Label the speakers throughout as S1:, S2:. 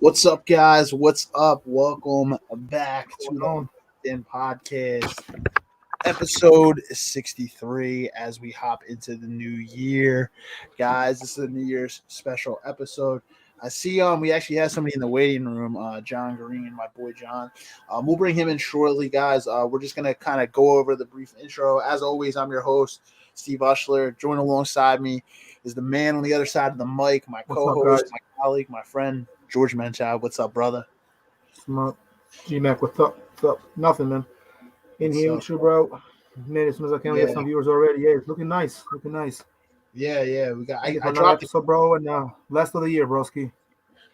S1: What's up, guys? What's up? Welcome back to
S2: Going
S1: the
S2: on?
S1: LinkedIn Podcast, episode 63. As we hop into the new year, guys, this is a New Year's special episode. I see. We actually have somebody in the waiting room, John Green, my boy John. We'll bring him in shortly, guys. We're just gonna kind of go over the brief intro. As always, I'm your host, Steve Ushler. Join alongside me is the man on the other side of the mic, my
S2: What's up,
S1: co-host,
S2: guys?
S1: my colleague, my friend, George Menchad. What's up, brother?
S2: Smart. G-Mac, what's up? What's up? Nothing, man. In
S1: What's
S2: here
S1: up?
S2: with you, bro. Man, as soon as I can, we have
S1: Yeah,
S2: some viewers already. Yeah, it's looking nice. Looking nice.
S1: yeah. We got.
S2: Thank you
S1: I
S2: for another
S1: dropped it,
S2: episode, bro. And last of the year, broski.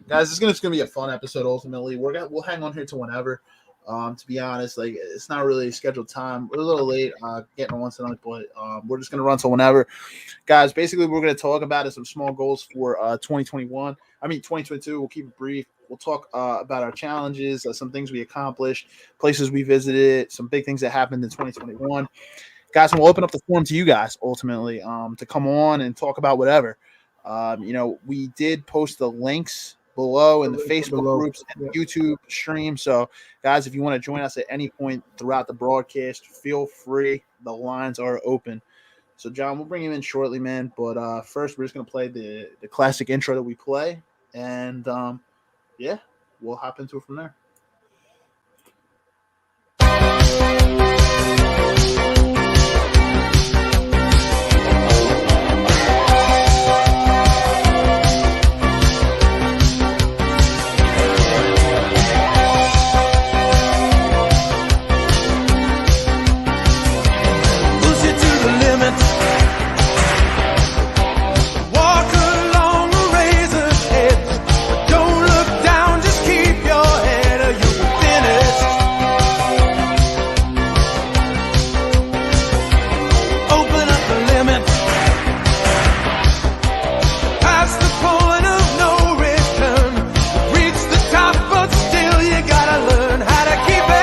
S1: guys. It's gonna be a fun episode. Ultimately, we'll hang on here to whenever. To be honest, like it's not really a scheduled time. We're a little late, getting on tonight, but we're just gonna run till whenever, guys. Basically, we're gonna talk about is some small goals for 2021. 2022. We'll keep it brief. We'll talk about our challenges, some things we accomplished, places we visited, some big things that happened in 2021. Guys, and we'll open up the forum to you guys ultimately to come on and talk about whatever. We did post the links below in
S2: The
S1: the
S2: links are
S1: Facebook
S2: below.
S1: groups and
S2: Yeah.
S1: YouTube stream. So, guys, if you want to join us at any point throughout the broadcast, feel free. The lines are open. So, John, we'll bring you in shortly, man. But first, we're just going to play the classic intro that we play. And, yeah, we'll hop into it from there.
S3: Push it to the limit. Walk along the razor's edge. Don't look down, just keep your head or you will finish. Open up the limit. Past the point of no return. Reach the top, but still you gotta learn how to keep it.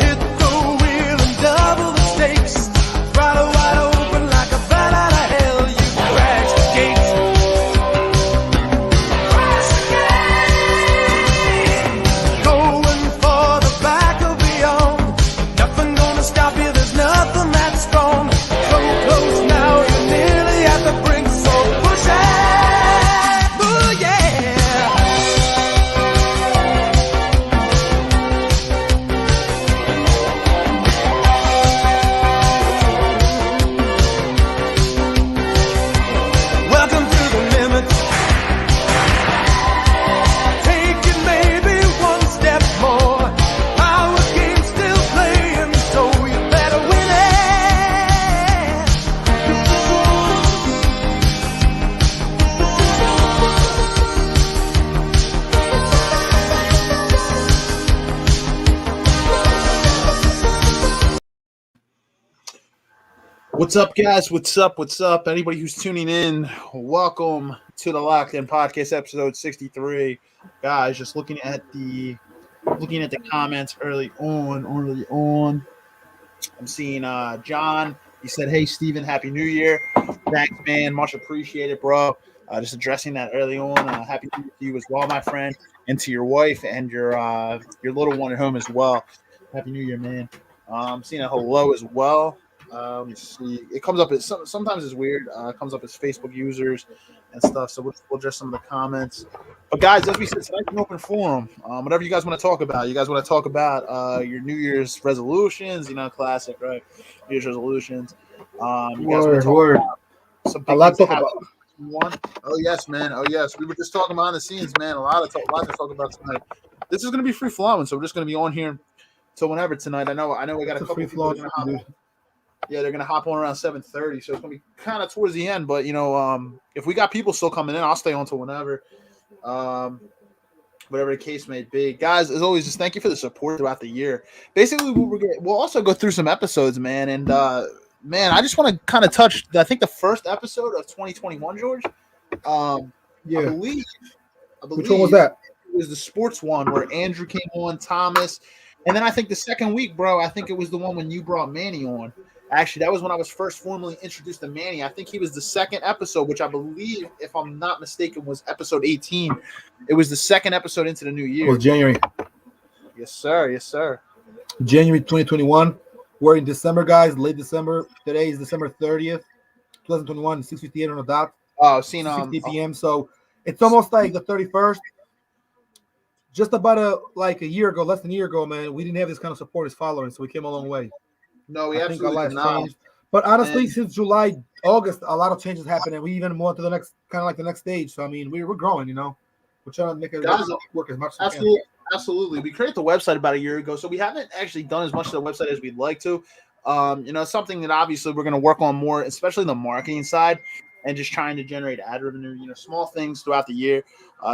S3: Hit the wheel and double the stakes. Throttle wide open like a bat out of hell. You crash the gates. Going for the back of beyond. Nothing gonna stop you. There's nothing that's strong. So close now, you're nearly at the brink. So push it. Ooh, yeah. Welcome to the limit. Take it maybe one step more. Our game's still playing, so you better win it.
S1: What's up, guys? What's up? What's up? Anybody who's tuning in, welcome to the Locked In Podcast, episode 63. Guys, just looking at the comments early on. I'm seeing John. He said, "Hey, Steven, Happy New Year." Thanks, man. Much appreciated, bro. Just addressing that early on. Happy New Year to you as well, my friend, and to your wife and your little one at home as well. Happy New Year, man. I'm seeing a hello as well. Let me see. It comes up as sometimes it's weird. It comes up as Facebook users and stuff. So we'll address some of the comments. But guys, as we said, tonight's an open forum. Whatever you guys want to talk about. You guys want to talk about your New Year's resolutions? Classic, right? New Year's resolutions. You guys want to talk
S2: Word.
S1: about some
S2: A
S1: big
S2: lot
S1: things
S2: to
S1: that
S2: talk
S1: happened? One. Oh yes, man. Oh yes. We were just talking behind the scenes, man. A lot to talk about tonight. This is going to be free flowing, so we're just going to be on here till whenever tonight. I know. We got a
S2: It's a
S1: couple
S2: free
S1: people that are
S2: flow,
S1: going to hop
S2: dude.
S1: on. Yeah, they're gonna hop on around 7:30, so it's gonna be kind of towards the end. But if we got people still coming in, I'll stay on till whenever. Whatever the case may be, guys. As always, just thank you for the support throughout the year. Basically, we'll also go through some episodes, man. And man, I just want to kind of touch. I think the first episode of 2021, George. I
S2: Yeah.
S1: believe.
S2: Which one was that?
S1: It was the sports one where Andrew came on, Thomas, and then I think the second week, bro. I think it was the one when you brought Manny on. Actually, that was when I was first formally introduced to Manny. I think he was the second episode, which I believe, if I'm not mistaken, was episode 18. It was the second episode into the new
S2: It
S1: year.
S2: was January.
S1: Yes, sir. Yes, sir.
S2: January 2021. We're in December, guys. Late December. Today is December 30th, 2021. 6:58 on the dot.
S1: Oh, I've seen
S2: 6:50 p.m. So it's almost like the 31st. Just about a year ago, less than a year ago, man, we didn't have this kind of support as following, so we came a long way.
S1: No, we
S2: I think a
S1: absolutely
S2: lot
S1: did
S2: has
S1: not.
S2: changed. But honestly,
S1: And-
S2: since July, August, a lot of changes happened, and we even moved to the next the next stage. So I mean, we're growing, We're trying to make it
S1: Guys,
S2: work as much as we can.
S1: Absolutely, absolutely. We created the website about a year ago, so we haven't actually done as much to the website as we'd like to. Something that obviously we're going to work on more, especially the marketing side, and just trying to generate ad revenue. Small things throughout the year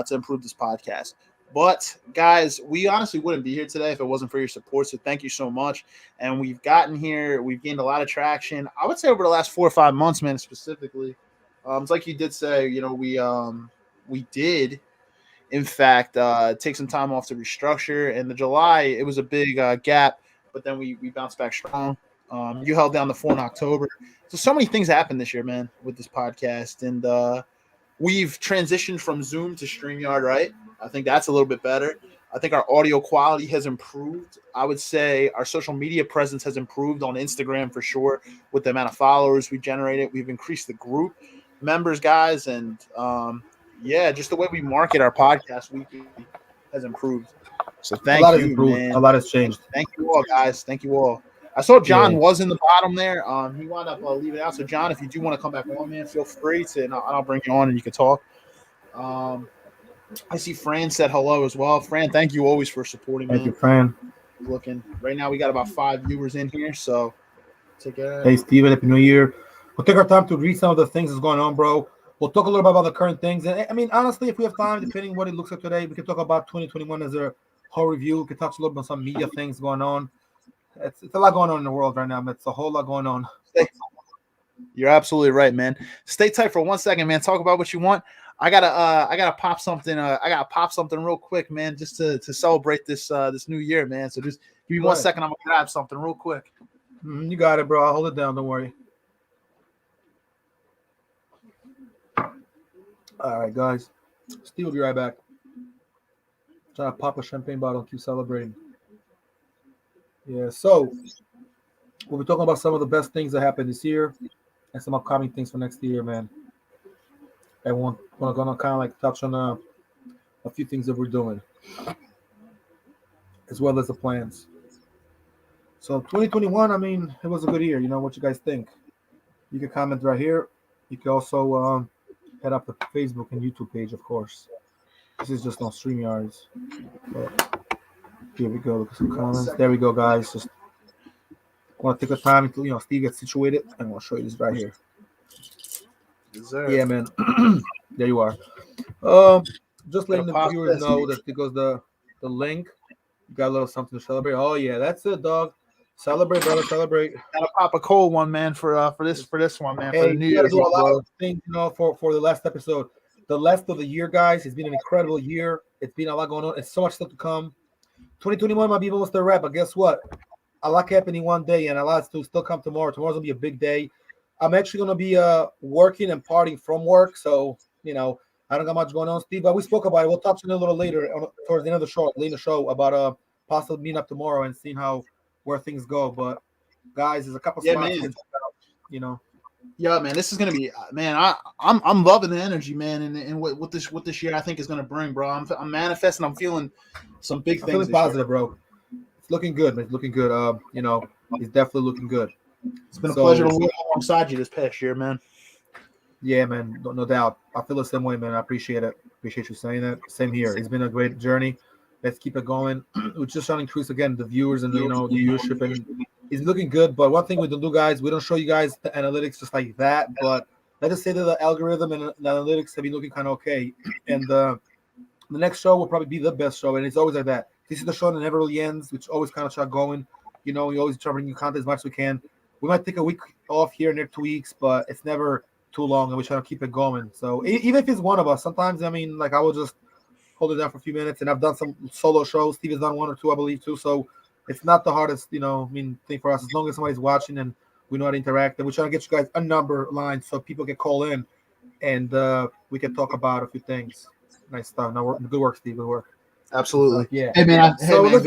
S1: to improve this podcast. But guys, we honestly wouldn't be here today if it wasn't for your support. So thank you so much. And we've gotten here. We've gained a lot of traction. I would say over the last 4 or 5 months, man, specifically. It's like you did say. We did. In fact, take some time off to restructure. In the July, it was a big gap, but then we bounced back strong. You held down the fort in October. So many things happened this year, man, with this podcast. And we've transitioned from Zoom to StreamYard, right? I think that's a little bit better. I think our audio quality has improved. I would say our social media presence has improved on Instagram for sure with the amount of followers we generated. We've increased the group members, guys, and just the way we market our podcast weekly has improved. So thank you, man.
S2: A lot has changed.
S1: Thank you all, guys. Thank you all. I saw John was in the bottom there. He wound up leaving out. So John, if you do want to come back on, man, feel free to, and I'll bring you on and you can talk. I see Fran said hello as well. Fran, thank you always for supporting me.
S2: Thank you, Fran.
S1: Looking right now, we got about 5 viewers in here. So take care.
S2: Hey, Steven, Happy New Year. We'll take our time to read some of the things that's going on, bro. We'll talk a little bit about the current things. And I mean, honestly, if we have time, depending on what it looks like today, we can talk about 2021 as a whole review. We can talk a little bit about some media things going on. It's a lot going on in the world right now. It's a whole lot going on.
S1: You're absolutely right, man. Stay tight for 1 second, man. Talk about what you want. I gotta pop something. I gotta pop something real quick, man, just to celebrate this new year, man. So just give me 1 second. I'm gonna grab something real quick.
S2: You got it, bro. I'll hold it down. Don't worry. All right, guys. Steve will be right back. Trying to pop a champagne bottle and keep celebrating. Yeah, so we'll be talking about some of the best things that happened this year and some upcoming things for next year, man. And we're gonna kind of like touch on a few things that we're doing, as well as the plans. So 2021, I mean, it was a good year. What you guys think? You can comment right here. You can also head up the Facebook and YouTube page, of course. This is just on StreamYards. But here we go. Look at some comments. There we go, guys. Just want to take a time until Steve gets situated, and we'll show you this right here. Yeah, man. There you are. Just letting the viewers know that because the link, you got a little something to celebrate. Oh yeah, that's it, dog. Celebrate, brother. Celebrate.
S1: Gotta pop a cold one, man, for this one, man.
S2: Hey,
S1: for the New Year's,
S2: do a lot of things, for the last episode. The last of the year, guys. It's been an incredible year. It's been a lot going on. It's so much stuff to come. 2021 might be almost a wrap, but guess what? A lot happening one day, and a lot to still come tomorrow. Tomorrow's gonna be a big day. I'm actually gonna be working and partying from work, so I don't got much going on, Steve. But we spoke about it. We'll touch on it a little later, towards the end of the show, later show about possibly meeting up tomorrow and seeing where things go. But guys, there's a couple spots,
S1: Yeah, man, this is gonna be, man. I'm loving the energy, man, and what this year I think is gonna bring, bro. I'm manifesting. I'm feeling some big things.
S2: Feeling positive, bro. It's looking good, man. It's looking good. It's definitely looking good.
S1: It's been a pleasure to work alongside you this past year, man.
S2: Yeah, man, no doubt. I feel the same way, man. I appreciate it. Appreciate you saying that. Same here. It's been a great journey. Let's keep it going. We're just trying to increase again the viewers and the viewership, and it's looking good. But one thing we don't do, guys, we don't show you guys the analytics just like that. But let's just say that the algorithm and the analytics have been looking kind of okay. And the next show will probably be the best show, and it's always like that. This is the show that never really ends, which always kind of try going. We always try to bring you content as much as we can. We might take a week off here and there, 2 weeks, but it's never too long, and we try to keep it going. So even if it's one of us, sometimes I will just hold it down for a few minutes. And I've done some solo shows. Steve has done 1 or 2, I believe, too. So it's not the hardest, thing for us as long as somebody's watching and We know how to interact, and we're trying to get you guys a number line so people can call in, and we can talk about a few things. Nice stuff. No, good work, Steve. Good work.
S1: Absolutely.
S2: Yeah.
S1: Hey man,
S2: So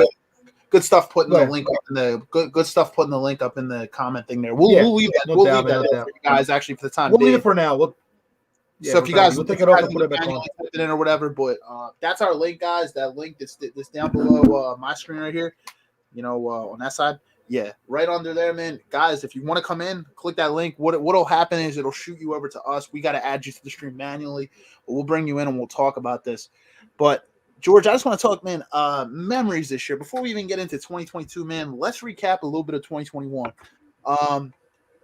S1: good stuff putting
S2: Go
S1: the
S2: ahead.
S1: link up in the good stuff putting the link up in the comment thing there.
S2: Yeah,
S1: We'll leave that.
S2: no
S1: We'll
S2: doubt,
S1: leave
S2: man,
S1: that
S2: no
S1: there
S2: doubt.
S1: for you guys actually for the time
S2: We'll leave
S1: being.
S2: it for now.
S1: So if you
S2: we'll
S1: guys
S2: take it off and put it back on.
S1: put it in or whatever, but that's our link, guys. That link that's down below my screen right here. You know, on that side. Yeah, right under there, man. Guys, if you want to come in, click that link. What'll happen is it'll shoot you over to us. We got to add you to the stream manually, but we'll bring you in and we'll talk about this. But George, I just want to talk, man, memories this year. Before we even get into 2022, man, let's recap a little bit of 2021. How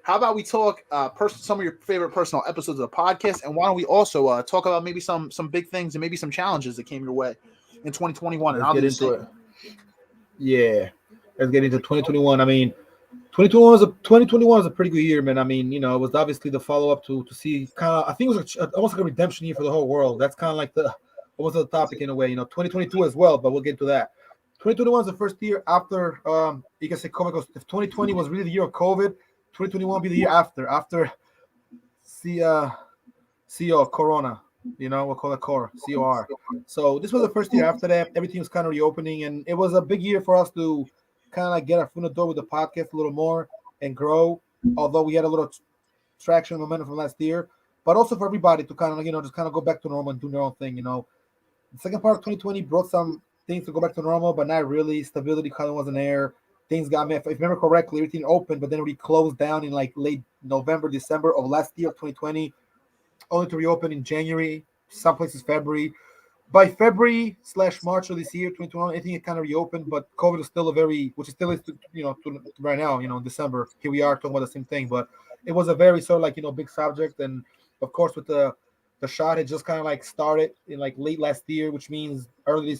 S1: about we talk some of your favorite personal episodes of the podcast, and why don't we also talk about maybe some big things and maybe some challenges that came your way in 2021?
S2: Let's get into it. Yeah, let's get into 2021. I mean, 2021 was a pretty good year, man. I mean, it was obviously the follow up to see kind of. I think it was almost like a redemption year for the whole world. That's kind of like almost the topic in a way. 2022 as well, but we'll get to that. 2021 is the first year after you can say COVID. Because if 2020 was really the year of COVID, 2021 will be the year after Corona. We'll call it COR. So this was the first year after that. Everything was kind of reopening, and it was a big year for us to kind of like get our foot in the door with the podcast a little more and grow. Although we had a little traction and momentum from last year, but also for everybody to kind of just kind of go back to normal and do their own thing. The second part of 2020 brought some things to go back to normal, but not really. Stability kind of wasn't there. Things got if I remember correctly, everything opened, but then we closed down in like late November, December of last year of 2020. Only to reopen in January, some places February. By February/March of this year, 2021, I think it kind of reopened, but COVID is still which is still to right now, in December. Here we are talking about the same thing, but it was a very sort of like, big subject. And of course, with the shot, it just kind of like started in like late last year, which means early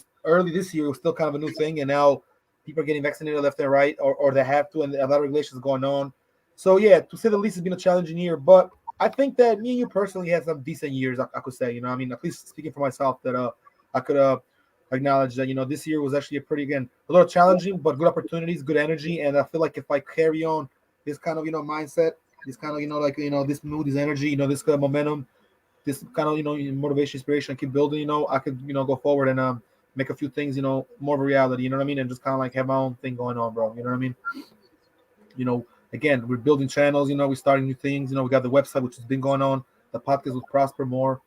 S2: this year, it was still kind of a new thing. And now people are getting vaccinated left and right, or they have to, and a lot of regulations going on. So yeah, to say the least, it's been a challenging year, but I think that me and you personally had some decent years, I could say. I mean, at least speaking for myself, that I could acknowledge that, this year was actually a little challenging, but good opportunities, good energy. And I feel like if I carry on this kind of, mindset, this kind of, this mood, this energy, this kind of momentum, this kind of, motivation, inspiration, keep building, I could, go forward and make a few things, more of a reality, you know what I mean? And just kind of like have my own thing going on, bro. You know what I mean? Again, we're building channels, we're starting new things, we got the website, which has been going on. The podcast will prosper more,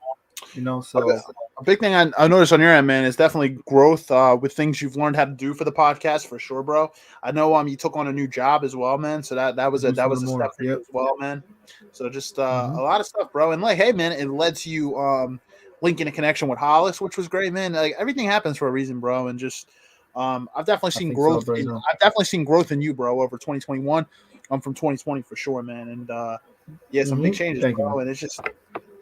S2: so.
S1: A big thing I noticed on your end, man, is definitely growth with things you've learned how to do for the podcast, for sure, bro. I know you took on a new job as well, man. So that was a step for you as well, man. So just a lot of stuff, bro. And like, hey, man, it led to you linking a connection with Hollis, which was great, man. Like everything happens for a reason, bro. And just I've definitely seen growth. I've definitely seen growth in you, bro, over 2021. From 2020 for sure, man. And yeah, some big changes, bro. And it's just.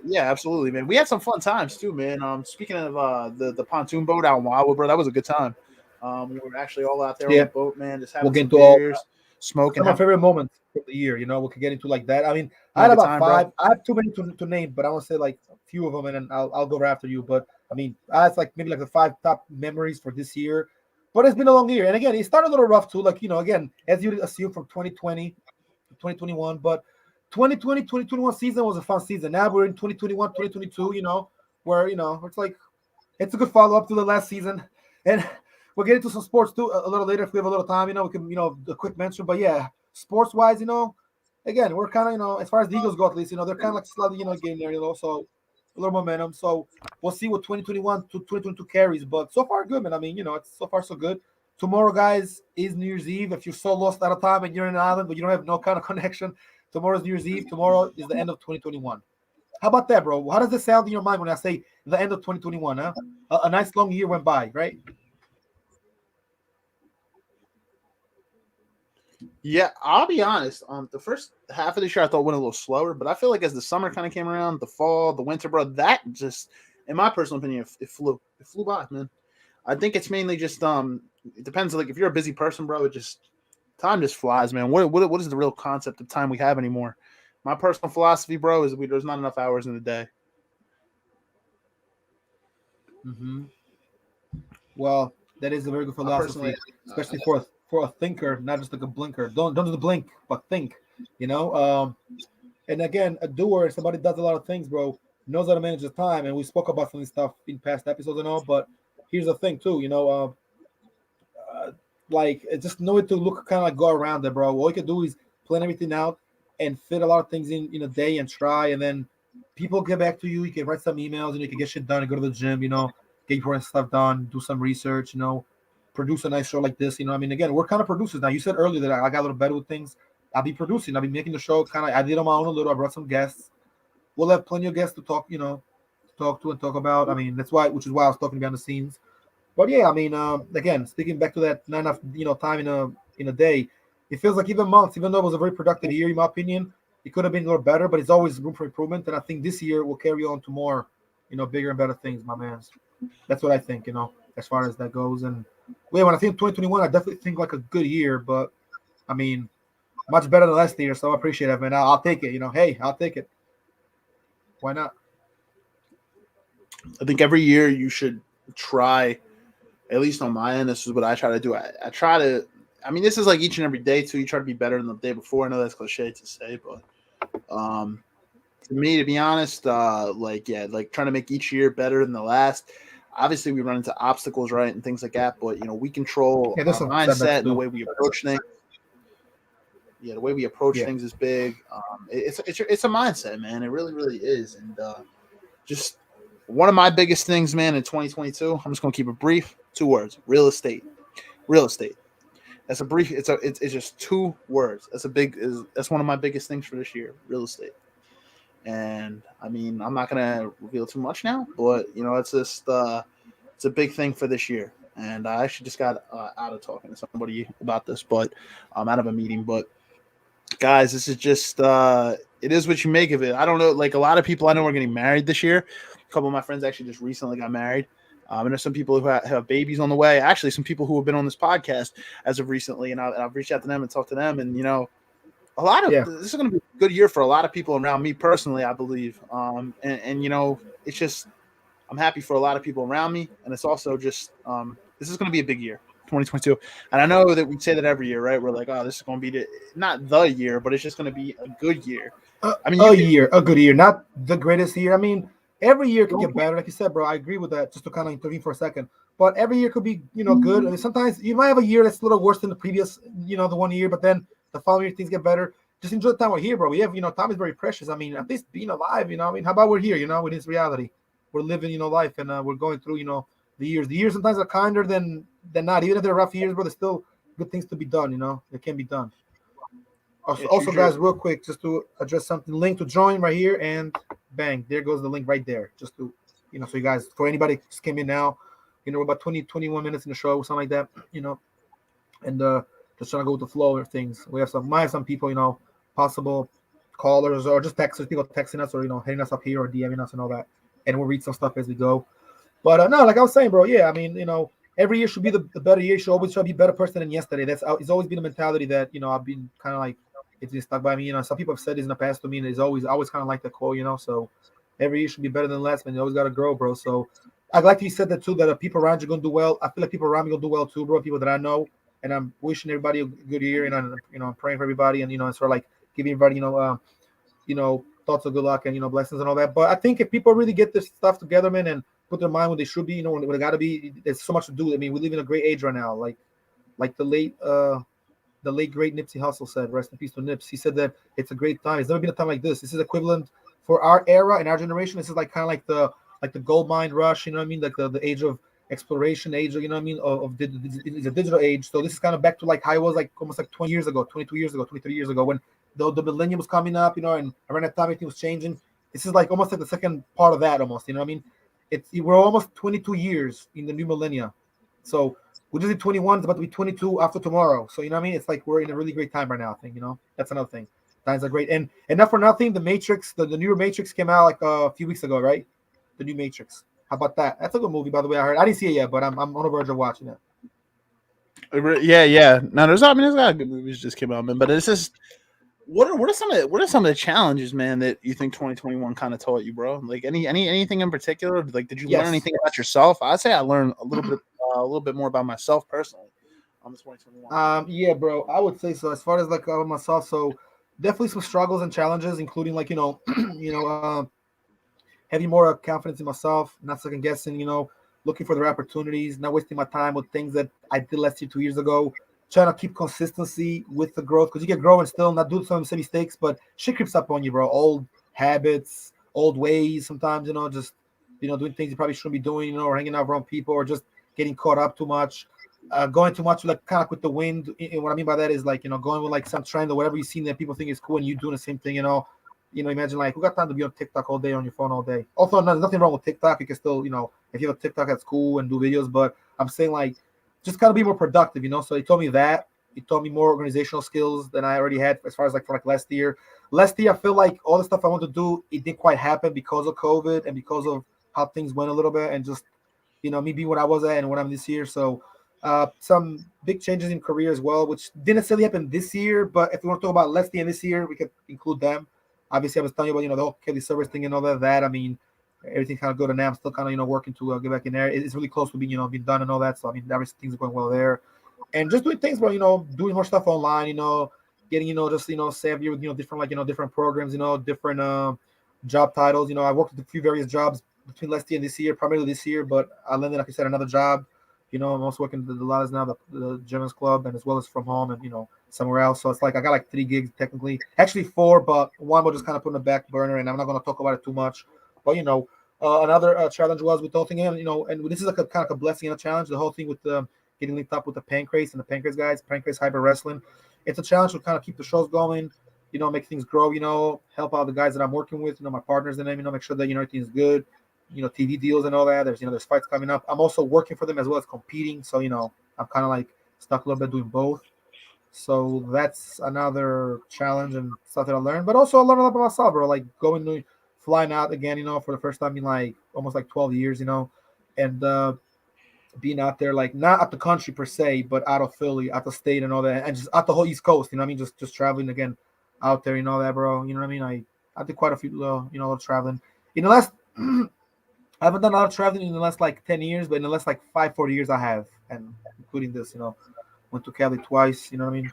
S1: Yeah, absolutely, man. We had some fun times too, man. Speaking of the pontoon boat out in Wildwood, bro, that was a good time. We were actually all out there on the boat, man, just having some beers, smoking.
S2: Some of my favorite moments of the year, we could get into like that. I mean, I had about five. Bro. I have too many to name, but I want to say like a few of them, and then I'll go right after you. But I mean, I had like maybe like the 5 top memories for this year. But it's been a long year, and again, it started a little rough too. Like again, as you assume from 2020 to 2021, but 2020, 2021 season was a fun season. Now we're in 2021, 2022, where, it's like, it's a good follow-up to the last season. And we'll get into some sports too a little later if we have a little time, we can, a quick mention. But yeah, sports-wise, again, we're kind of, as far as the Eagles go at least, they're kind of like slightly, getting there, so a little momentum. So we'll see what 2021 to 2022 carries. But so far, good, man. I mean, it's so far so good. Tomorrow, guys, is New Year's Eve. If you're so lost out of time and you're in an island, but you don't have no kind of connection, tomorrow's New Year's Eve. Tomorrow is the end of 2021. How about that, bro? How does this sound in your mind when I say the end of 2021, huh? A nice long year went by, right?
S1: Yeah, I'll be honest. The first half of this year I thought went a little slower, but I feel like as the summer kind of came around, the fall, the winter, bro, that just, in my personal opinion, it flew by, man. I think it's mainly just it depends. Like if you're a busy person, bro, time just flies, man. What is the real concept of time we have anymore? My personal philosophy, bro, is there's not enough hours in the day.
S2: Mm-hmm. Well, that is a very good philosophy, especially for for a thinker, not just like a blinker. Don't do the blink, but think. You know. And again, a doer, somebody does a lot of things, bro, knows how to manage his time. And we spoke about some of this stuff in past episodes and all. But here's the thing, too. You know, like just know it to look kind of like go around it, bro. All you can do is plan everything out and fit a lot of things in a day and try, and then people get back to you. You can write some emails and you can get shit done and go to the gym, you know, get your stuff done, do some research, you know, produce a nice show like this. You know, I mean, again, we're kind of producers now. You said earlier that I got a little better with things. I'll be producing. I'll be making the show kind of. I did on my own a little. I brought some guests. We'll have plenty of guests to talk, you know, talk to and talk about. I mean, that's why, which is why I was talking behind the scenes. But yeah, I mean, again, speaking back to that not enough, you know, time in a day, it feels like even months, even though it was a very productive year, in my opinion, it could have been a little better, but it's always room for improvement. And I think this year will carry on to more, you know, bigger and better things, my man. That's what I think, you know, as far as that goes. And yeah, when I think 2021, I definitely think like a good year, but I mean, much better than last year. So I appreciate it, man. I'll take it, you know. Hey, I'll take it. Why not?
S1: I think every year you should try, at least on my end, this is what I try to do. I try to, I mean, this is like each and every day too. You try to be better than the day before. I know that's cliche to say, but to me, to be honest, like trying to make each year better than the last. Obviously, we run into obstacles, right, and things like that. But you know, we control our mindset and the way we approach things. Yeah, the way we approach things is big. It's a mindset, man. It really, really is. And just one of my biggest things, man, in 2022. I'm just gonna keep it brief. 2 words: real estate. Real estate. That's a brief. It's just 2 words. That's one of my biggest things for this year. Real estate. And I mean, I'm not gonna reveal too much now, but you know, it's just it's a big thing for this year. And I actually just got out of talking to somebody about this, but I'm out of a meeting. But guys, this is just it is what you make of it. I don't know, like a lot of people I know are getting married this year. A couple of my friends actually just recently got married. And there's some people who have babies on the way. Actually, some people who have been on this podcast as of recently, and I've reached out to them and talked to them. And you know, a lot of this is going to be a good year for a lot of people around me personally, I believe. And you know, it's just I'm happy for a lot of people around me, and it's also just this is going to be a big year, 2022. And I know that we say that every year, right? We're like, oh, this is going to be not the year, but it's just going to be a good year.
S2: I mean, a good year, not the greatest year. I mean, every year can get better, like you said, bro. I agree with that. Just to kind of intervene for a second, but every year could be, you know, good. I mean, sometimes you might have a year that's a little worse than the previous, you know, the one year, but then the following year things get better. Just enjoy the time we're here, bro. We have, you know, time is very precious. I mean, at least being alive, you know. I mean, how about we're here, you know, with this reality, we're living, you know, life, and we're going through, you know, the years. The years sometimes are kinder than not. Even if they're rough years, bro, there's still good things to be done. You know, it can be done. Also, guys, real quick, just to address something, link to join right here, and bang, there goes the link right there. Just to, you know, so you guys, for anybody who just came in now, you know, we're about 21 minutes in the show, something like that, you know, and just trying to go with the flow of things. We have might have some people, you know, possible callers or just texters, people texting us or, you know, hitting us up here or DMing us and all that, and we'll read some stuff as we go. But no, like I was saying, bro, yeah, I mean, you know, every year should be the better year. You should always try to be a better person than yesterday. It's always been a mentality that, you know, I've been kind of like, it's been stuck by me. You know, some people have said this in the past to me, and I always kind of like that quote, you know. So every year should be better than last, man. You always got to grow, bro. So I like you said that too, that people around you are going to do well. I feel like people around me going to do well too, bro, people that I know. And I'm wishing everybody a good year, and I'm, you know, I'm praying for everybody, and, you know, it's sort of like giving everybody, you know, thoughts of good luck and, you know, blessings and all that. But I think if people really get this stuff together, man, and put their mind where they should be, you know, where they got to be, there's so much to do. I mean, we live in a great age right now. Like the late great Nipsey Hussle said, rest in peace to Nips. He said that it's a great time. It's never been a time like this. This is equivalent for our era and our generation. This is like kind of like the gold mine rush, you know what I mean? Like the age of exploration, age, you know what I mean? It's a digital age. So this is kind of back to like how it was like almost like 20 years ago, 22 years ago, 23 years ago when the millennium was coming up, you know, and around that time everything was changing. This is like almost like the second part of that almost, you know what I mean? We're almost 22 years in the new millennia. So we just did 21, it's about to be 22 after tomorrow. So, you know what I mean? It's like we're in a really great time right now, I think, you know? That's another thing. Times are great. And not for nothing, the Matrix, the newer Matrix came out like a few weeks ago, right? The new Matrix. How about that? That's a good movie, by the way. I heard. I didn't see it yet, but I'm on the verge of watching it.
S1: Yeah. No, there's a lot of good movies just came out, man. But it's just what are some of the challenges, man, that you think 2021 kind of taught you, bro? Like anything in particular? Like, did you learn anything about yourself? I'd say I learned a little bit more about myself personally. on the 2021?
S2: Yeah, bro, I would say so. As far as like myself, so definitely some struggles and challenges, including like having more confidence in myself, not second guessing, looking for the opportunities, not wasting my time with things that I did last year, 2 years ago, trying to keep consistency with the growth because you get growing still, not doing some of the same mistakes, but shit creeps up on you, bro. Old habits, old ways, sometimes, just, doing things you probably shouldn't be doing, or hanging out around people or just getting caught up too much. Going too much like kind of with the wind. And what I mean by that is like, going with like some trend or whatever you see that people think is cool and you doing the same thing, imagine like who got time to be on TikTok all day on your phone all day. Also, there's nothing wrong with TikTok. You can still, if you have a TikTok, that's cool and do videos. But I'm saying like, just kind of be more productive, So he told me that. He taught me more organizational skills than I already had as far as like for like last year. Last year, I feel like all the stuff I wanted to do, it didn't quite happen because of COVID and because of how things went a little bit and just, me being what I was at and what I'm this year. So some big changes in career as well, which didn't necessarily happen this year. But if we want to talk about last year and this year, we could include them. Obviously, I was telling you about, the whole Kelly service thing and all that. I mean, everything's kind of good, and now I'm still kind of, working to get back in there. It's really close to being, being done and all that. So, I mean, things are going well there. And just doing things, bro, doing more stuff online, getting, just, savvy with, different, like, different programs, different job titles. I worked with a few various jobs between last year and this year, primarily this year, but I landed, like I said, another job. I'm also working at the Lattes now, the Gentlemen's Club, and as well as from home and, somewhere else. So it's like I got like 3 gigs technically. Actually 4, but one was just kind of put in the back burner, and I'm not going to talk about it too much. But, another challenge was with the whole thing, and this is like a kind of a blessing and a challenge, the whole thing with getting linked up with the Pancrase and the Pancrase guys, Pancrase Hybrid Wrestling. It's a challenge to kind of keep the shows going, make things grow, help out the guys that I'm working with, my partners in them, make sure that, everything's good. TV deals and all that. There's fights coming up. I'm also working for them as well as competing. So, I'm kind of like stuck a little bit doing both. So that's another challenge and stuff that I learned. But also I learned a lot about myself, bro. Like flying out again, for the first time in like almost like 12 years, and being out there, like not out the country per se, but out of Philly, out the state and all that, and just out the whole East Coast, what I mean? Just traveling again out there, that, bro. You know what I mean? I did quite a few, a lot of traveling. In the last I haven't done a lot of traveling in the last like 10 years, but in the last like 5-4 years I have, and including this, went to Cali twice, you know what I mean?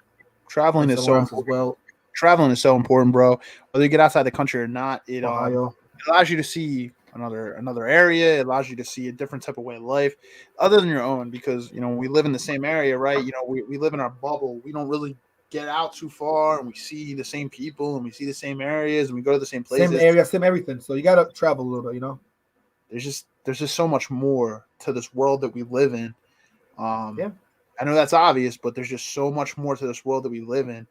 S1: Traveling is so important. Well. Traveling is so important, bro. Whether you get outside the country or not, it allows you to see another area. It allows you to see a different type of way of life other than your own, because, we live in the same area, right? We live in our bubble. We don't really get out too far, and we see the same people and we see the same areas and we go to the same places.
S2: Same area, same everything. So you got to travel a little bit,
S1: There's just so much more to this world that we live in.
S2: Yeah.
S1: I know that's obvious, but there's just so much more to this world that we live in.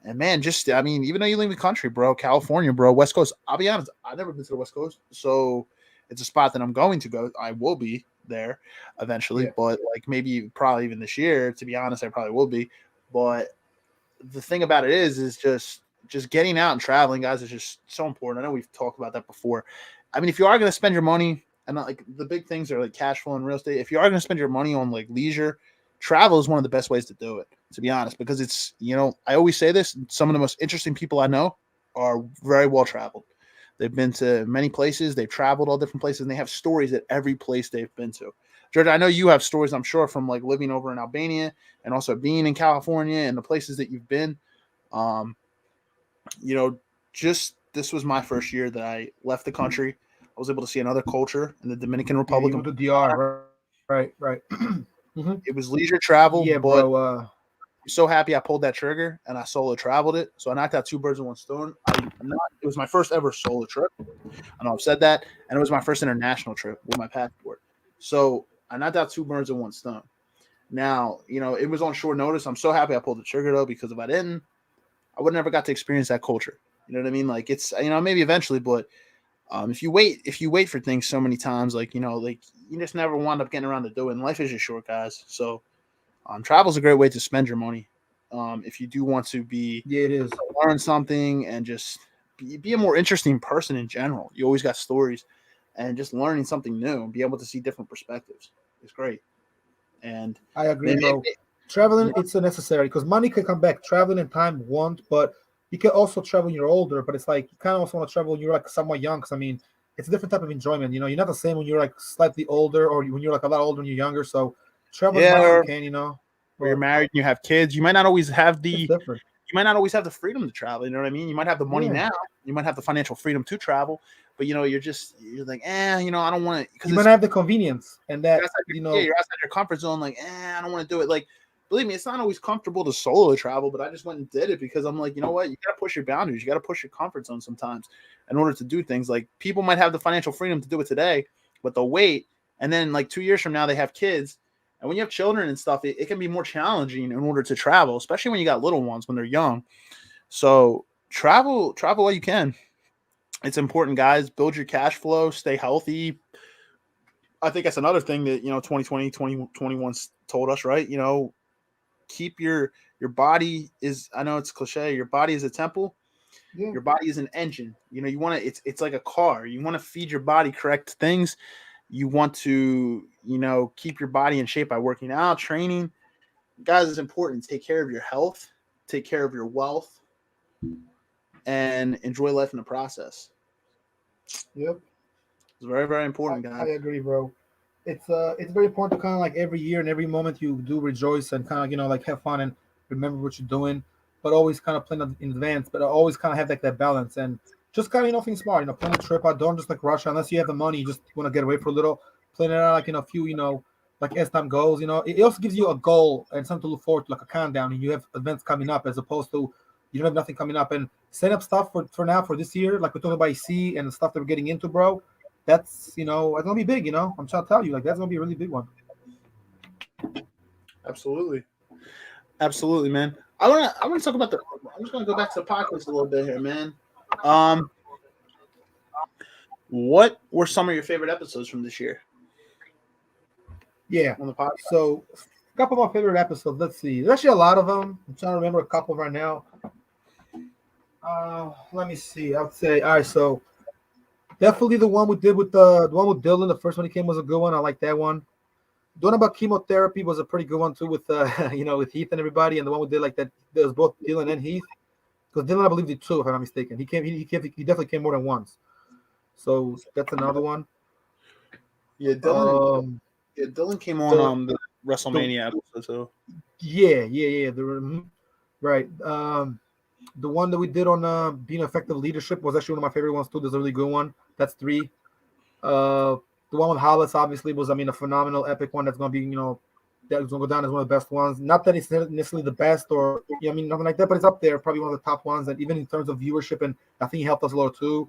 S1: And man, even though you leave the country, bro, California, bro, West Coast, I'll be honest, I've never been to the West Coast. So it's a spot that I'm going to go. I will be there eventually, but like probably even this year, to be honest, I probably will be. But the thing about it is just getting out and traveling, guys, is just so important. I know we've talked about that before. I mean, if you are going to spend your money, and not like the big things are like cash flow and real estate, if you are going to spend your money on like leisure, travel is one of the best ways to do it, to be honest, because it's, I always say this, some of the most interesting people I know are very well traveled. They've been to many places, they've traveled all different places, and they have stories at every place they've been to. George, I know you have stories, I'm sure, from like living over in Albania and also being in California and the places that you've been. This was my first year that I left the country. I was able to see another culture in the Dominican Republic.
S2: You went to DR, right. Mm-hmm.
S1: It was leisure travel,
S2: yeah,
S1: but
S2: bro.
S1: I'm so happy I pulled that trigger and I solo traveled it. So I knocked out 2 birds with 1 stone. It was my first ever solo trip. I know I've said that, and it was my first international trip with my passport. So I knocked out 2 birds with 1 stone. Now, it was on short notice. I'm so happy I pulled the trigger though, because if I didn't, I would never got to experience that culture. You know what I mean? Like it's, maybe eventually, but if you wait for things so many times, like you just never wind up getting around to do it. And life is just short, guys. So travel is a great way to spend your money. If you do want to
S2: it is,
S1: learn something and just be a more interesting person in general. You always got stories, and just learning something new and be able to see different perspectives is great. And
S2: I agree, bro. Traveling, it's a necessary, because money can come back. Traveling and time won't, but you can also travel when you're older, but it's like you kind of also want to travel when you're like somewhat young, because I mean, it's a different type of enjoyment. You're not the same when you're like slightly older or when you're like a lot older when you're younger. So travel as much as you can,
S1: or you're married and you have kids, you might not always have
S2: It's different.
S1: the freedom to travel. You know what I mean? You might have the money
S2: Yeah.
S1: now, you might have the financial freedom to travel, but you're like, I don't want to, because
S2: You might not have the convenience and that
S1: you're outside your comfort zone. Like, I don't want to do it. Like, believe me, it's not always comfortable to solo travel, but I just went and did it because I'm like, you know what? You got to push your boundaries. You got to push your comfort zone sometimes in order to do things. Like, people might have the financial freedom to do it today, but they'll wait. And then like 2 years from now, they have kids. And when you have children and stuff, it can be more challenging in order to travel, especially when you got little ones when they're young. So travel while you can. It's important, guys. Build your cash flow, stay healthy. I think that's another thing that, 2020, 2021 told us, right? Keep your body is, I know it's cliche, your body is a temple.
S2: Yeah.
S1: Your body is an engine. You want to, it's like a car. You want to feed your body correct things. You want to, keep your body in shape by working out, training. Guys, it's important. Take care of your health, take care of your wealth, and enjoy life in the process.
S2: Yep.
S1: It's very, very important, guys.
S2: I agree, bro. It's very important to kind of like every year and every moment you do rejoice and kind of like have fun and remember what you're doing, but always kind of plan in advance. But always kind of have like that balance and just kind of think smart. Plan a trip out. Don't just like rush unless you have the money. You just want to get away for a little. Plan it out like in a few. Like as time goes. It also gives you a goal and something to look forward to, like a countdown. And you have events coming up as opposed to you don't have nothing coming up. And set up stuff for now for this year, like we're talking about EC and the stuff that we're getting into, bro. That's it's gonna be big. I'm trying to tell you, like that's gonna be a really big one.
S1: Absolutely, man. I want to talk about I'm just gonna go back to the podcast a little bit here, man. What were some of your favorite episodes from this year?
S2: Yeah.
S1: On the podcast.
S2: So, a couple of my favorite episodes. Let's see. There's actually a lot of them. I'm trying to remember a couple right now. Let me see. I'd say all right. So. Definitely the one we did with the one with Dylan. The first one he came was a good one. I like that one. The one about chemotherapy was a pretty good one too, with with Heath and everybody. And the one we did like that was both Dylan and Heath, because Dylan I believe did two, if I'm not mistaken. He definitely came more than once. So that's another one.
S1: Yeah, Dylan. Dylan came on the WrestleMania episode too.
S2: Yeah. Right. The one that we did on being effective leadership was actually one of my favorite ones too. There's a really good one. That's 3. The one with Hollis obviously was, a phenomenal, epic one. That's gonna be, that's gonna go down as one of the best ones. Not that it's necessarily the best or nothing like that, but it's up there, probably one of the top ones. And even in terms of viewership, and I think he helped us a lot too.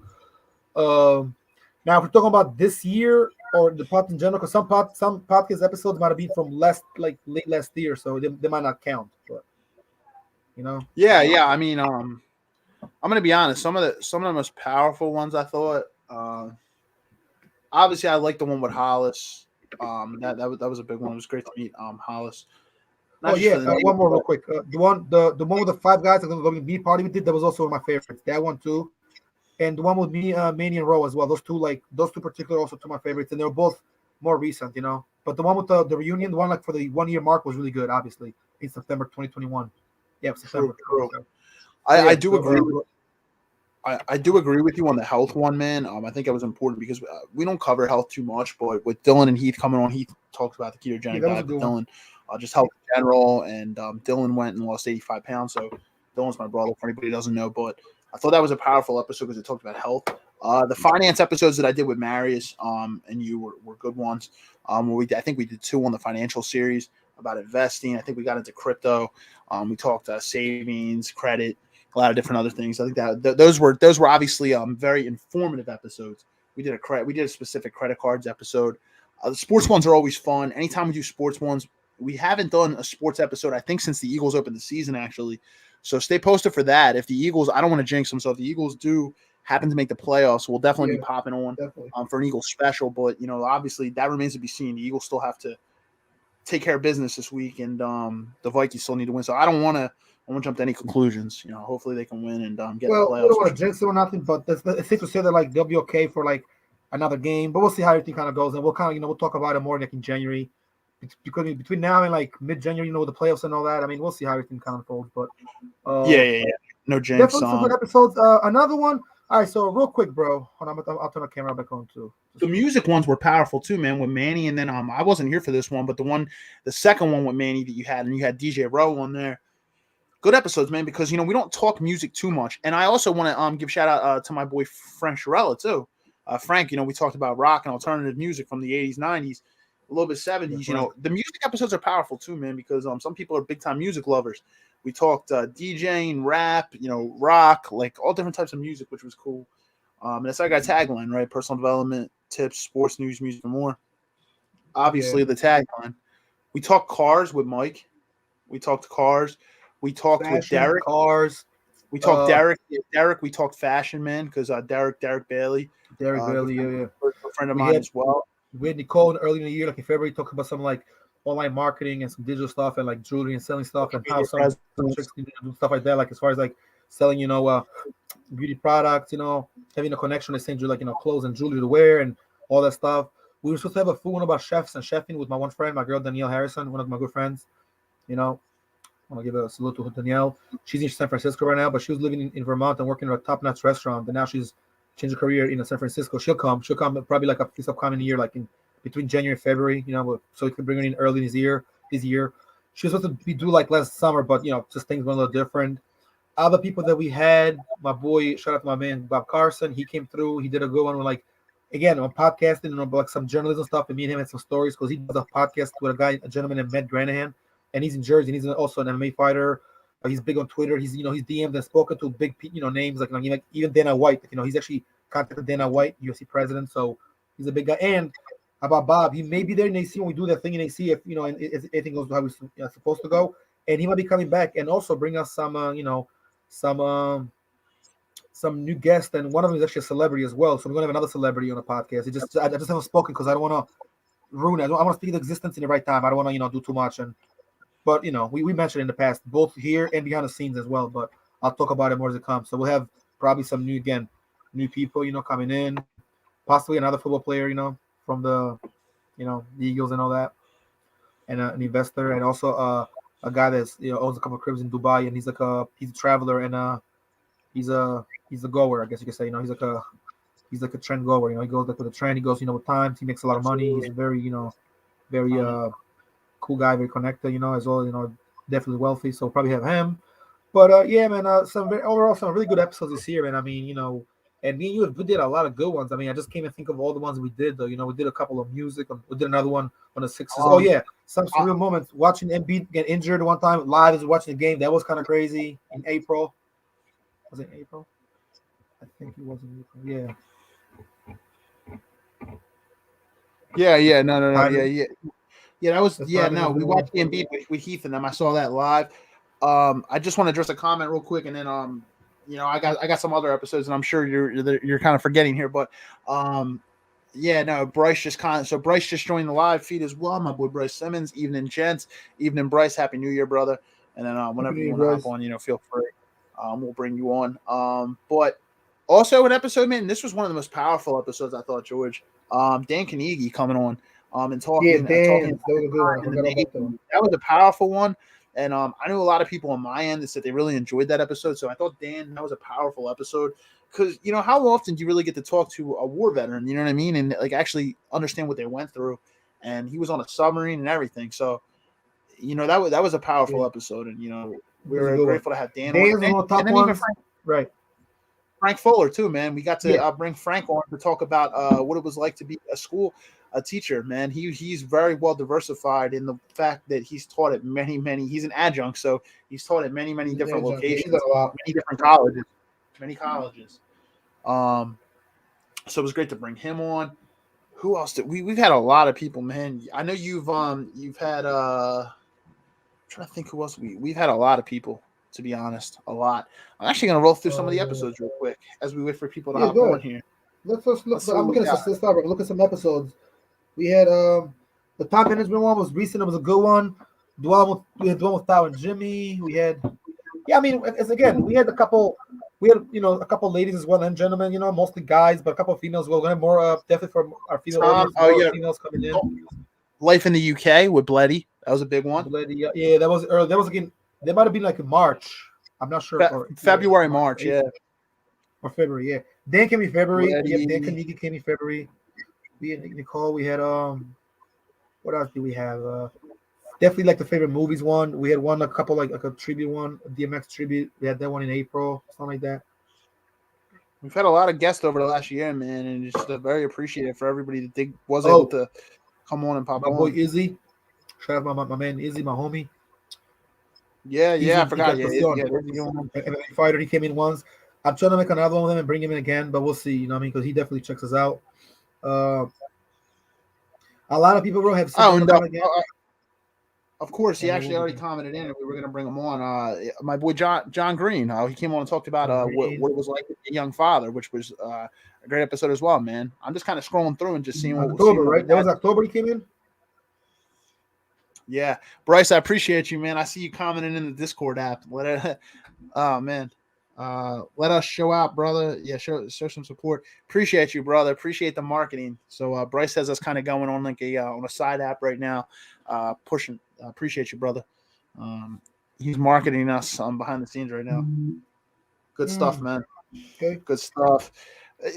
S2: Now, if we're talking about this year or the pod in general, because some podcast episodes might have been from late last year, so they might not count. But
S1: Yeah. I mean, I'm gonna be honest. Some of the most powerful ones I thought. Obviously, I like the one with Hollis. That was a big one. It was great to meet Hollis.
S2: One more real quick. The one with the 5 guys that are going to be party we did, that was also one of my favorites. That one too, and the one with me, Manny and Rowe as well. Those two particular also two of my favorites, and they're both more recent, But the one with the reunion, the one like for the 1 year mark was really good. Obviously, in September 2021. Yeah, September.
S1: True. I do agree. I do agree with you on the health one, man. I think that was important because we don't cover health too much, but with Dylan and Heath coming on, Heath talks about the ketogenic diet with Dylan, just health in general. And Dylan went and lost 85 pounds. So Dylan's my brother, for anybody who doesn't know. But I thought that was a powerful episode because it talked about health. The finance episodes that I did with Marius and you were good ones. I think we did 2 on the financial series about investing. I think we got into crypto. We talked savings, credit, a lot of different other things. I think that those were obviously very informative episodes. We did a specific credit cards episode. The sports ones are always fun. Anytime we do sports ones, we haven't done a sports episode, I think, since the Eagles opened the season, actually. So stay posted for that. If the Eagles, I don't want to jinx them, so if the Eagles do happen to make the playoffs, we'll definitely be popping on for an Eagles special. But obviously that remains to be seen. The Eagles still have to take care of business this week, and the Vikings still need to win. So I don't want to jump to any conclusions. Hopefully they can win and get the playoffs.
S2: I don't want to jinx it or nothing, but it's safe to say that they'll be okay for another game. But we'll see how everything kind of goes, and we'll kind of we'll talk about it more in January. Because between now and mid-January, with the playoffs and all that, we'll see how everything kind of unfolds. But
S1: yeah, no jinx.
S2: Definitely some good episodes. Another one All right, so real quick, bro. Hold on, I'll turn the camera back on too.
S1: The music ones were powerful too, man, with Manny, and then I wasn't here for this one, but the second one with Manny that you had, and you had DJ Rowe on there. Good episodes, man, because we don't talk music too much. And I also want to give shout out to my boy Frank Shirella too. Frank, we talked about rock and alternative music from the 80s, 90s, a little bit 70s. The music episodes are powerful too, man, because some people are big time music lovers. We talked DJing, rap, rock, like all different types of music, which was cool. And that's our guy tagline, right? Personal development, tips, sports news, music, and more. Obviously, the tagline. We talk cars with Mike. We talked cars. We talked
S2: Fashion,
S1: with Derek.
S2: Cars.
S1: We talked Derek. Derek. We talked fashion, man, because Derek Bailey.
S2: Derek Bailey, yeah.
S1: A friend of mine as well.
S2: We had Nicole early in the year, like in February, talking about some like online marketing and some digital stuff and like jewelry and selling stuff and how some chicks can do stuff like that, like as far as like selling, beauty products, having a connection to send you like clothes and jewelry to wear and all that stuff. We were supposed to have a full one about chefs and chefing with my one friend, my girl Danielle Harrison, one of my good friends. I want to give a salute to Danielle. She's in San Francisco right now, but she was living in Vermont and working at a top-notch restaurant, and now she's changed her career in San Francisco. She'll come probably like this upcoming year, like in between January and February, so we can bring her in early this year. She was supposed to be due like last summer, but just things went a little different. Other people that we had, my boy, shout out to my man Bob Carson. He came through. He did a good one with like, again, on podcasting and like some journalism stuff. And me and him had some stories because he does a podcast with a gentleman named Matt Granahan, and he's in Jersey. And he's also an MMA fighter. He's big on Twitter. He's DM'd and spoken to big names like even Dana White. He's actually contacted Dana White, UFC president. So he's a big guy. And about Bob, he may be there in AC when we do that thing in AC if if everything goes how we're supposed to go, and he might be coming back and also bring us some new guests, and one of them is actually a celebrity as well. So we're gonna have another celebrity on the podcast. I just haven't spoken because I don't want to ruin it. I want to speak the existence in the right time. I don't want to do too much, but we mentioned in the past both here and behind the scenes as well. But I'll talk about it more as it comes. So we'll have probably some new people coming in, possibly another football player from the the Eagles and all that, and an investor, and also a guy that's owns a couple of cribs in Dubai, and he's a traveler, and he's a goer, I guess you could say. He's like a trend goer. He goes like with the trend. He goes with times. He makes a lot of money. He's very very cool guy, very connected. As well. Definitely wealthy. So we'll probably have him. But yeah, man. Overall some really good episodes this year, man. I mean, and me and you, we did a lot of good ones. I mean, I just can't even think of all the ones we did, though. We did a couple of music. We did another one on the Sixers. Oh, yeah. Some real moments. Watching Embiid get injured one time live as watching the game. That was kind of crazy in April. Was it April? I think it was in April. Yeah.
S1: Yeah. No. Yeah. That was, no. We watched the Embiid with Heath and them. I saw that live. I just want to address a comment real quick, and then, I got some other episodes, and I'm sure you're kind of forgetting here, but Bryce just joined the live feed as well. My boy Bryce Simmons. Evening, gents. Evening, Bryce. Happy New Year, brother. And then whenever you want to hop on, feel free. We'll bring you on. But also an episode, man. This was one of the most powerful episodes, I thought, George. Dan Carnegie coming on and talking.
S2: Yeah, Dan.
S1: That was a powerful one. And I knew a lot of people on my end that said they really enjoyed that episode. So I thought, Dan, that was a powerful episode. Because, how often do you really get to talk to a war veteran, you know what I mean? And, like, actually understand what they went through. And he was on a submarine and everything. So, that was a powerful episode. And, we were grateful to have Dan on. And even Frank Fuller, too, man. We got to bring Frank on to talk about what it was like to be a teacher, man. He's very well diversified in the fact that he's taught at many he's an adjunct, so he's taught at many different locations, many different colleges. So it was great to bring him on. Who else did we've had a lot of people, man. I know you've had I'm trying to think who else we've had a lot of people, to be honest. A lot. I'm actually gonna roll through some of the episodes real quick as we wait for people to hop on here.
S2: Let's look. I'm looking at look at some episodes. We had the time management one was recent. It was a good one. We had the one with Thao and Jimmy. We had, we had a couple. We had a couple ladies as well and gentlemen. Mostly guys, but a couple of females. We're going to have more definitely for our female audience. Females coming in.
S1: Life in the UK with Bleddy. That was a big one.
S2: Bleddy, yeah, that was early. That was again. That might have been like in March. I'm not sure.
S1: February, March. Yeah.
S2: or February. Yeah, Dan came in February.
S1: Letty.
S2: Yep, Dan Kanigi came in February. We had Nicole. We had what else do we have? Definitely like the favorite movies one. We had one a couple like a tribute one, a DMX tribute. We had that one in April, something like that.
S1: We've had a lot of guests over the last year, man, and just very appreciative for everybody that was able to come on and pop
S2: my
S1: on.
S2: boy Izzy. Shout out my man Izzy, my homie.
S1: Yeah, I forgot.
S2: MMA fighter. He came in once. I'm trying to make another one of them and bring him in again, but we'll see. You know what I mean? Because he definitely checks us out. A lot of people, bro, have said
S1: of course, he actually already commented in, and we were going to bring him on. My boy John Green, he came on and talked about what it was like to be a young father, which was a great episode as well, man. I'm just kind of scrolling through and just seeing what
S2: October, right? That was October he came in.
S1: Yeah, Bryce, I appreciate you, man. I see you commenting in the Discord app. Oh man, let us show out, brother. Yeah, show some support. Appreciate you, brother. Appreciate the marketing. So Bryce has us kind of going on like on a side app right now, pushing. Appreciate you, brother. He's marketing us behind the scenes right now. Good stuff, man.
S2: Okay.
S1: Good stuff.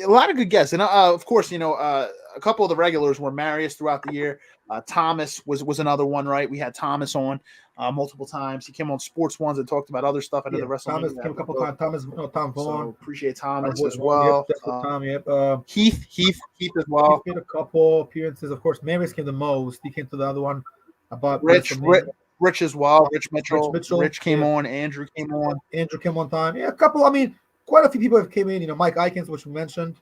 S1: A lot of good guests, and of course, a couple of the regulars were Marius throughout the year. Thomas was another one, right? We had Thomas on multiple times. He came on Sports Ones and talked about other stuff. I know the WrestleMania.
S2: Thomas came a couple times. Tom Vaughn.
S1: So appreciate Thomas as well.
S2: Yep, Tom. Yep.
S1: Heath as well.
S2: Heath made a couple appearances. Of course, Marius came the most. He came to the other one about
S1: Rich as well. Rich Mitchell.
S2: Rich
S1: came on. Andrew came on.
S2: Andrew came on time. Yeah, a couple. I mean, quite a few people have came in. Mike Eikens, which we mentioned.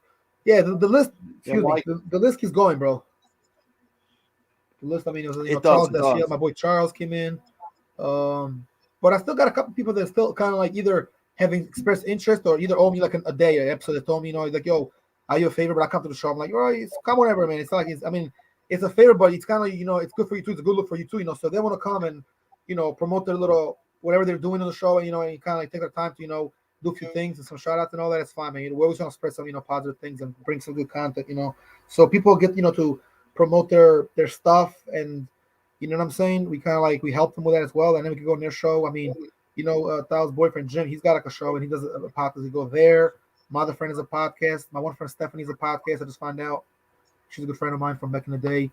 S2: Yeah, the list. The list keeps going, bro. The list. I mean, it was Charles. My boy Charles came in. But I still got a couple people that still kind of like either having expressed interest or either owe me like a day, an episode that told me, like, yo, are you a favor? But I come to the show. I'm like, all right, come whenever, man. It's not like it's a favor, but it's kind of it's good for you too. It's a good look for you too, So they want to come and promote their little whatever they're doing on the show, and and kind of like take their time to do a few things and some shout outs and all that. It's fine, man. We're always gonna spread some positive things and bring some good content, so people get to promote their stuff, and you know what I'm saying. We kind of like we help them with that as well, and then we can go on their show. I mean, Thao's boyfriend Jim, he's got like a show and he does a podcast. He go there. My other friend is a podcast. My one friend Stephanie's a podcast. I just found out she's a good friend of mine from back in the day.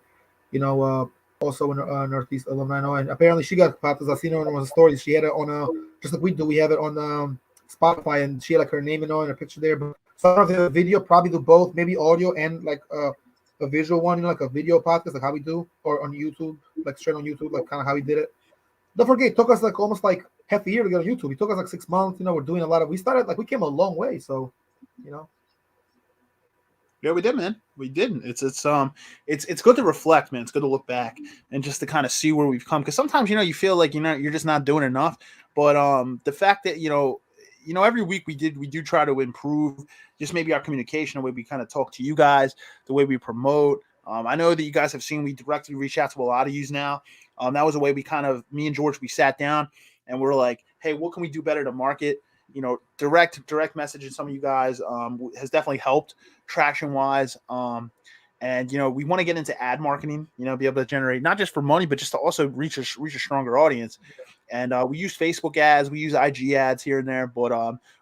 S2: Also in Northeast alumni, and apparently she got podcast. I seen her on one of the stories. She had it on just like we do. We have it on Spotify, and she had like her name and her picture there. But some of the video, probably do both, maybe audio and like a visual one, like a video podcast, like how we do, or on YouTube, like straight on YouTube, like kind of how we did it. Don't forget, it took us like almost like half a year to get on YouTube. It took us like 6 months. We're doing a lot of. We started like we came a long way, so
S1: Yeah, we did, man. We did. It's good to reflect, man. It's good to look back and just to kind of see where we've come. Because sometimes you feel like you're just not doing enough. But the fact that every week we do try to improve just maybe our communication, the way we kind of talk to you guys, the way we promote. I know that you guys have seen we directly reach out to a lot of yous now. That was a way me and George, we sat down and we're like, hey, what can we do better to market? Direct messaging some of you guys has definitely helped traction wise. And we want to get into ad marketing, be able to generate not just for money, but just to also reach a stronger audience. And we use Facebook ads, we use IG ads here and there, but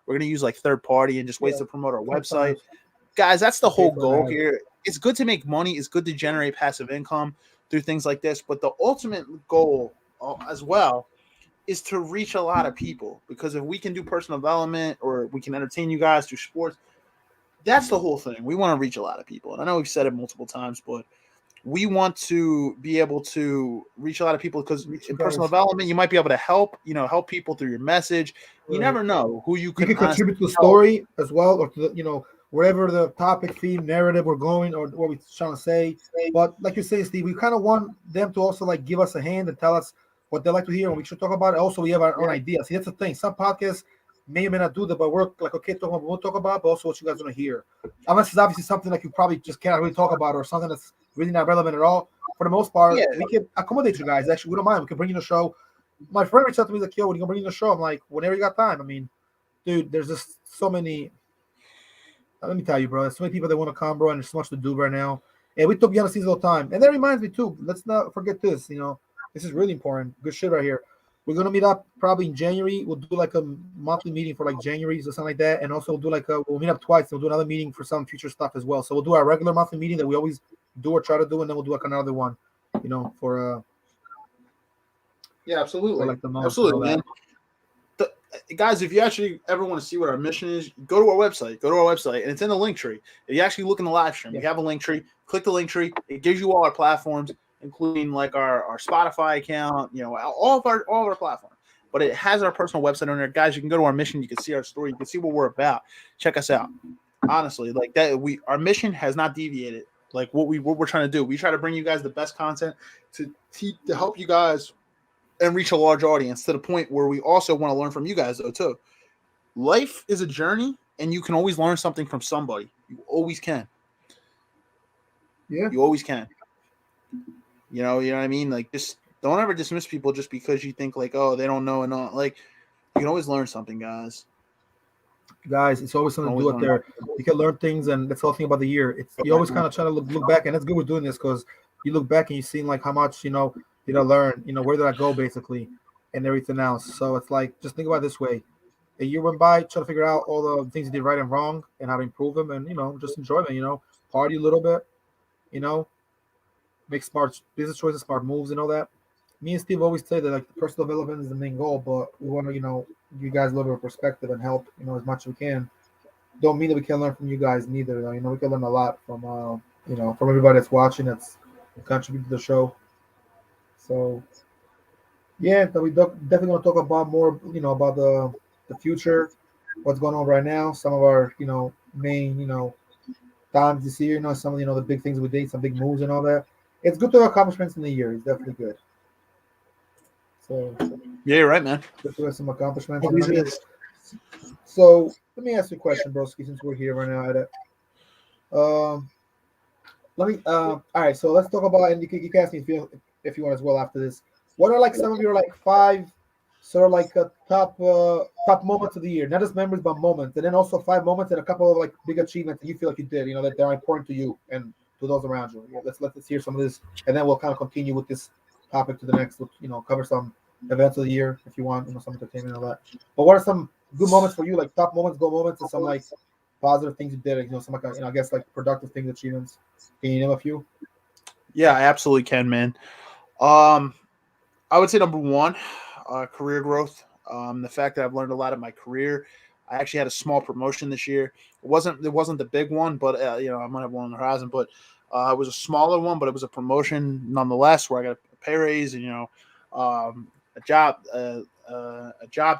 S1: we're going to use like third party and just ways to promote our website. Guys, that's the whole goal here. It's good to make money. It's good to generate passive income through things like this. But the ultimate goal as well is to reach a lot of people, because if we can do personal development or we can entertain you guys through sports, that's the whole thing. We want to reach a lot of people. And I know we've said it multiple times, but we want to be able to reach a lot of people, because in personal development, you might be able to help people through your message. You never know who you can
S2: contribute to the story as well, or to the, wherever the topic, theme, narrative we're going, or what we're trying to say. But like you say, Steve, we kind of want them to also like give us a hand and tell us what they like to hear and we should talk about it. Also, we have our own ideas. See, that's the thing. Some podcasts may or may not do that, but we're like, okay, talk about what we'll talk about, but also what you guys want to hear. Unless it's obviously something like you probably just cannot really talk about, or something that's really not relevant at all. For the most part, we can accommodate you guys. Actually, we don't mind. We can bring you the show. My friend reached out to me like, yo, when you gonna bring you the show? I'm like, whenever you got time. I mean, dude, there's just so many. Let me tell you, bro. There's so many people that want to come, bro, and there's so much to do right now. And we talk behind the scenes all the time. And that reminds me too. Let's not forget this. This is really important. Good shit right here. we're gonna meet up probably in January. We'll do like a monthly meeting for like January or something like that, and also we'll do we'll meet up twice. We'll do another meeting for some future stuff as well. So we'll do our regular monthly meeting that we always do or try to do, and then we'll do like another one, for
S1: Yeah, absolutely.
S2: like the month and all
S1: Absolutely, man.
S2: that.
S1: Guys, if you actually ever want to see what our mission is, go to our website. Go to our website, and it's in the link tree. If you actually look in the live stream, we have a link tree. Click the link tree. It gives you all our platforms, including like our Spotify account, all of our platforms. But it has our personal website on there. Guys, you can go to our mission. You can see our story. You can see what we're about. Check us out. Honestly, like that, our mission has not deviated. Like what we're trying to do. We try to bring you guys the best content to help you guys and reach a large audience, to the point where we also want to learn from you guys though too. Life is a journey, and you can always learn something from somebody. You always can.
S2: Yeah.
S1: You always can. You know what I mean? Like, just don't ever dismiss people just because you think like, oh, they don't know enough. Like, you can always learn something, guys.
S2: Guys, it's always something to do out there. You can learn things, and that's the whole thing about the year. You always kind of try to look back, and it's good we're doing this, because you look back and you see like how much did I learn, where did I go basically, and everything else. So it's like, just think about it this way: a year went by, try to figure out all the things you did right and wrong, and how to improve them, and just enjoy them. Party a little bit, make smart business choices, smart moves, and all that. Me and Steve always say that like the personal development is the main goal, but we want to give you guys a little bit of perspective and help as much as we can. Don't mean that we can learn from you guys neither. Though. We can learn a lot from from everybody that's watching, that's contributed to the show. So yeah, we definitely going to talk about more about the future, what's going on right now, some of our main times this year, some of the big things we did, some big moves and all that. It's good to have accomplishments in the year. It's definitely good. So
S1: yeah, you're right, man.
S2: Good to have some accomplishments. So let me ask you a question, broski, since we're here right now at it. Let me. All right. So let's talk about, and you can ask me if you want as well after this. What are like some of your like 5 sort of like top moments of the year? Not just memories, but moments, and then also 5 moments and a couple of like big achievements that you feel like you did. That they're important to you and to those around you. Yeah, let's hear some of this, and then we'll kind of continue with this topic to the next. Cover some events of the year if you want, some entertainment and all that. But what are some good moments for you, like top moments, goal moments, and some like positive things you did, some like I guess like productive things, achievements? Can you name a few?
S1: Yeah, I absolutely can, man. I would say number 1, career growth. The fact that I've learned a lot of my career. I actually had a small promotion this year. It wasn't the big one, but I might have one on the horizon, but it was a smaller one, but it was a promotion nonetheless, where I got a pay raise and a job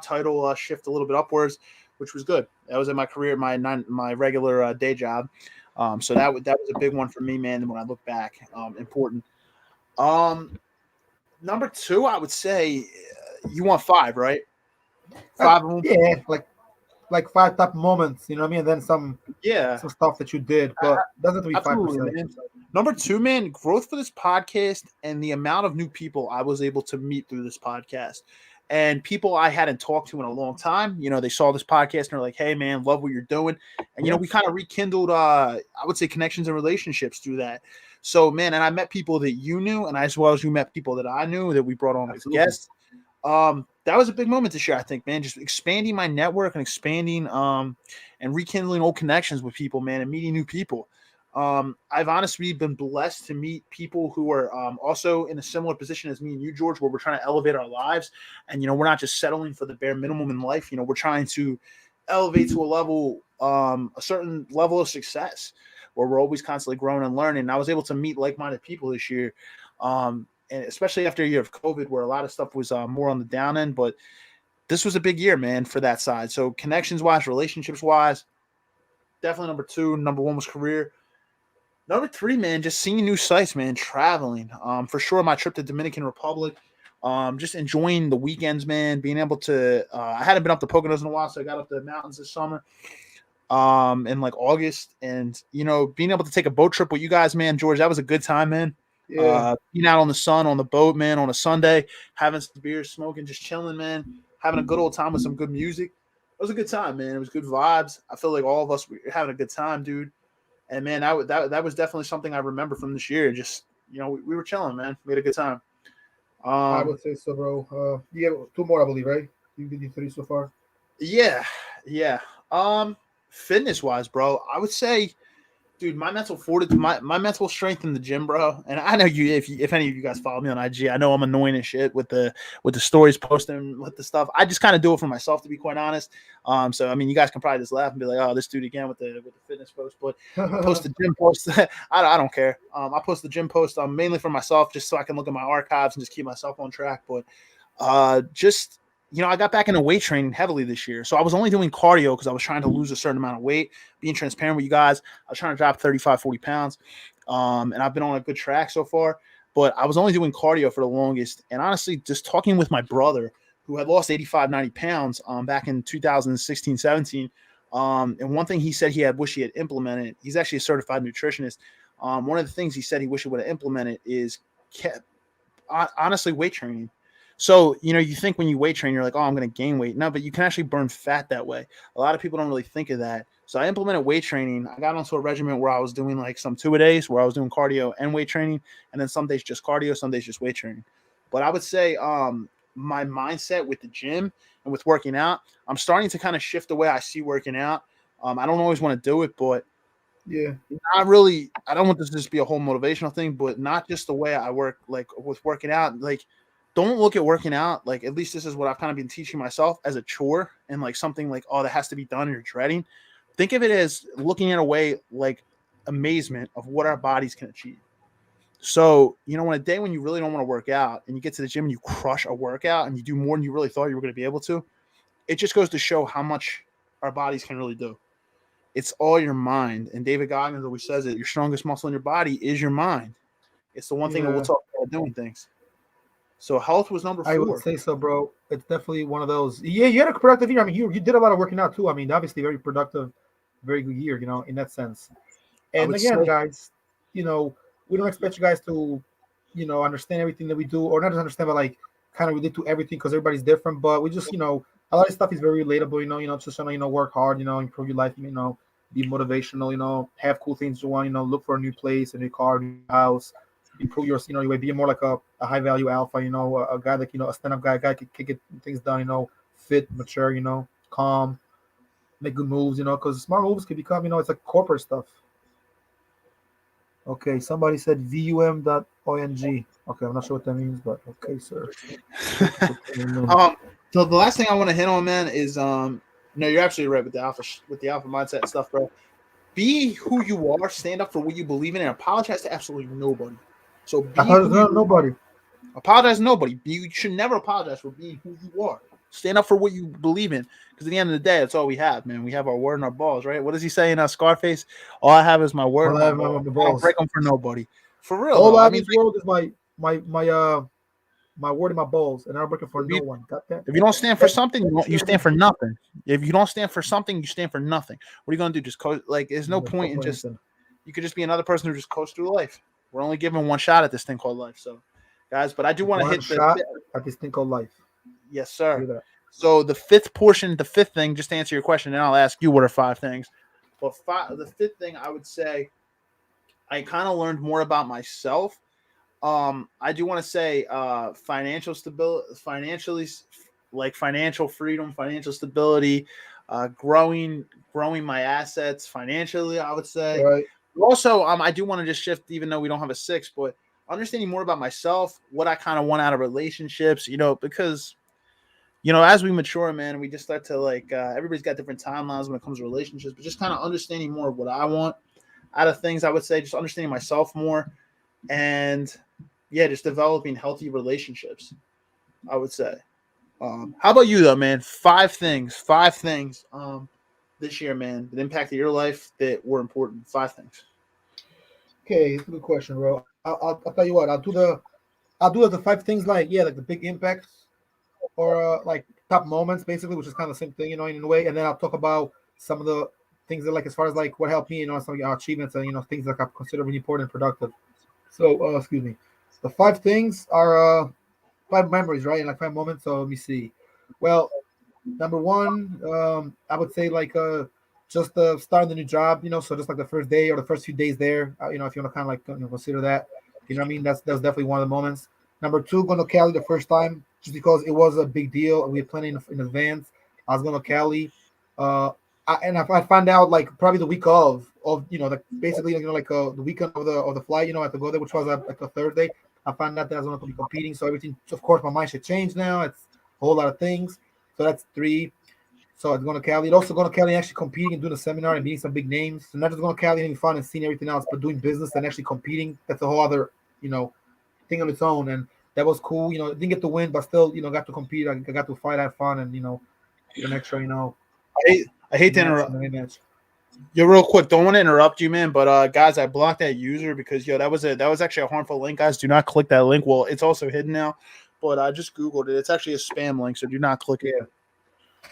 S1: title shift a little bit upwards, which was good. That was in my career, my regular day job. So that was a big one for me, man. And when I look back, important. Number 2, I would say, you want 5, right? 5 of them.
S2: Yeah, like 5 top moments. You know what I mean? And then some stuff that you did, but doesn't have to be 5%.
S1: Number 2, man, growth for this podcast and the amount of new people I was able to meet through this podcast, and people I hadn't talked to in a long time. They saw this podcast and they're like, "Hey, man, love what you're doing," and we kind of rekindled, I would say, connections and relationships through that. So, man, and I met people that you knew, and as well as you met people that I knew that we brought on as guests. That was a big moment this year, I think, man. Just expanding my network and expanding and rekindling old connections with people, man, and meeting new people. I've honestly been blessed to meet people who are also in a similar position as me and you, George, where we're trying to elevate our lives. And, we're not just settling for the bare minimum in life. We're trying to elevate to a certain level of success where we're always constantly growing and learning. And I was able to meet like-minded people this year. And especially after a year of COVID, where a lot of stuff was more on the down end, but this was a big year, man, for that side. So connections-wise, relationships-wise, definitely number 2. Number 1 was career. Number 3, man, just seeing new sites, man, traveling. For sure, my trip to Dominican Republic, just enjoying the weekends, man, being able to I hadn't been up to Poconos in a while, so I got up to the mountains this summer in like August, and being able to take a boat trip with you guys, man, George, that was a good time, man.
S2: Yeah.
S1: Being out on the sun on the boat, man, on a Sunday, having some beer, smoking, just chilling, man, having a good old time with some good music. It was a good time, man. It was good vibes. I feel like all of us were having a good time, dude. And man, that was definitely something I remember from this year. Just we were chilling, man. We had a good time.
S2: I would say so, bro. You have two more, I believe, right? You did 3 so far.
S1: Yeah, yeah. Fitness wise, bro, I would say, dude, my mental fortitude, my mental strength in the gym, bro. And I know if any of you guys follow me on IG, I know I'm annoying as shit with the stories posting with the stuff. I just kind of do it for myself, to be quite honest. So I mean, you guys can probably just laugh and be like, oh, this dude again with the fitness post. But I post the gym post. I don't care. I post the gym post mainly for myself, just so I can look at my archives and just keep myself on track. But just I got back into weight training heavily this year. So I was only doing cardio because I was trying to lose a certain amount of weight. Being transparent with you guys, I was trying to drop 35, 40 pounds. And I've been on a good track so far. But I was only doing cardio for the longest. And honestly, just talking with my brother, who had lost 85, 90 pounds back in 2016, 17. And one thing he said he had wished he had implemented, he's actually a certified nutritionist. One of the things he said he wished he would have implemented is honestly weight training. So, you think when you weight train, you're like, oh, I'm going to gain weight. No, but you can actually burn fat that way. A lot of people don't really think of that. So I implemented weight training. I got onto a regimen where I was doing like some 2-a-days where I was doing cardio and weight training. And then some days just cardio, some days just weight training. But I would say my mindset with the gym and with working out, I'm starting to kind of shift the way I see working out. I don't always want to do it, but
S2: Yeah.
S1: not really. I don't want this to just be a whole motivational thing, but not just the way I work, like with working out. Like, don't look at working out, like, at least this is what I've kind of been teaching myself, as a chore and like something like, oh, that has to be done and you're dreading. Think of it as looking at a way like amazement of what our bodies can achieve. So, on a day when you really don't want to work out and you get to the gym and you crush a workout and you do more than you really thought you were going to be able to, it just goes to show how much our bodies can really do. It's all your mind. And David Goggins always says it, your strongest muscle in your body is your mind. It's the one thing that we'll talk about doing things. So health was number 4.
S2: I would say so, bro. It's definitely one of those. Yeah, you had a productive year. I mean, you did a lot of working out too. I mean, obviously, very productive, very good year, in that sense. And again, guys, we don't expect you guys to, understand everything that we do, or not just understand, but like kind of relate to everything because everybody's different. But we just, a lot of stuff is very relatable, just work hard, improve your life, be motivational, have cool things you want, look for a new place, a new car, a new house. Improve your, your way, be more like a high value alpha, a guy that, a stand up guy can get things done, fit, mature, calm, make good moves, because smart moves can become, it's like corporate stuff. Okay, somebody said VUM.ONG. Okay, I'm not sure what that means, but okay, sir.
S1: So the last thing I want to hit on, man, is no, you're absolutely right with the alpha mindset and stuff, bro. Be who you are, stand up for what you believe in, and apologize to absolutely nobody. So
S2: nobody.
S1: Apologize to nobody. You should never apologize for being who you are. Stand up for what you believe in. Because at the end of the day, that's all we have, man. We have our word and our balls, right? What does he say in Scarface? All I have is my word and my balls. I don't break them for nobody. For real,
S2: all I have in this world is my word and my balls, and I'm working for no one. Got that?
S1: If you don't stand for something, you stand for nothing. If you don't stand for something, you stand for nothing. What are you gonna do? Just coast? Like, there's no point in just. You could just be another person who just coasts through life. We're only given one shot at this thing called life, so guys. But I do want to hit
S2: shot at this thing called life.
S1: Yes, sir. So the fifth thing, just to answer your question, and I'll ask you what are 5 things. But the fifth thing, I would say, I kind of learned more about myself. I do want to say financial stability, financial freedom, financial stability, growing my assets financially, I would say.
S2: Right.
S1: Also, I do want to just shift, even though we don't have a 6, but understanding more about myself, what I kind of want out of relationships, because, as we mature, man, we just start to everybody's got different timelines when it comes to relationships, but just kind of understanding more of what I want out of things. I would say just understanding myself more and just developing healthy relationships, I would say. How about you though, man? 5 things this year, man, that impacted your life that were important. 5 things.
S2: Okay, it's a good question, bro. I'll tell you what. I'll do the 5 things like the big impacts or like top moments, basically, which is kind of the same thing, in a way. And then I'll talk about some of the things that as far as what helped me, some of our achievements and things that I consider really important and productive. So, excuse me. The 5 things are 5 memories, right? And 5 moments. So let me see. Well, number 1, I would say just starting the new job, so just the first day or the first few days there, if you want to kind of consider that, what I mean? That's definitely one of the moments. Number two, going to Cali the first time just because it was a big deal and we had planning in advance. I was going to Cali, I found out like probably the week of like basically like the weekend of the flight. I had to go there, which was like a Thursday. I found out that I was going to be competing, so everything. Of course, my mind should change now. It's a whole lot of things. So that's three. So it's going to Cali. It's also going to Cali and actually competing and doing a seminar and meeting some big names. So not just going to Cali and having fun and seeing everything else, but doing business and actually competing. That's a whole other thing on its own, and that was cool. Didn't get to win, but still, got to compete. I got to fight, have fun, and get an extra,
S1: I hate to interrupt.
S2: Match.
S1: Yo, real quick, don't want to interrupt you, man. But guys, I blocked that user because that was actually a harmful link, guys. Do not click that link. Well, it's also hidden now, but I just googled it. It's actually a spam link, so do not click it.
S2: Yeah.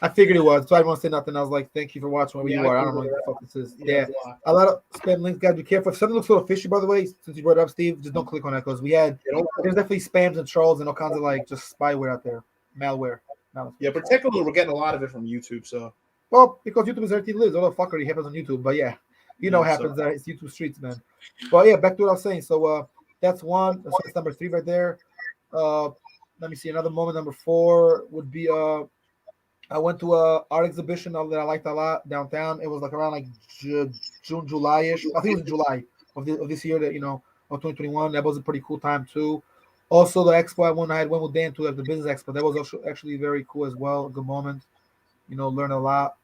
S2: I figured it was, so I didn't want to say nothing. I was like, thank you for watching wherever you are. I don't know what the fuck this is. Yeah. A lot of spam links, guys. Be careful. If something looks a little fishy, by the way, since you brought it up, Steve, just don't click on that because there's definitely spams and trolls and all kinds of like just spyware out there, malware.
S1: Yeah, particularly we're getting a lot of it from YouTube. So,
S2: well, because YouTube is where everything lives. All the fuckery happens on YouTube. But yeah, what happens. It's YouTube streets, man. But yeah, back to what I was saying. So that's one. That's number three right there. Let me see. Another moment. Number four would be I went to a art exhibition that I liked a lot downtown. It was like around like June, July-ish. I think it was in July of this year, that of 2021. That was a pretty cool time too. Also, the expo I had went with Dan to like the business expo. That was also actually very cool as well. A good moment. Learned a lot.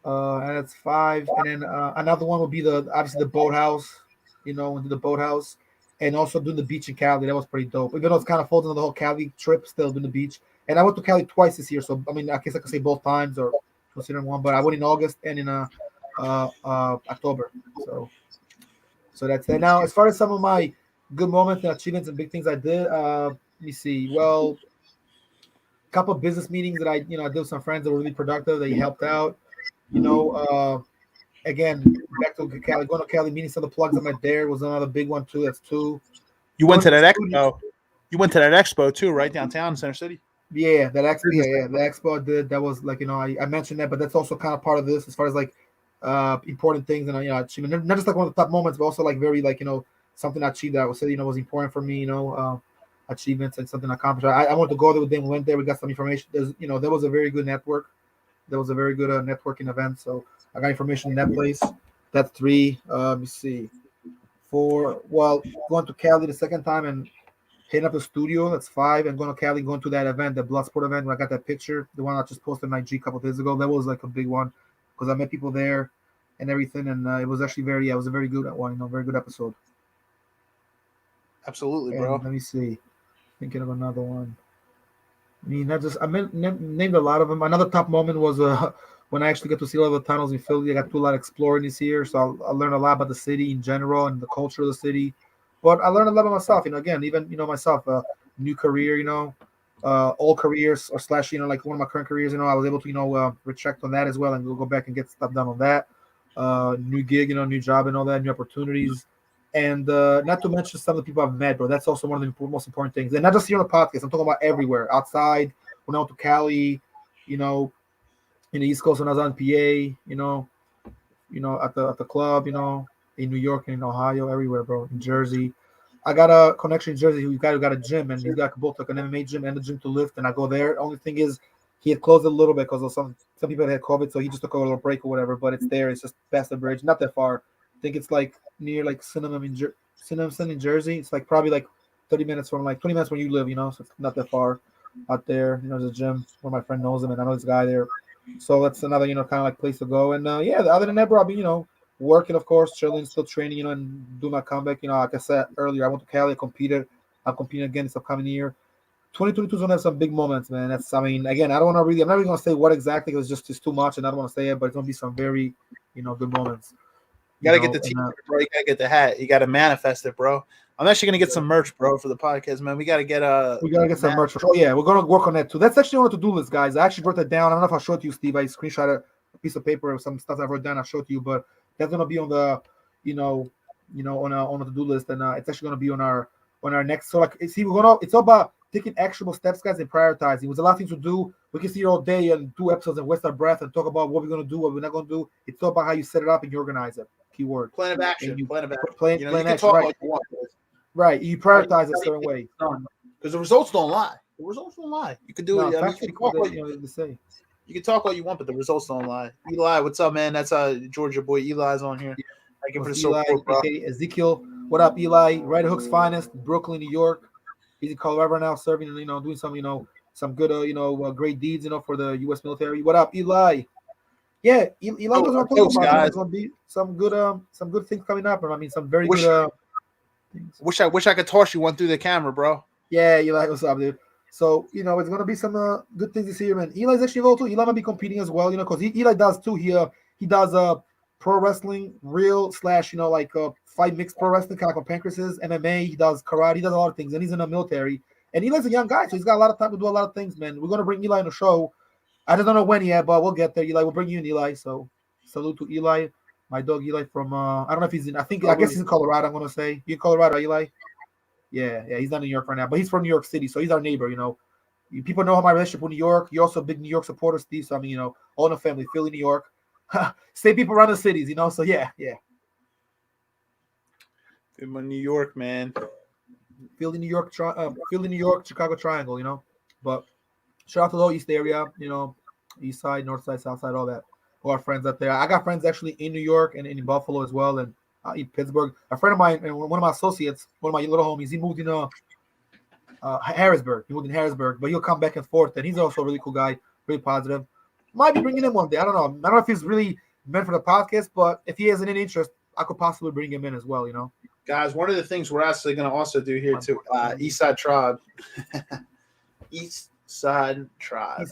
S2: And that's five. And then another one would be obviously the boathouse. Went to the boathouse, and also doing the beach in Cali. That was pretty dope. Even though it's kind of folding on the whole Cali trip, still doing the beach. And I went to Cali twice this year, so I mean, I guess I could say both times or considering one. But I went in August and in October. So that's that. Now, as far as some of my good moments and achievements and big things I did, let me see. Well, a couple of business meetings that I did with some friends that were really productive. They helped out. Again, back to Cali, going to Cali, meeting some of the plugs I met there was another big one too. That's two.
S1: You went to that expo. You went to that expo too, right downtown in Center City.
S2: Yeah, that expo. Yeah, the expo I did. That was like I mentioned that, but that's also kind of part of this as far as like important things and achievement. Not just like one of the top moments, but also like very like something I achieved that I would say was important for me. Achievements and something I accomplished. I wanted to go there with them. We went there. We got some information. There was a very good network. There was a very good networking event. So I got information in that place. That's three. Let me see. Four. Well, going to Cali the second time and hitting up the studio. That's five. And going to Cali, going to that event, the Bloodsport event. When I got that picture, the one I just posted on IG a couple of days ago. That was like a big one because I met people there and everything. And it was actually it was a very good one. Very good episode.
S1: Absolutely, bro.
S2: And let me see. Thinking of another one. I mean, named a lot of them. Another top moment was when I actually got to see a lot of the tunnels in Philly. I got to do a lot of exploring this year, so I learned a lot about the city in general and the culture of the city. But I learned a lot about myself. Again, even myself, new career. Old careers or slash like one of my current careers. I was able to recheck on that as well and go back and get stuff done on that. New gig, new job and all that, new opportunities. And not to mention some of the people I've met, bro. That's also one of the most important things. And not just here on the podcast. I'm talking about everywhere. Outside, when I went to Cali, in the East Coast when I was on PA, at the club, in New York and in Ohio, everywhere, bro. In Jersey. I got a connection in Jersey who got a gym, and he's got both like an MMA gym and a gym to lift. And I go there. Only thing is, he had closed it a little bit because of some people had COVID, so he just took a little break or whatever. But it's there. It's just past the bridge, not that far. I think it's like near like Cinnamon in Jersey. It's like probably like 30 minutes from 20 minutes where you live, so it's not that far out there. There's a gym where my friend knows him and I know this guy there. So that's another, kind of like place to go. And other than that, bro, I'll be, working, of course, chilling, still training, and do my comeback. Like I said earlier, I went to Cali, I competed. I'm competing again this upcoming year. 2022 is going to have some big moments, man. Again, I'm not really going to say what exactly because it's too much and I don't want to say it, but it's going to be some very, good moments.
S1: You gotta get the t-shirt, bro. You gotta get the hat. You gotta manifest it, bro. I'm actually gonna get some merch, bro, for the podcast, man. We gotta get
S2: some merch. Oh yeah, we're gonna work on that too. That's actually on the to-do list, guys. I actually wrote that down. I don't know if I showed it to you, Steve. I screenshot a piece of paper of some stuff I wrote down. I showed to you, but that's gonna be on the, on the to-do list, and it's actually gonna be on our next. So it's all about taking actionable steps, guys, and prioritizing. There's a lot of things to do. We can sit here all day and do episodes and waste our breath and talk about what we're gonna do, what we're not gonna do. It's all about how you set it up and you organize it. Keyword.
S1: Plan of action. Plan of action.
S2: Plan
S1: you can
S2: action,
S1: talk
S2: right.
S1: like you want.
S2: Right. You prioritize a certain way.
S1: Because the results don't lie. The results don't lie. You could do it. I mean, you can talk all you want, but the results don't lie. Eli, what's up, man? That's Georgia boy. Eli's on here. Thank you for the support, bro.
S2: Ezekiel, what up, Eli? Right Hook's finest, Brooklyn, New York. He's in Colorado right now, serving, doing some, some good, great deeds, for the U.S. military. What up, Eli? Yeah, Eli knows what I'm talking about. There's gonna be some good things coming up, and I mean some very good things.
S1: Wish I could toss you one through the camera, bro.
S2: Yeah, Eli, what's up, dude? So it's gonna be some good things this year, man. Eli's actually involved too. Eli might be competing as well, because Eli does too. He does pro wrestling, real / fight mixed pro wrestling, kind of like Pancras is, MMA. He does karate. He does a lot of things, and he's in the military. And Eli's a young guy, so he's got a lot of time to do a lot of things, man. We're gonna bring Eli on the show. I just don't know when yet, but we'll get there. Eli, we'll bring you in, Eli. So salute to Eli, my dog Eli from I don't know if he's in. I guess he's in Colorado. I'm gonna say you in Colorado, Eli. Yeah, he's not in New York right now, but he's from New York City, so he's our neighbor. People know how my relationship with New York. You're also a big New York supporter, Steve. So I mean, all in the family, Philly, New York, same people around the cities, So yeah.
S1: In my New York, man.
S2: Philly, New York, Chicago triangle, But shout out to the whole East area, East side, North side, South side, all that. All our friends up there. I got friends actually in New York and in Buffalo as well, and in Pittsburgh. A friend of mine, and one of my associates, one of my little homies, he moved in Harrisburg. He moved in Harrisburg, but he'll come back and forth, and he's also a really cool guy, really positive. Might be bringing him one day. I don't know. I don't know if he's really meant for the podcast, but if he has any interest, I could possibly bring him in as well,
S1: Guys, one of the things we're actually going to also do here too, East Side Tribe. East Side Tribe.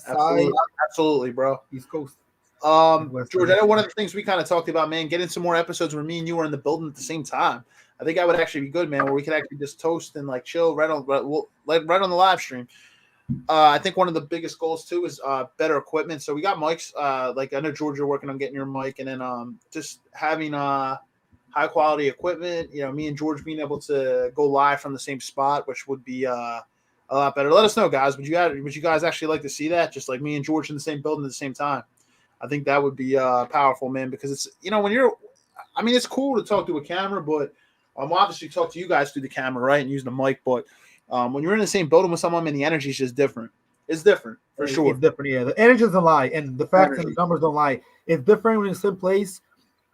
S1: Absolutely, bro.
S2: East Coast.
S1: George, I know one of the things we kind of talked about, man, getting some more episodes where me and you are in the building at the same time. I think that would actually be good, man, where we could actually just toast and chill right on the live stream. I think one of the biggest goals too is better equipment. So we got mics. I know George, you're working on getting your mic, and then just having high quality equipment. Me and George being able to go live from the same spot, which would be a lot better. Let us know, guys. Would you guys actually like to see that? Just like me and George in the same building at the same time. I think that would be powerful, man, because it's it's cool to talk to a camera, but obviously talk to you guys through the camera, right, and use the mic. But when you're in the same building with someone, man, the energy is just different. It's different for sure.
S2: It's different, yeah. The energy doesn't lie, and the facts and the numbers don't lie. It's different when you're in the same place,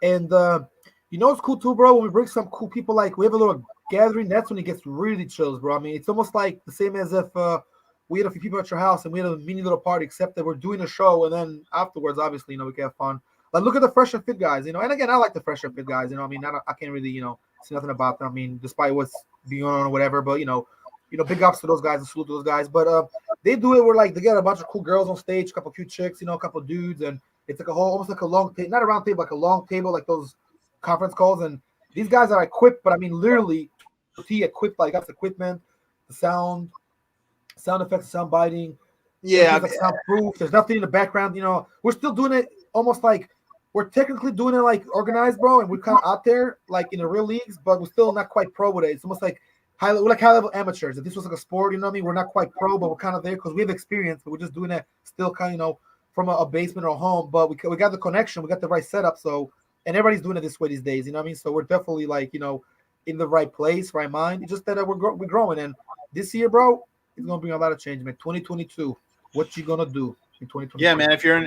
S2: and it's cool too, bro. When we bring some cool people, like we have a little gathering, that's when it gets really chills, bro. I mean, it's almost like the same as if we had a few people at your house and we had a mini little party, except that we're doing a show, and then afterwards, obviously, we can have fun. Like, look at the Fresh and Fit guys, And again, I like the Fresh and Fit guys, I mean, I can't really, say nothing about them. I mean, despite what's going on or whatever, but big ups to those guys and salute to those guys. But they do it where they get a bunch of cool girls on stage, a couple cute chicks, a couple dudes, and it's like almost like a long table, not a round table, like a long table, like those conference calls. And these guys are equipped, but I mean, literally, equipped, got the equipment, the sound effects, sound biting.
S1: Yeah,
S2: soundproof. There's nothing in the background. We're still doing it almost like we're technically doing it organized, bro, and we're kind of out there in the real leagues, but we're still not quite pro with it. It's almost like high level amateurs. If this was like a sport, what I mean, we're not quite pro, but we're kind of there because we have experience, but we're just doing it still kind of from a basement or a home. But we got the connection, we got the right setup, and everybody's doing it this way these days. You know what I mean? So we're definitely in the right place, right mind. It's just that we're growing, and this year, bro, it's gonna bring a lot of change, man. 2022. What you gonna do in 2022?
S1: Yeah, man. If you're in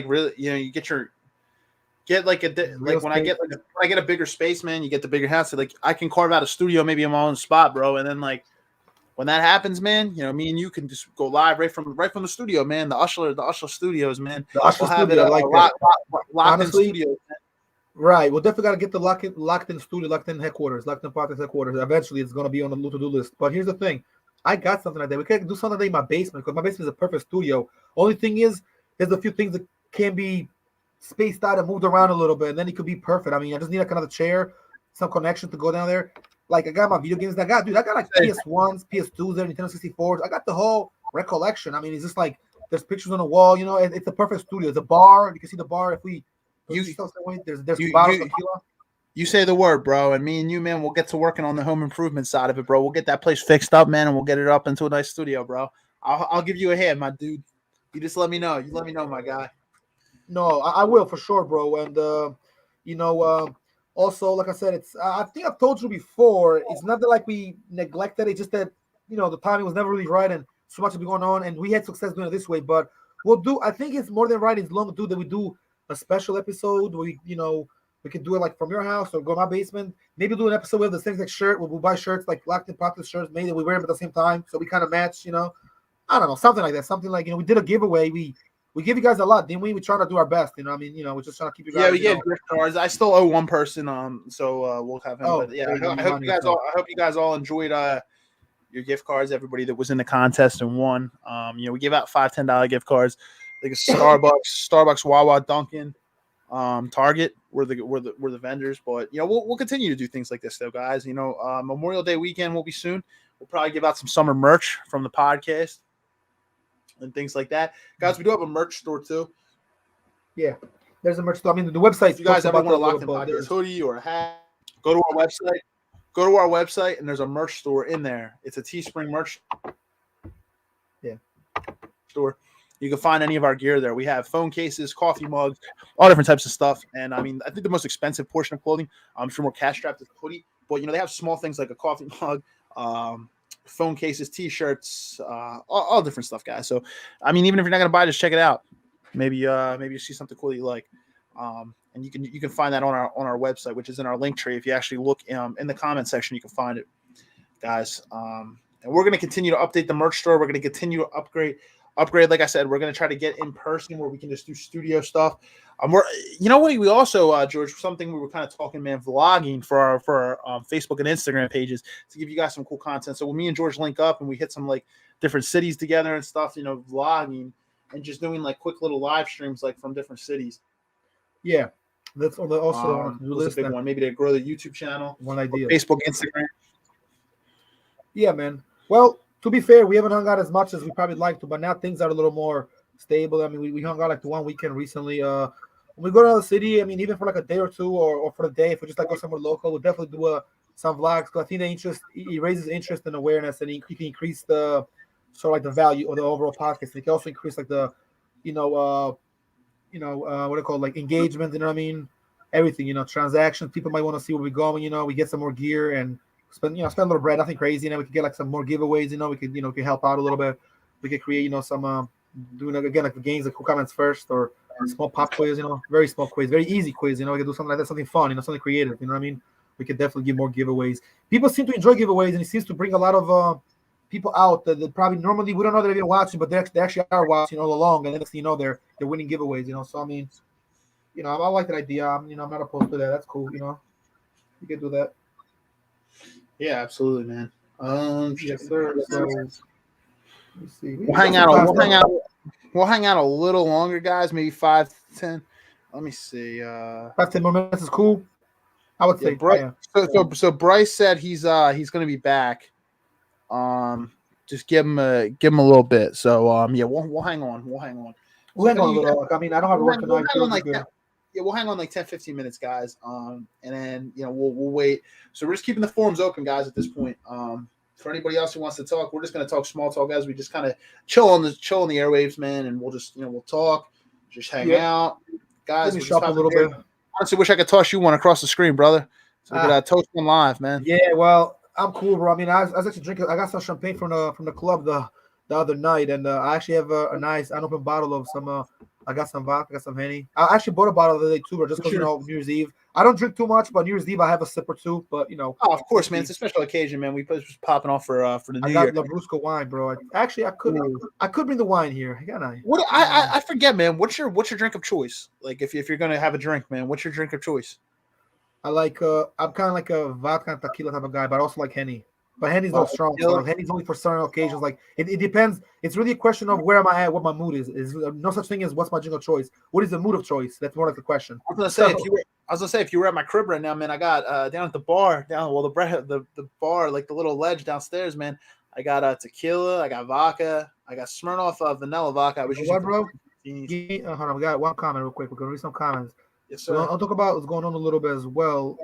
S1: really, you get when I get a bigger space, man, you get the bigger house. So, I can carve out a studio maybe in my own spot, bro. And then when that happens, man, me and you can just go live right from the studio, man. The Usher Studios, man.
S2: The Usher Studio,
S1: locked in studios.
S2: Right. We'll definitely got to get the locked in studio, locked in headquarters, locked in podcast headquarters. Eventually, it's gonna be on the to-do list. But here's the thing. I got something like that. We can do something like that in my basement because my basement is a perfect studio. Only thing is, there's a few things that can be spaced out and moved around a little bit, and then it could be perfect. I mean, I just need another chair, some connection to go down there. I got my video games. I got PS1s, PS2s, there, Nintendo 64s. I got the whole recollection. I mean, it's just there's pictures on the wall. It's a perfect studio. It's a bar. You can see the bar if we. There's bottles of tequila.
S1: You say the word, bro, and me and you, man, we'll get to working on the home improvement side of it, bro. We'll get that place fixed up, man, and we'll get it up into a nice studio, bro. I'll give you a hand, my dude. You just let me know. You let me know, my guy.
S2: No, I will for sure, bro. And Also, like I said, it's I think I've told you before. It's not that like we neglected it, just that the timing was never really right and so much has been going on, and we had success doing it this way. But we'll do. I think it's more than right. It's long to do that. We do a special episode. We could do it like from your house or go to my basement. Maybe do an episode with the same like shirt. We'll buy shirts like Locked In Podcast shirts, maybe we wear them at the same time, so we kind of match. I don't know, something like that. Something like we did a giveaway. We give you guys a lot, didn't we? We try to do our best. What I mean? We're just trying to keep you guys.
S1: Yeah, we get gift cards. I still owe one person. So we'll have him.
S2: Oh,
S1: but yeah, I hope you guys all enjoyed your gift cards. Everybody that was in the contest and won. We give out $5-10 gift cards. Like a Starbucks, Wawa, Dunkin', Target. We're the vendors. But we'll continue to do things like this though, guys. Memorial Day weekend will be soon. We'll probably give out some summer merch from the podcast and things like that. Guys, we do have a merch store too.
S2: Yeah, there's a merch store. I mean, the website.
S1: If you guys ever want a Locked In Podcast hoodie or a hat, go to our website. Go to our website, and there's a merch store in there. It's a Teespring merch store. You can find any of our gear there. We have phone cases, coffee mugs, all different types of stuff. And I mean, I think the most expensive portion of clothing, I'm sure more cash strapped, is a hoodie. But they have small things like a coffee mug, phone cases, T-shirts, all different stuff, guys. So, I mean, even if you're not gonna buy it, just check it out. Maybe you see something cool that you like, and you can find that on our website, which is in our link tree. If you actually look in the comment section, you can find it, guys. And we're gonna continue to update the merch store. We're gonna continue to upgrade. Like I said, we're gonna try to get in person where we can just do studio stuff. We also George, something we were kind of talking, man, vlogging for our Facebook and Instagram pages to give you guys some cool content. So when me and George link up and we hit some like different cities together and stuff, vlogging and just doing like quick little live streams like from different cities.
S2: Yeah, that's also
S1: a big one. Maybe to grow the YouTube channel.
S2: One idea.
S1: Facebook, Instagram.
S2: Yeah, man. Well, to be fair, we haven't hung out as much as we probably like to, but now things are a little more stable. I mean, we hung out like the one weekend recently. When we go to the city, I mean, even for like a day or two, or for the day, if we just like go somewhere local, we'll definitely do some vlogs. Because I think the interest, it raises interest and awareness, and you can increase the sort of like the value of the overall podcast. It can also increase like the, what do you call it, like engagement. You know what I mean? Everything. Transactions. People might want to see where we're going. We get some more gear and spend a little bread, nothing crazy. We could get like some more giveaways. We could help out a little bit. We could create some doing again like the games, like who comments first, or small pop quiz. Very small quiz, very easy quiz. We could do something like that, something fun. Something creative. You know what I mean? We could definitely give more giveaways. People seem to enjoy giveaways, and it seems to bring a lot of people out that probably normally we don't know they're even watching, but they actually are watching all along, and then next thing you know, they're winning giveaways. So I mean, I like that idea. I'm not opposed to that. That's cool. You could do that.
S1: Yeah, absolutely, man.
S2: Yes, sir. So, let's see.
S1: We'll hang out a little longer, guys. Maybe 5-10. Let me see.
S2: 5-10 more minutes is cool. I would say.
S1: Bryce, so Bryce said he's going to be back. Just give him a little bit. So we'll hang on. We'll hang on.
S2: We'll hang on a little. I mean, I don't have to work tonight.
S1: We'll hang on like 10-15 minutes, guys. And then we'll wait. So we're just keeping the forums open, guys, at this point. For anybody else who wants to talk, we're just gonna talk small talk, guys. We just kind of chill on the airwaves, man, and we'll just we'll talk, just hang out, guys.
S2: We'll shop a little bit.
S1: Honestly, wish I could toss you one across the screen, brother. So we could toast one live, man.
S2: Yeah, well, I'm cool, bro. I mean, I was actually drinking. I got some champagne from the club the other night, and I actually have a nice unopened bottle of some. I got some vodka, I got some Henny. I actually bought a bottle the other day too, bro, just because New Year's Eve. I don't drink too much, but New Year's Eve I have a sip or two. But
S1: Oh, of course, man. It's a special occasion, man. We just popping off for the New Year.
S2: I got Labrusco wine, bro. I could bring the wine here.
S1: I forget, man. What's your drink of choice? Like if you're gonna have a drink, man, what's your drink of choice?
S2: I like I'm kind of like a vodka and tequila type of guy, but I also like Henny. But Henny's not strong. So Henny's only for certain occasions. Like it depends. It's really a question of where am I at, what my mood is. Is no such thing as what's my drink of choice. What is the mood of choice? That's more like the question.
S1: I was gonna say if you were at my crib right now, man, I got down at the bar, the bar, like the little ledge downstairs, man. I got tequila, I got vodka, I got Smirnoff vanilla vodka.
S2: What, bro? Hold on, we got one comment real quick. We're gonna read some comments.
S1: Yes, sir.
S2: I'll talk about what's going on a little bit as well.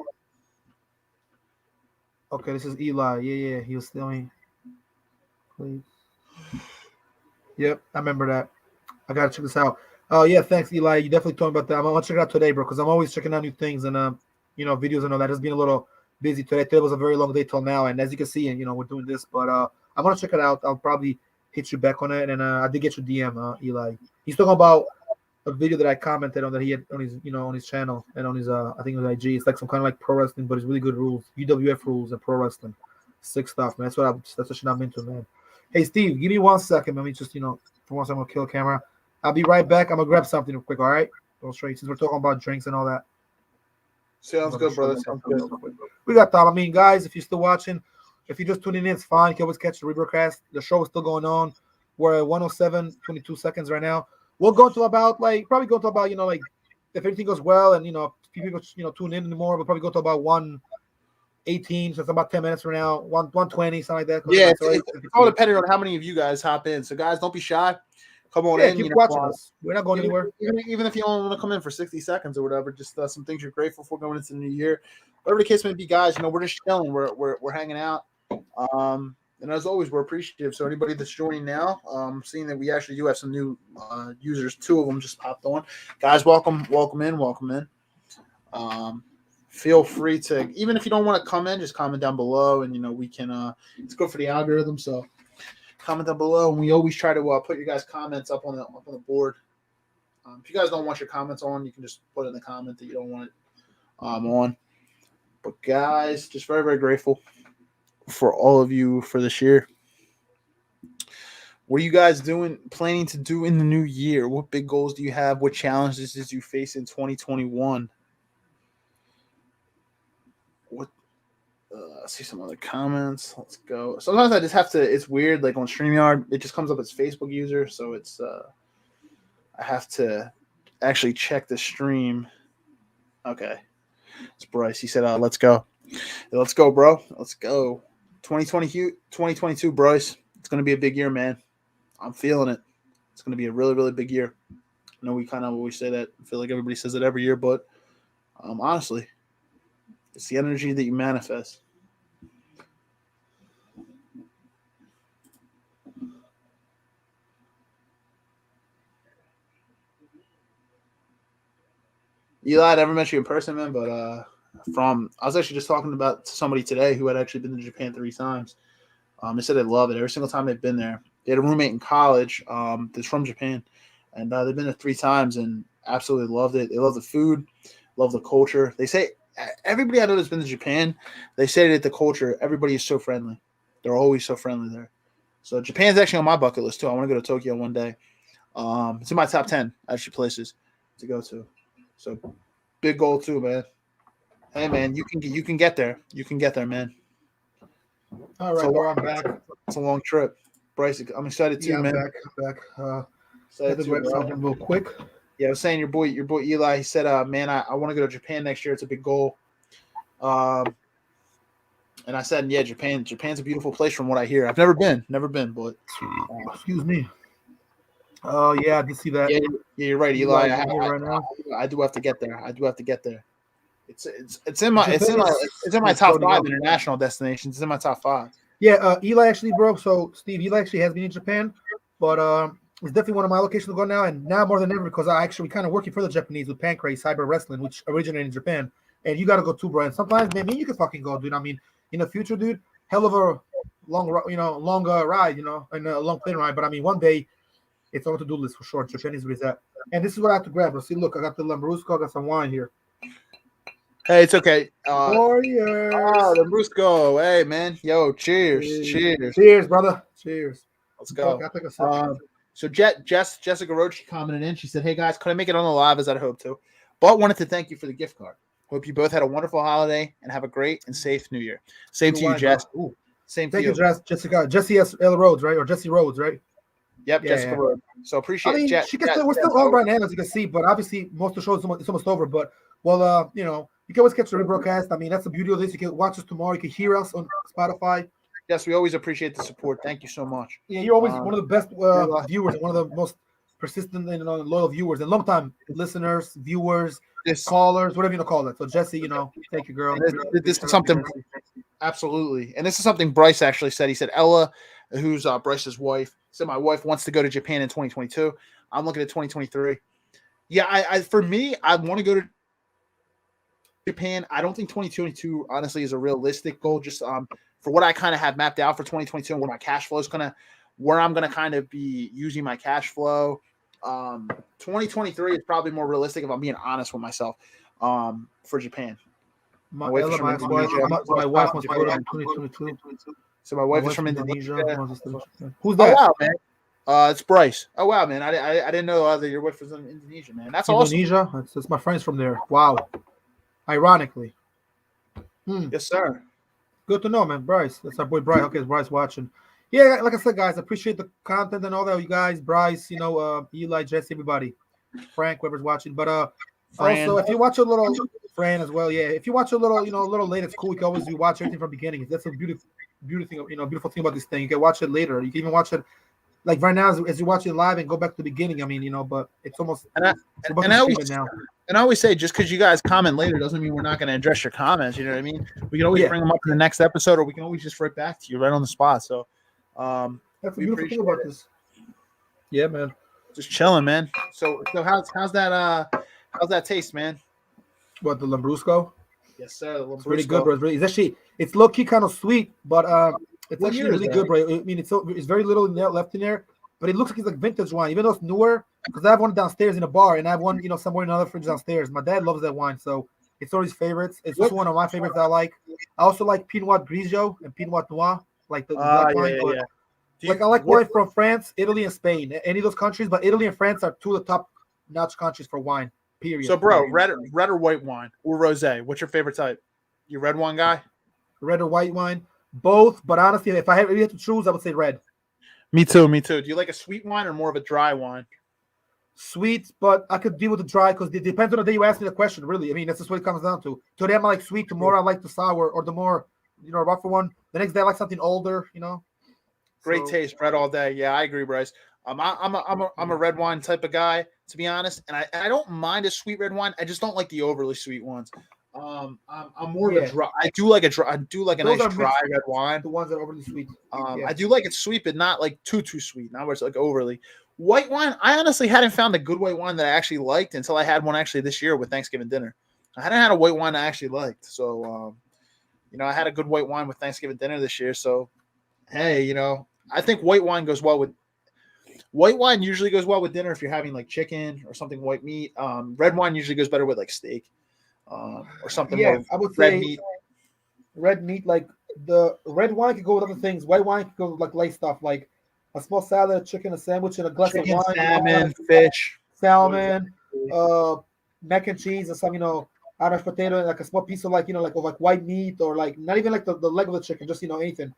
S2: Okay, this is Eli. Yeah, he was stealing. Please. Yep, I remember that. I gotta check this out. Oh yeah, thanks, Eli. You definitely told me about that. I'm gonna check it out today, bro, because I'm always checking out new things, and videos and all that. Just been a little busy today. Today was a very long day till now, and as you can see, and we're doing this. But I'm gonna check it out. I'll probably hit you back on it. And I did get your DM, Eli. He's talking about a video that I commented on that he had on his on his channel and on his I think it was IG. It's like some kind of like pro wrestling, but it's really good rules, UWF rules and pro wrestling, sick stuff, man. That's what shit I'm into, man. Hey Steve, give me 1 second. Let me just for once I'm gonna kill the camera. I'll be right back. I'm gonna grab something real quick. All right, go straight since we're talking about drinks and all that.
S1: Sounds good, brother. Sounds good.
S2: We got time. I mean, guys, if you're still watching, if you're just tuning in, it's fine. You can always catch the rebroadcast. The show is still going on. We're at 107, 22 seconds right now. We'll go to about probably go to about if everything goes well and people tune in anymore, we'll probably go to about 118. So it's about 10 minutes from now, 120, something like that.
S1: Yeah, it's all depending on how many of you guys hop in. So guys, don't be shy. Come on in.
S2: Keep watching us. We're not going anywhere.
S1: Even if you only want to come in for 60 seconds or whatever, just some things you're grateful for going into the new year. Whatever the case may be, guys, we're just chilling. We're hanging out. And as always, we're appreciative. So anybody that's joining now, seeing that we actually do have some new users, 2 of them just popped on. Guys, welcome in. Feel free to, even if you don't want to come in, just comment down below, and we can. It's good for the algorithm. So comment down below, and we always try to put your guys' comments up on the board. If you guys don't want your comments on, you can just put in the comment that you don't want it on. But guys, just very, very grateful for all of you for this year. What are you guys planning to do in the new year? What big goals do you have? What challenges did you face in 2021? See some other comments. Let's go. Sometimes I just have to, it's weird, like on StreamYard, it just comes up as Facebook user, so it's I have to actually check the stream. Okay. It's Bryce. He said, let's go. Let's go, bro. Let's go. 2022, Bryce. It's going to be a big year, man. I'm feeling it. It's going to be a really, really big year. I know we kind of always say that. I feel like everybody says it every year, but honestly, it's the energy that you manifest. Eli, I never met you in person, man, but I was actually just talking to somebody today who had actually been to Japan 3 times. They said they love it every single time they've been there. They had a roommate in college that's from Japan, and they've been there 3 times and absolutely loved it. They love the food, love the culture. They say everybody I know that's been to Japan, they say that the culture, everybody is so friendly. They're always so friendly there. So Japan's actually on my bucket list too. I want to go to Tokyo one day. It's in my top 10 actually places to go to. So big goal too, man. Hey man, you can get there. You can get there, man.
S2: All right, bro, I'm back.
S1: It's a long trip. Bryce, I'm excited too, man.
S2: I'm back. Had to grab something real quick.
S1: Yeah, I was saying your boy Eli, he said, man, I want to go to Japan next year. It's a big goal. And I said, yeah, Japan's a beautiful place from what I hear. I've never been, but
S2: excuse me. Oh yeah, I did see that.
S1: Yeah, you're right, Eli. I do have to get there. It's in my top 5 international destinations. It's in my top 5.
S2: Yeah, Eli actually, bro. So Steve, Eli actually has been in Japan, but it's definitely one of my locations to go now, and now more than ever because I actually kind of working for the Japanese with Pancrase Cyber Wrestling, which originated in Japan. And you got to go too, bro. And sometimes, man, you can fucking go, dude. I mean, in the future, dude, hell of a long ride, and a long plane ride. But I mean, one day. It's on the to-do list for sure. Japan is where it's at. And this is what I have to grab. See, look, I got the Lambrusco. I got some wine here.
S1: Hey, it's okay.
S2: Warriors.
S1: Oh, Lambrusco. Hey, man. Yo, cheers.
S2: Cheers, brother. Cheers.
S1: Let's go. So Jessica Roach commented in. She said, hey, guys, couldn't make it on the live as I'd hoped to, but wanted to thank you for the gift card. Hope you both had a wonderful holiday and have a great and safe new year. Same to you, Jess. Same to you.
S2: Thank you, Jessica. Jesse L. Rhodes, right? Or Jesse Rhodes, right?
S1: Yep, Jessica Rhodes. So appreciate it.
S2: We're still on right now, as you can see, but obviously most of the show is almost over. But, well, you can always catch the rebroadcast. I mean, that's the beauty of this. You can watch us tomorrow. You can hear us on Spotify.
S1: Yes, we always appreciate the support. Thank you so much.
S2: Yeah, you're always one of the best viewers and one of the most persistent and loyal viewers and long-time listeners, viewers, callers, whatever you want to call it. So, Jesse, thank you, girl.
S1: This is something – absolutely. And this is something Bryce actually said. He said, Ella, who's Bryce's wife, said my wife wants to go to Japan in 2022. I'm looking at 2023. Yeah, for me, I want to go to Japan. I don't think 2022 honestly is a realistic goal. Just for what I kind of have mapped out for 2022 and where my cash flow is where I'm gonna kind of be using my cash flow. 2023 is probably more realistic if I'm being honest with myself. For Japan.
S2: My wife wants to go to 2022.
S1: So my wife is from Indonesia.
S2: Who's that?
S1: Oh wow, man. It's Bryce. Oh wow, man. I didn't know that your wife was in Indonesia, man. That's
S2: Indonesia?
S1: awesome.
S2: That's my friends from there. Wow. Ironically.
S1: Yes, sir.
S2: Good to know, man. Bryce. That's our boy Bryce. Okay, it's Bryce watching. Yeah, like I said, guys, I appreciate the content and all that. You guys, Bryce, Eli, Jesse, everybody. Frank, whoever's watching. But also, if you watch a little Fran as well, yeah. If you watch a little, a little late, it's cool. You can always watch everything from the beginning. That's a beautiful thing about this thing. You can watch it later. You can even watch it like right now as you watch it live and go back to the beginning. I mean, but it's almost
S1: and I always say just because you guys comment later doesn't mean we're not going to address your comments. You know what I mean? We can always bring them up in the next episode, or we can always just write back to you right on the spot. So
S2: that's a beautiful thing about this. Yeah, man.
S1: Just chilling, man. So how's that taste, man?
S2: What, the Lambrusco?
S1: Yes, sir.
S2: It's pretty good, bro. It's low key kind of sweet, but it's actually really good, bro. I mean, it's very little left in there, but it looks like it's like vintage wine, even though it's newer. Because I have one downstairs in a bar, and I have one, somewhere in another fridge downstairs. My dad loves that wine, so it's one of his favorites. It's just one of my favorites I like. I also like Pinot Grigio and Pinot Noir, like the black wine. But I like wine from France, Italy, and Spain. Any of those countries, but Italy and France are two of the top-notch countries for wine. Period.
S1: So, bro, red or white wine or rosé? What's your favorite type? You red wine guy?
S2: Red or white wine? Both, but honestly, if I had to choose, I would say red.
S1: Me too. Do you like a sweet wine or more of a dry wine?
S2: Sweet, but I could deal with the dry because it depends on the day you ask me the question, really. I mean, that's just what it comes down to. Today I like sweet, tomorrow I like the sour, or the more, rougher one. The next day I like something older,
S1: Great taste, red all day. Yeah, I agree, Bryce. I'm a red wine type of guy, to be honest, and I don't mind a sweet red wine. I just don't like the overly sweet ones. I'm more of a dry. I do like a nice dry red wine.
S2: The ones that are overly sweet.
S1: I do like it sweet, but not like too sweet. Not where it's like overly. White wine, I honestly hadn't found a good white wine that I actually liked until I had one actually this year with Thanksgiving dinner. I hadn't had a white wine I actually liked, so I had a good white wine with Thanksgiving dinner this year. So, hey, I think white wine usually goes well with dinner if you're having like chicken or something white meat. Red wine usually goes better with like steak or something.
S2: Yeah, I would say red meat. Like the red wine could go with other things. White wine could go with like light stuff, like a small salad, chicken, a sandwich, and a glass of wine.
S1: Salmon, fish,
S2: mac and cheese, or some Irish potato, like a small piece of like white meat, or like not even like the leg of the chicken, just anything.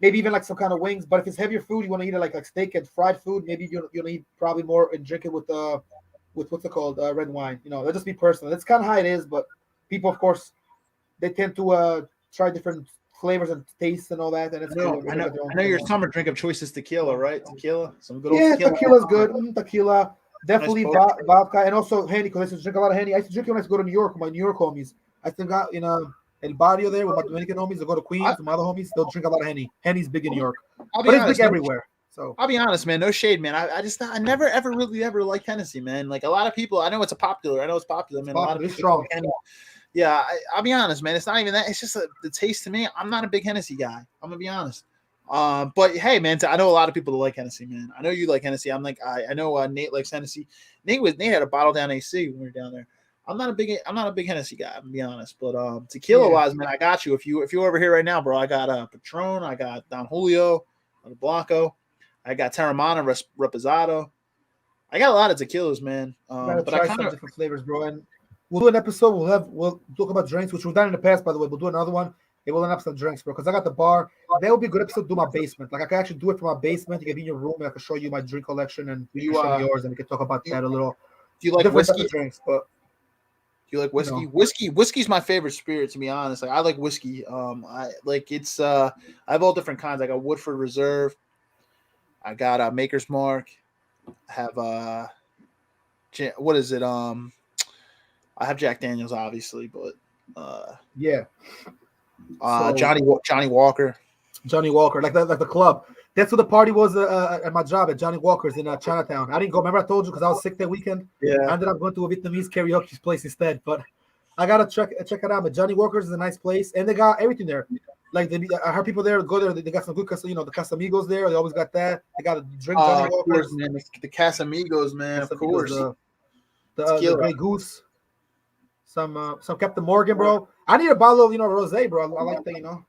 S2: Maybe even like some kind of wings. But if it's heavier food, you want to eat it like steak and fried food. Maybe you eat probably more and drink it with what's it called, red wine. That just be personal. That's kind of how it is. But people, of course, they tend to try different flavors and tastes and all that. And it's cool.
S1: I know your summer drink of choice is tequila, right? Tequila, some good old tequila.
S2: Tequila's good. Tequila, definitely vodka, and also Henny. Because I used to drink a lot of Henny. I used to drink it when I used to go to New York with my New York homies. I still got El Barrio there with my Dominican homies. They go to Queens, my other homies. They'll drink a lot of Henny. Henny's big in New York, but it's big everywhere. So
S1: I'll be honest, man. No shade, man. I never ever really liked Hennessy, man. Like a lot of people, I know it's popular, man. A lot of people
S2: strong.
S1: Yeah, I'll be honest, man. It's not even that. It's just the taste to me. I'm not a big Hennessy guy. I'm gonna be honest. But hey, man, I know a lot of people that like Hennessy, man. I know you like Hennessy. I'm like, I know Nate likes Hennessy. Nate had a bottle down AC when we were down there. I'm not a big Hennessy guy, I'm gonna be honest. But tequila wise, man, I got you. If you're over here right now, bro, I got Patron, I got Don Julio, Blanco, I got Terramana, Reposado. I got a lot of tequilas, man.
S2: But I kind of different flavors, bro. And we'll do an episode. We'll talk about drinks, which we've done in the past, by the way. We'll do another one. It will end up some drinks, bro. Because I got the bar. That would be a good episode to do my basement. Like I can actually do it from my basement. You can be in your room, and I can show you my drink collection, and you show me yours, and we can talk about that a little.
S1: Do you like whiskey
S2: drinks? But
S1: do you like whiskey? Whiskey's my favorite spirit, to be honest. Like I like whiskey. I have all different kinds. I got Woodford Reserve. I got Maker's Mark. I have what is it? I have Jack Daniels, obviously, but Johnny Walker.
S2: Johnny Walker, like the club. That's what the party was at my job at Johnny Walker's in Chinatown. I didn't go. Remember I told you because I was sick that weekend?
S1: Yeah.
S2: I ended up going to a Vietnamese karaoke place instead. But I gotta check it out. But Johnny Walker's is a nice place, and they got everything there. Like I heard people there go there. They got some good, the Casamigos there. They always got that. They got a drink Johnny
S1: Of course,
S2: Walker's,
S1: man. The Casamigos, man. Of
S2: Casamigos,
S1: course.
S2: the
S1: Tequila.
S2: Grey Goose, some Captain Morgan, bro. I need a bottle of rosé, bro. I like that, Jose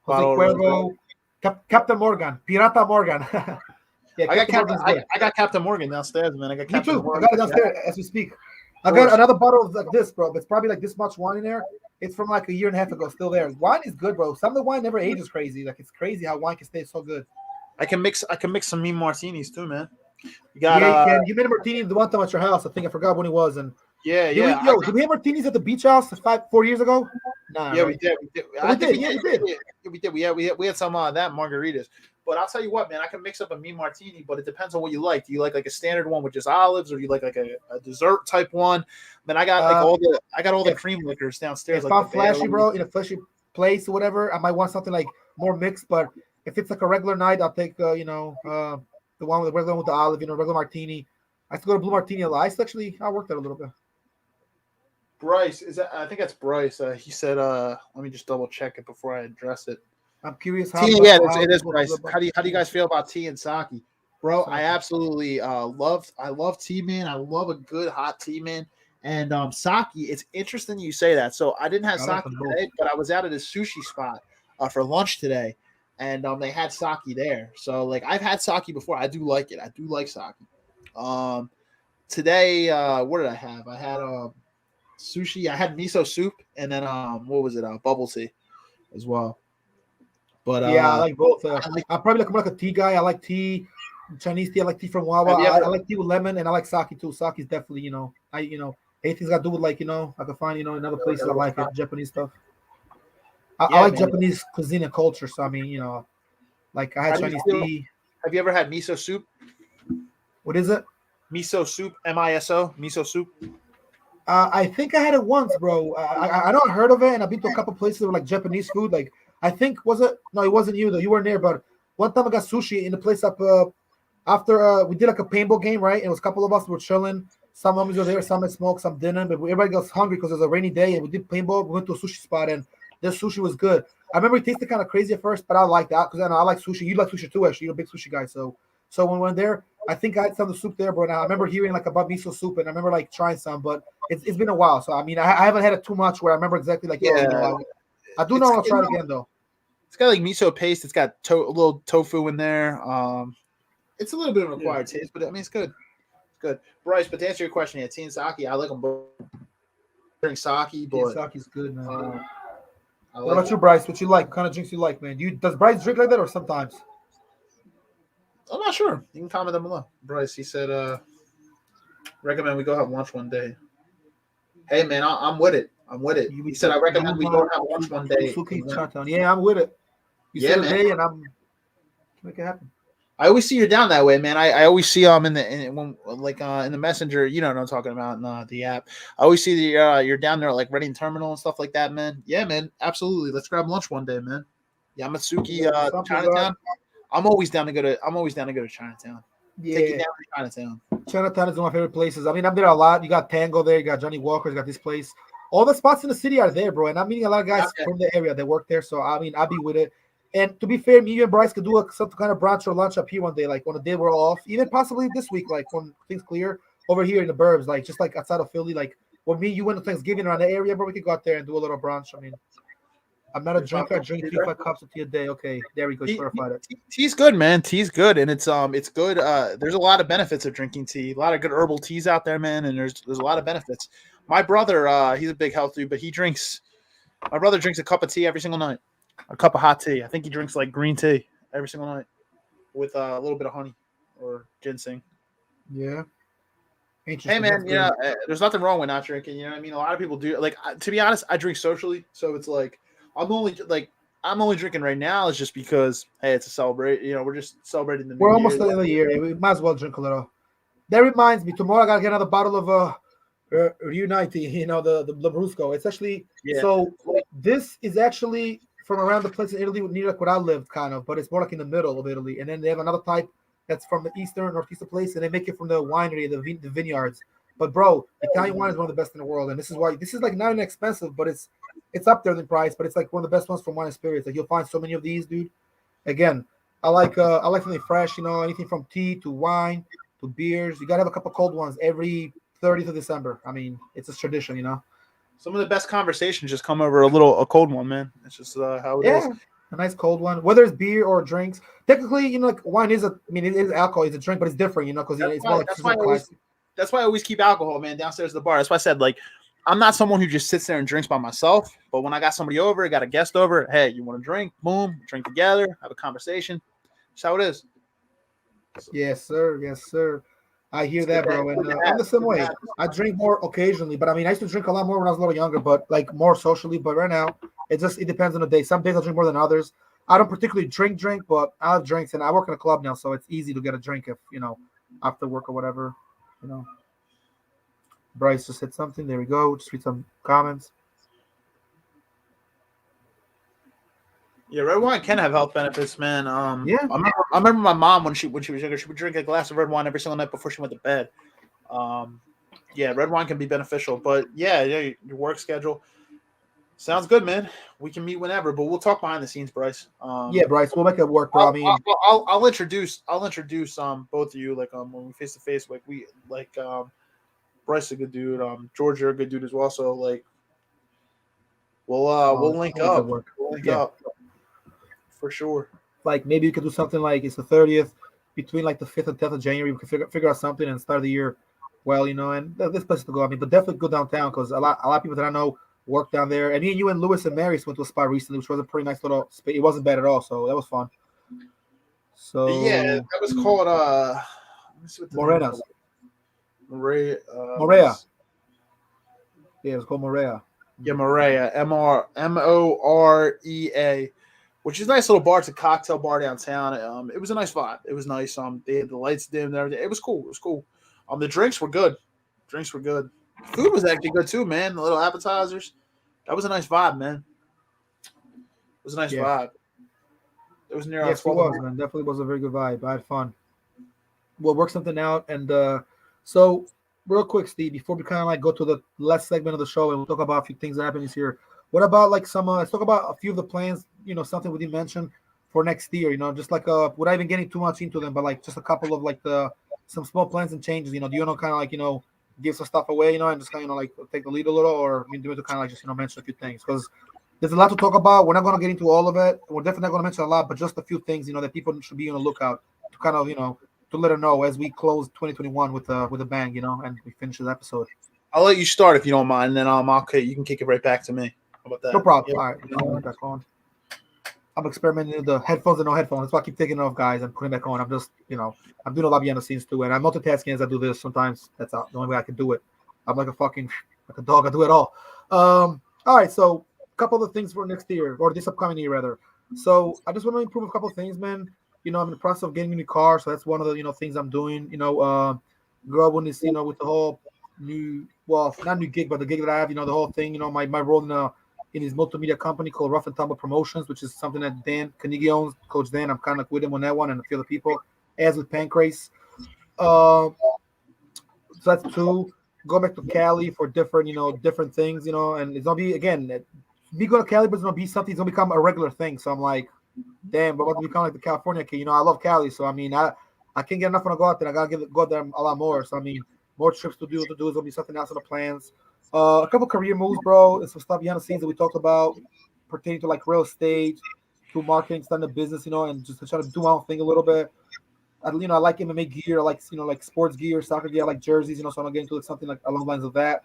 S1: Bottle of
S2: Cuervo, Captain Morgan, Pirata Morgan. Yeah,
S1: I got
S2: Captain Morgan's good.
S1: I got Captain Morgan downstairs, man. I got
S2: Me
S1: Captain
S2: too.
S1: Morgan.
S2: I got it downstairs as we speak. I
S1: course.
S2: got another bottle of like this, bro. It's probably like this much wine in there. It's from like a year and a half ago, still there. Wine is good, bro. Some of the wine never ages crazy. Like it's crazy how wine can stay so good.
S1: I can mix some mean martinis too, man. You got
S2: Yeah, you can. You made a martini the one time at your house. I think I forgot when it was. And
S1: yeah.
S2: did we have martinis at the beach house 4 years ago? Nah,
S1: Yeah,
S2: right?
S1: we did.
S2: We did. Yeah, we did.
S1: Yeah, we did. We had some that margaritas. But I'll tell you what, man, I can mix up a mean martini, but it depends on what you like. Do you like a standard one with just olives, or do you like a dessert type one? Then I got all the cream liquors downstairs.
S2: If
S1: like
S2: I'm flashy, bro, in a flashy place or whatever, I might want something like more mixed. But if it's like a regular night, I'll take the one with the olive, regular martini. I used to go to Blue Martini a lot. I worked there a little bit.
S1: Bryce, I think that's Bryce. He said, let me just double check it before I address it.
S2: I'm curious how.
S1: Tea, yeah, it is Bryce. How do you guys feel about tea and sake? Bro, I absolutely love tea, man. I love a good hot tea, man. And sake, it's interesting you say that. So I didn't have sake today, but I was out at a sushi spot for lunch today, and they had sake there. So like I've had sake before. I do like it. I do like sake. Today, what did I have? I had sushi. I had miso soup, and then what was it? Bubble tea as well. But
S2: yeah, I like both. I'm probably like more like a tea guy. I like tea, Chinese tea. I like tea from Wawa. I like tea with lemon, and I like sake too. Sake is definitely, anything's got to do with I can find in other places. I like it, Japanese stuff. I like Japanese cuisine and culture. So I mean, like I had Chinese tea.
S1: Have you ever had miso soup?
S2: What is it?
S1: Miso soup, MISO, miso soup.
S2: I think I had it once, bro. I know I heard of it, and I've been to a couple places that were like Japanese food. Like I think was it? No, it wasn't you though. You weren't there. But one time I got sushi in the place up after we did like a paintball game, right? And it was a couple of us were chilling. Some homies were there, some had smoked, some didn't. But everybody got hungry because it was a rainy day, and we did paintball. We went to a sushi spot, and their sushi was good. I remember it tasted kind of crazy at first, but I liked that because I like sushi. You like sushi too, actually. You're a big sushi guy, so when we went there, I think I had some of the soup there, bro. And I remember hearing like about miso soup, and I remember like trying some, but it's been a while. So I mean, I haven't had it too much where I remember exactly like I do know I'll try it again though.
S1: It's got like miso paste. It's got a little tofu in there. It's a little bit of an acquired taste, but I mean it's good. It's good. Bryce, but to answer your question, tea and sake, I like them both. Drink sake, but
S2: sake's good, man.
S1: What
S2: about you, Bryce? What you like? What kind of drinks you like, man? Does Bryce drink like that or sometimes?
S1: I'm not sure. You can comment down below. Bryce, he said, recommend we go have lunch one day. Hey, man, I'm with it. He said, I recommend we go have lunch one day.
S2: Yeah, I'm with it. You said a day, and I'm make it happen.
S1: I always see you're down that way, man. I always see in the messenger. You know what I'm talking about in the app. I always see that you're down there like Reading Terminal and stuff like that, man. Yeah, man, absolutely. Let's grab lunch one day, man. Yamatsuki, Chinatown. I'm always down to go to Chinatown.
S2: Yeah,
S1: take you down to Chinatown.
S2: Chinatown is one of my favorite places. I mean, I'm there a lot. You got Tango there. You got Johnny Walker. You got this place. All the spots in the city are there, bro. And I'm meeting a lot of guys from the area that work there. So I mean, I'll be with it. And to be fair, me and Bryce could do some kind of brunch or lunch up here one day, like on a day we're all off, even possibly this week, like when things clear over here in the burbs, like just like outside of Philly, like when you went to Thanksgiving around the area, bro, we could go out there and do a little brunch. I mean, I'm not a drinker. I drink 3-5 cups of tea a day. Okay, there we go. Clarified it.
S1: Tea's good, man. Tea's good, and it's good. There's a lot of benefits of drinking tea. A lot of good herbal teas out there, man, and there's a lot of benefits. My brother, he's a big health dude, but my brother drinks a cup of tea every single night. A cup of hot tea. I think he drinks like green tea every single night with a little bit of honey or ginseng.
S2: Yeah.
S1: Hey man, there's nothing wrong with not drinking. You know what I mean? A lot of people do. Like, to be honest, I drink socially, so it's like I'm only drinking right now is just because it's a celebration. You know, we're just celebrating the new year.
S2: We're almost at the end of the year. We might as well drink a little. That reminds me, tomorrow I gotta get another bottle of Reunite, the Brusco. It's actually so this is actually from around the place in Italy near like where I lived, kind of, but it's more like in the middle of Italy. And then they have another type that's from the northeastern place, and they make it from the winery, the vineyards. But bro, Italian wine is one of the best in the world, and this is why this is like not inexpensive, but it's up there in price, but it's like one of the best ones from Wine and Spirits. Like you'll find so many of these, dude. Again, I like something fresh, anything from tea to wine to beers. You gotta have a couple cold ones every 30th of December. I mean, it's a tradition.
S1: Some of the best conversations just come over a cold one, man. It's just how it is.
S2: Yeah, a nice cold one, whether it's beer or drinks. Technically, like wine is it is alcohol, it's a drink, but it's different, because it's more like
S1: that's why I always keep alcohol, man, downstairs at the bar. That's why I said, like, I'm not someone who just sits there and drinks by myself. But when I got somebody over, got a guest over, hey, you want to drink? Boom, drink together, have a conversation. That's how it is.
S2: Yes, sir. Yes, sir. I hear that, bro. And I'm the same way. I drink more occasionally, but I mean, I used to drink a lot more when I was a little younger, but like more socially. But right now, it depends on the day. Some days I drink more than others. I don't particularly drink, but I have drinks, and I work in a club now, so it's easy to get a drink if after work or whatever. Bryce just said something. There we go. Just read some comments.
S1: Yeah, red wine can have health benefits, man.
S2: Yeah,
S1: I remember my mom when she was younger, she would drink a glass of red wine every single night before she went to bed. Yeah, red wine can be beneficial, but yeah, your work schedule sounds good, man. We can meet whenever, but we'll talk behind the scenes, Bryce.
S2: Yeah, Bryce, we'll make it work, bro.
S1: I'll introduce both of you like when we face to face, Bryce is a good dude. George, you're a good dude as well. So like, we'll link up. We'll link up for sure.
S2: Like maybe you could do something like it's the 30th, between like the 5th and 10th of January. We could figure out something and start the year well, and this place to go. I mean, but definitely go downtown because a lot of people that I know work down there. And me and you and Lewis and Mary's went to a spot recently, which was a pretty nice little space. It wasn't bad at all, so that was fun. So
S1: yeah, that was called
S2: Morena's.
S1: Morea.
S2: Yeah, it's called Morea.
S1: Yeah, Morea. Morea, which is a nice little bar. It's a cocktail bar downtown. It was a nice vibe. It was nice. They had the lights dim and everything. It was cool. The drinks were good. Food was actually good too, man. The little appetizers. That was a nice vibe, man. It was a nice vibe. It was near.
S2: Yes, it was, man. Definitely was a very good vibe. I had fun. We'll work something out. And so, real quick, Steve, before we kind of like go to the last segment of the show and we'll talk about a few things that happened this year. What about like some? Let's talk about a few of the plans. Something we didn't mention for next year. Just like without even getting too much into them, but like just a couple of like some small plans and changes. Do you kind of like give some stuff away, and just kind of like take the lead a little, or do it to kind of like just mention a few things because there's a lot to talk about. We're not going to get into all of it. We're definitely not going to mention a lot, but just a few things that people should be on the lookout to kind of to let her know as we close 2021 with a bang, and we finish this episode.
S1: I'll let you start if you don't mind, and then you can kick it right back to me. How about that?
S2: No problem. All right, back on. I'm experimenting with the headphones and no headphones. That's why I keep taking it off, guys, and putting it back on. I'm just, I'm doing a lot behind the scenes too, and I'm multitasking as I do this. Sometimes that's the only way I can do it. I'm like a dog. I do it all. All right, so a couple of things for next year or this upcoming year rather. So I just want to improve a couple of things, man. I'm in the process of getting a new car, so that's one of the things I'm doing. Growing this, with the whole not new gig, but the gig that I have. The whole thing. My role in his multimedia company called Rough and Tumble Promotions, which is something that Dan Carnegie owns. Coach Dan, I'm kind of with him on that one, and a few other people, as with Pancrase. So that's two. Go back to Cali for different things, and it's gonna be me going to Cali, but it's gonna be something. It's gonna become a regular thing. So I'm like, damn, but about to become like the California kid. I love Cali, so I mean, I can't get enough when I go out there. I gotta go out there a lot more. So I mean, more trips to do. Is gonna be something else in the plans. A couple career moves, bro, and some stuff behind the scenes that we talked about pertaining to like real estate, to marketing, starting a business, and just to try to do my own thing a little bit. I like MMA gear, I like like sports gear, soccer gear, I like jerseys, so I'm gonna get into something like along the lines of that.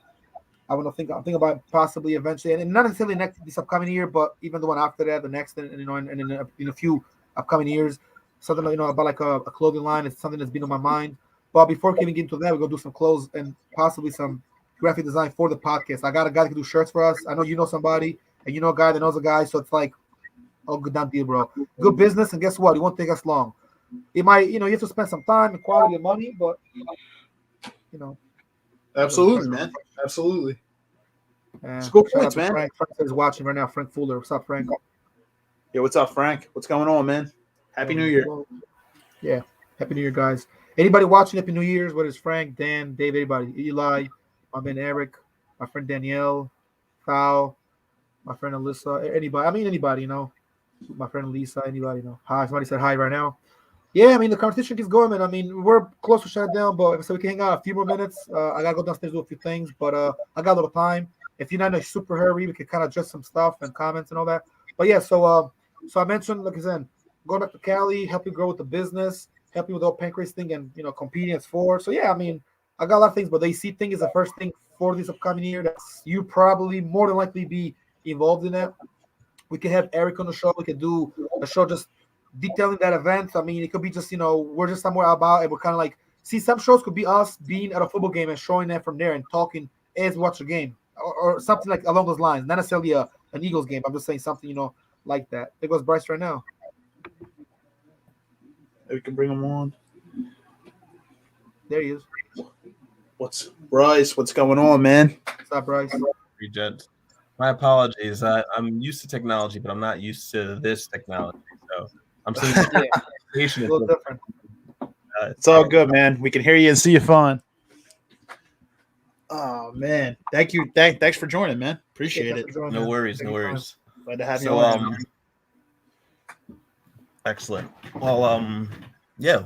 S2: I'm thinking about possibly eventually, and not necessarily this upcoming year, but even the one after that, the next, and in a few upcoming years, something about like a clothing line is something that's been on my mind. But before we even get into that, we're gonna do some clothes and possibly some graphic design for the podcast. I got a guy that can do shirts for us. I know you know somebody, and you know a guy that knows a guy, so it's like, good done deal, bro. Good business, and guess what? It won't take us long. It might, you have to spend some time and quality of money, but
S1: absolutely, man, absolutely.
S2: It's good points, man. Frank is watching right now. Frank Fuller, what's up, Frank?
S1: Yeah, what's up, Frank? What's going on, man? Happy New Year.
S2: Yeah. Happy New Year, guys. Anybody watching Happy New Year's, whether it's Frank, Dan, Dave, everybody, Eli, my man Eric, my friend Danielle, Kyle, my friend Alyssa, anybody. I mean, anybody, my friend Lisa, anybody, Hi, somebody said hi right now. Yeah, I mean, the competition keeps going, man. I mean, we're close to shut down, but so we can hang out a few more minutes. I got to go downstairs do a few things, but I got a little time. If you're not in a super hurry, we can kind of adjust some stuff and comments and all that. But yeah, so I mentioned, like I said, going back to Cali, help you grow with the business, help you with the whole pancreas thing and, competing as for. So yeah, I mean, I got a lot of things, but the AC thing is the first thing for this upcoming year that you probably more than likely be involved in that. We can have Eric on the show. We could do a show just detailing that event. I mean, it could be just, we're just somewhere about and we're kind of like, see, some shows could be us being at a football game and showing that from there and talking as we watch the game or something like along those lines. Not necessarily an Eagles game. I'm just saying something, like that. There goes Bryce right now.
S1: We can bring him on.
S2: There he is.
S1: What's Bryce? What's going on, man?
S2: What's up, Bryce?
S4: Gents. My apologies. I'm used to technology, but I'm not used to this technology. So I'm saying
S2: it's a little different.
S1: It's all good, man. We can hear you and see you fine. Oh man, thank you. Thanks for joining, man. Appreciate it.
S4: No worries.
S1: Glad to have you on.
S4: Excellent. Well, yeah.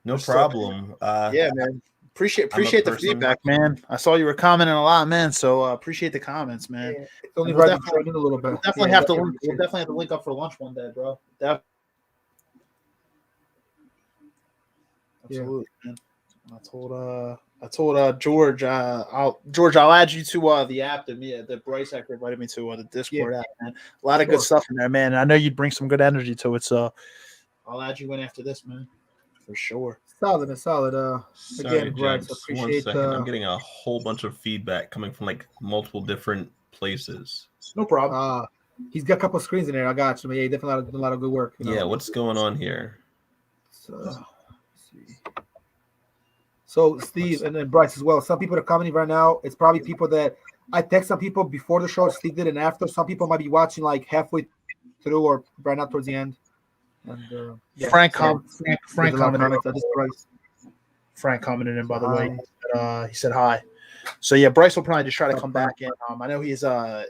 S4: No problem.
S1: Yeah, man. Appreciate the feedback, man. I saw you were commenting a lot, man. So appreciate the comments, man.
S2: Yeah, it's only right to join in a little bit.
S1: We'll definitely have to link up for lunch one day, bro. Absolutely, man. I told George, I'll add you to the app that Bryce Hacker invited me to the Discord app, man. A lot of good stuff in there, man. And I know you'd bring some good energy to it, so I'll add you in after this, man, for sure.
S2: Solid.
S4: Sorry,
S2: again, Bryce,
S4: gents,
S2: appreciate.
S4: 1 second. I'm getting a whole bunch of feedback coming from like multiple different places.
S1: No problem.
S2: He's got a couple of screens in there. I got you. Yeah, he definitely did a lot of good work.
S4: Yeah, what's going on here?
S2: So Steve and then Bryce as well. Some people that are commenting right now, it's probably people that I text some people before the show, Steve did, and after. Some people might be watching like halfway through or right now towards the end. And
S1: Frank commented. Frank commented in, by the way. He said hi. So yeah, Bryce will probably just try to come back in. I know he's
S2: kind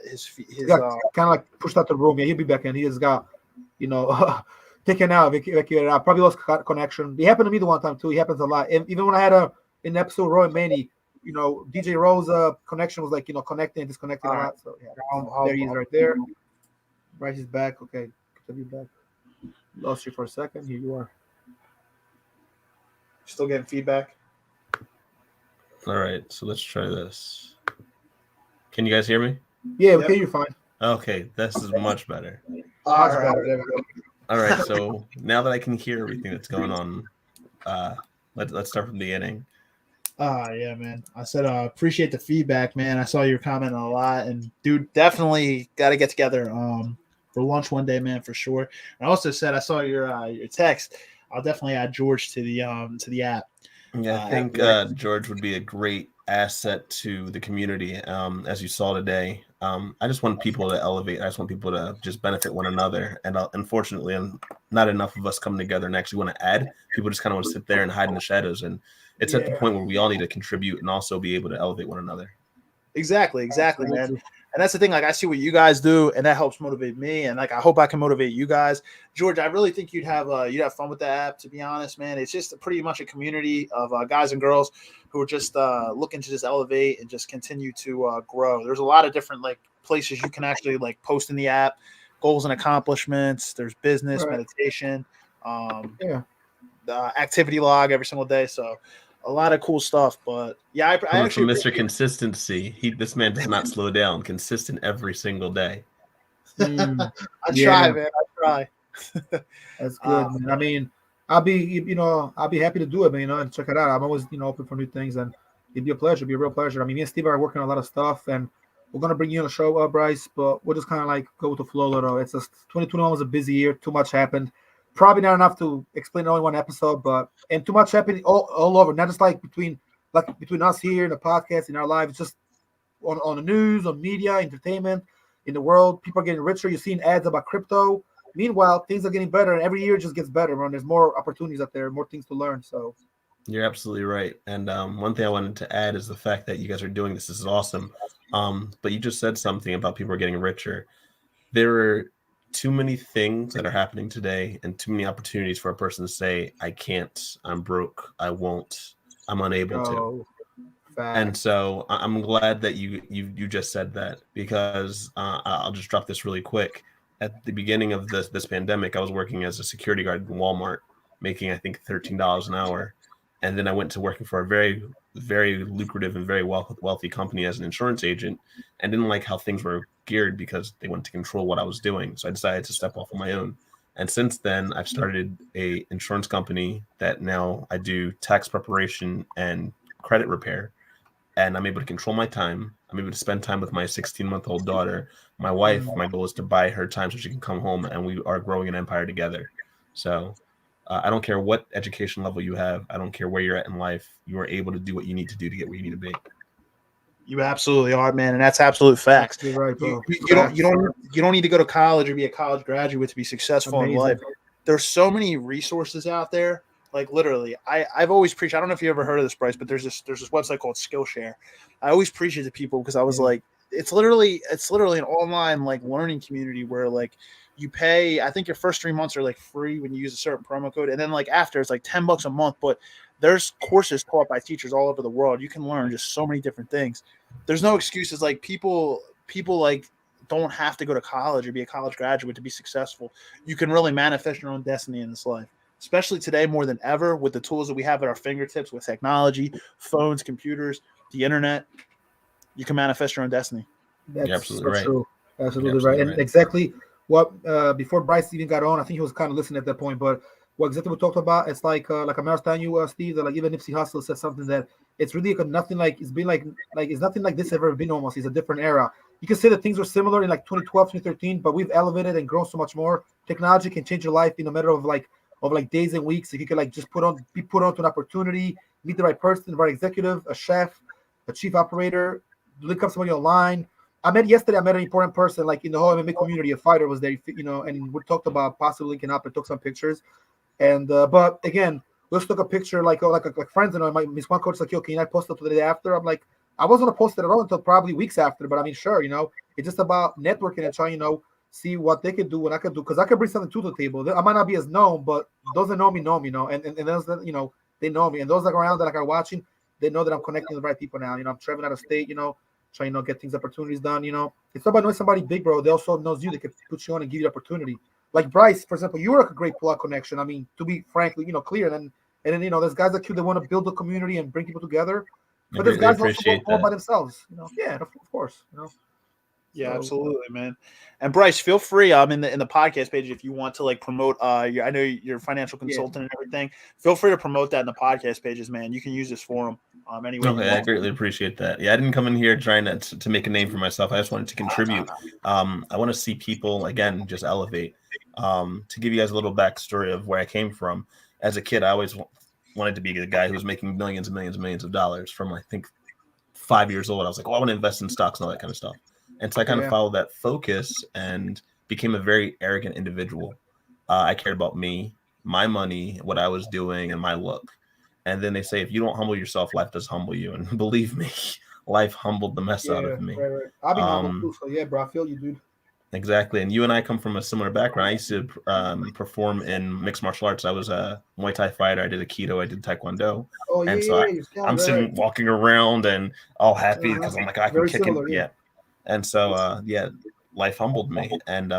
S2: of like pushed out the room. Yeah, he'll be back in. He just got taken out, evacuated out. Probably lost connection. It happened to me the one time too. It happens a lot. And even when I had an episode Roy and Manny, DJ Rose connection was like connecting and disconnecting a lot. So yeah, there he is right there. Bryce is back. Okay, good to be back. Lost you for a second. Here you are.
S1: Still getting feedback.
S4: All right, so let's try this. Can you guys hear me?
S2: Yeah, we hear you fine.
S4: Okay, this is much better.
S1: All right.
S4: All right, so now that I can hear everything that's going on, let's start from the beginning.
S1: Yeah, man. I said appreciate the feedback, man. I saw your comment a lot, and dude, definitely got to get together for lunch one day, man, for sure. And I also said I saw your text. I'll definitely add George to the app.
S4: Yeah, I think George would be a great asset to the community, as you saw today. I just want people to elevate. I just want people to just benefit one another. And unfortunately, not enough of us come together and actually want to add. People just kind of want to sit there and hide in the shadows. And it's at the point where we all need to contribute and also be able to elevate one another.
S1: Exactly, man. And that's the thing. Like, I see what you guys do, and that helps motivate me. And like, I hope I can motivate you guys. George, I really think you'd have fun with the app. To be honest, man, it's just pretty much a community of guys and girls who are just looking to just elevate and just continue to grow. There's a lot of different like places you can actually like post in the app, goals and accomplishments. There's business, meditation, the activity log every single day. So a lot of cool stuff. But yeah, I actually
S4: Mr. Consistency. This man does not slow down. Consistent every single day.
S1: I try, man. I try.
S2: That's good, man. I mean, I'll be happy to do it, man, and check it out. I'm always, open for new things, and it'd be a pleasure. It'd be a real pleasure. I mean, me and Steve are working on a lot of stuff, and we're gonna bring you on the show, Bryce. But we'll just kind of like go with the flow a little. It's just 2021 was a busy year. Too much happened. Probably not enough to explain in only one episode, and too much happened all over. Not just like between us here in the podcast, in our lives, just on the news, on media, entertainment, in the world. People are getting richer. You're seeing ads about crypto. Meanwhile, things are getting better, and every year it just gets better, man. There's more opportunities out there, more things to learn. So
S4: You're absolutely right. And one thing I wanted to add is the fact that you guys are doing this. This is awesome. But you just said something about people are getting richer. There are too many things that are happening today and too many opportunities for a person to say, I can't, I'm broke, I won't, I'm unable to. And so I'm glad that you just said that, because I'll just drop this really quick. At the beginning of this pandemic, I was working as a security guard in Walmart, making I think $13 an hour, and then I went to working for a very, very lucrative and very wealthy company as an insurance agent, and didn't like how things were geared because they wanted to control what I was doing. So I decided to step off on my own. And since then, I've started a insurance company that now I do tax preparation and credit repair. And I'm able to control my time. I'm able to spend time with my 16-month-old daughter. My wife, my goal is to buy her time so she can come home, and we are growing an empire together. So I don't care what education level you have. I don't care where you're at in life. You are able to do what you need to do to get where you need to be.
S1: You absolutely are, man, and that's absolute facts.
S2: You're right, bro.
S1: You don't need to go to college or be a college graduate to be successful in life. There's so many resources out there. Like literally, I've always preached. I don't know if you ever heard of this, Bryce, but there's this website called Skillshare. I always preach it to people because I was like, it's literally an online like learning community where like you pay. I think your first 3 months are like free when you use a certain promo code, and then like after it's like $10 a month. But there's courses taught by teachers all over the world. You can learn just so many different things. There's no excuses. Like people like don't have to go to college or be a college graduate to be successful. You can really manifest your own destiny in this life. Especially today more than ever with the tools that we have at our fingertips with technology, phones, computers, the internet, you can manifest your own destiny.
S2: That's
S4: absolutely right.
S2: True. Absolutely right. And exactly what before Bryce even got on, I think he was kind of listening at that point, but what exactly we talked about, it's like I was telling you, Steve, that like even Nipsey Hussle said something that it's really nothing like it's been like it's nothing like this ever been almost. It's a different era. You can say that things were similar in like 2012, 2013, but we've elevated and grown so much more. Technology can change your life in a matter of like days and weeks. If you could like just be put onto an opportunity, meet the right person, the right executive, a chef, a chief operator, link up somebody online. I met an important person like in the whole MMA community. A fighter was there, and we talked about possibly linking up and took some pictures. And but again, we just took a picture like friends and my Miss One coach like, yo, can I post it the day after? I'm like, I wasn't gonna post it at all until probably weeks after, but I mean, sure, it's just about networking and trying, see what they could do and I could do, because I could bring something to the table. I might not be as known, but those that know me, and those that they know me, and those that are around that are watching, they know that I'm connecting with the right people now. I'm traveling out of state, trying to get things, opportunities done. It's not about knowing somebody big, bro. They also knows you. They can put you on and give you opportunity. Like Bryce, for example, you are a great plug connection. I mean, to be frankly, clear. And then there's guys like you that want to build a community and bring people together. But there's guys also work all by themselves. Yeah, of course.
S1: Yeah, absolutely, man. And Bryce, feel free. In the podcast page if you want to like promote. I know you're a financial consultant and everything. Feel free to promote that in the podcast pages, man. You can use this forum. Anyway.
S4: Okay, I greatly appreciate that. Yeah, I didn't come in here trying to make a name for myself. I just wanted to contribute. I want to see people again just elevate. To give you guys a little backstory of where I came from. As a kid, I always wanted to be the guy who was making millions and millions and millions of dollars. From I think 5 years old, I was like, I want to invest in stocks and all that kind of stuff. And so I kind of followed that focus and became a very arrogant individual. I cared about me, my money, what I was doing, and my look. And then they say, if you don't humble yourself, life does humble you. And believe me, life humbled the mess out of me.
S2: Right. I'll be humble too. So yeah, bro, I feel you, dude.
S4: Exactly. And you and I come from a similar background. I used to perform in mixed martial arts. I was a Muay Thai fighter. I did Aikido. I did Taekwondo. And so I'm sitting walking around and all happy because I'm like, I can kick it. Yeah. And so, life humbled me. And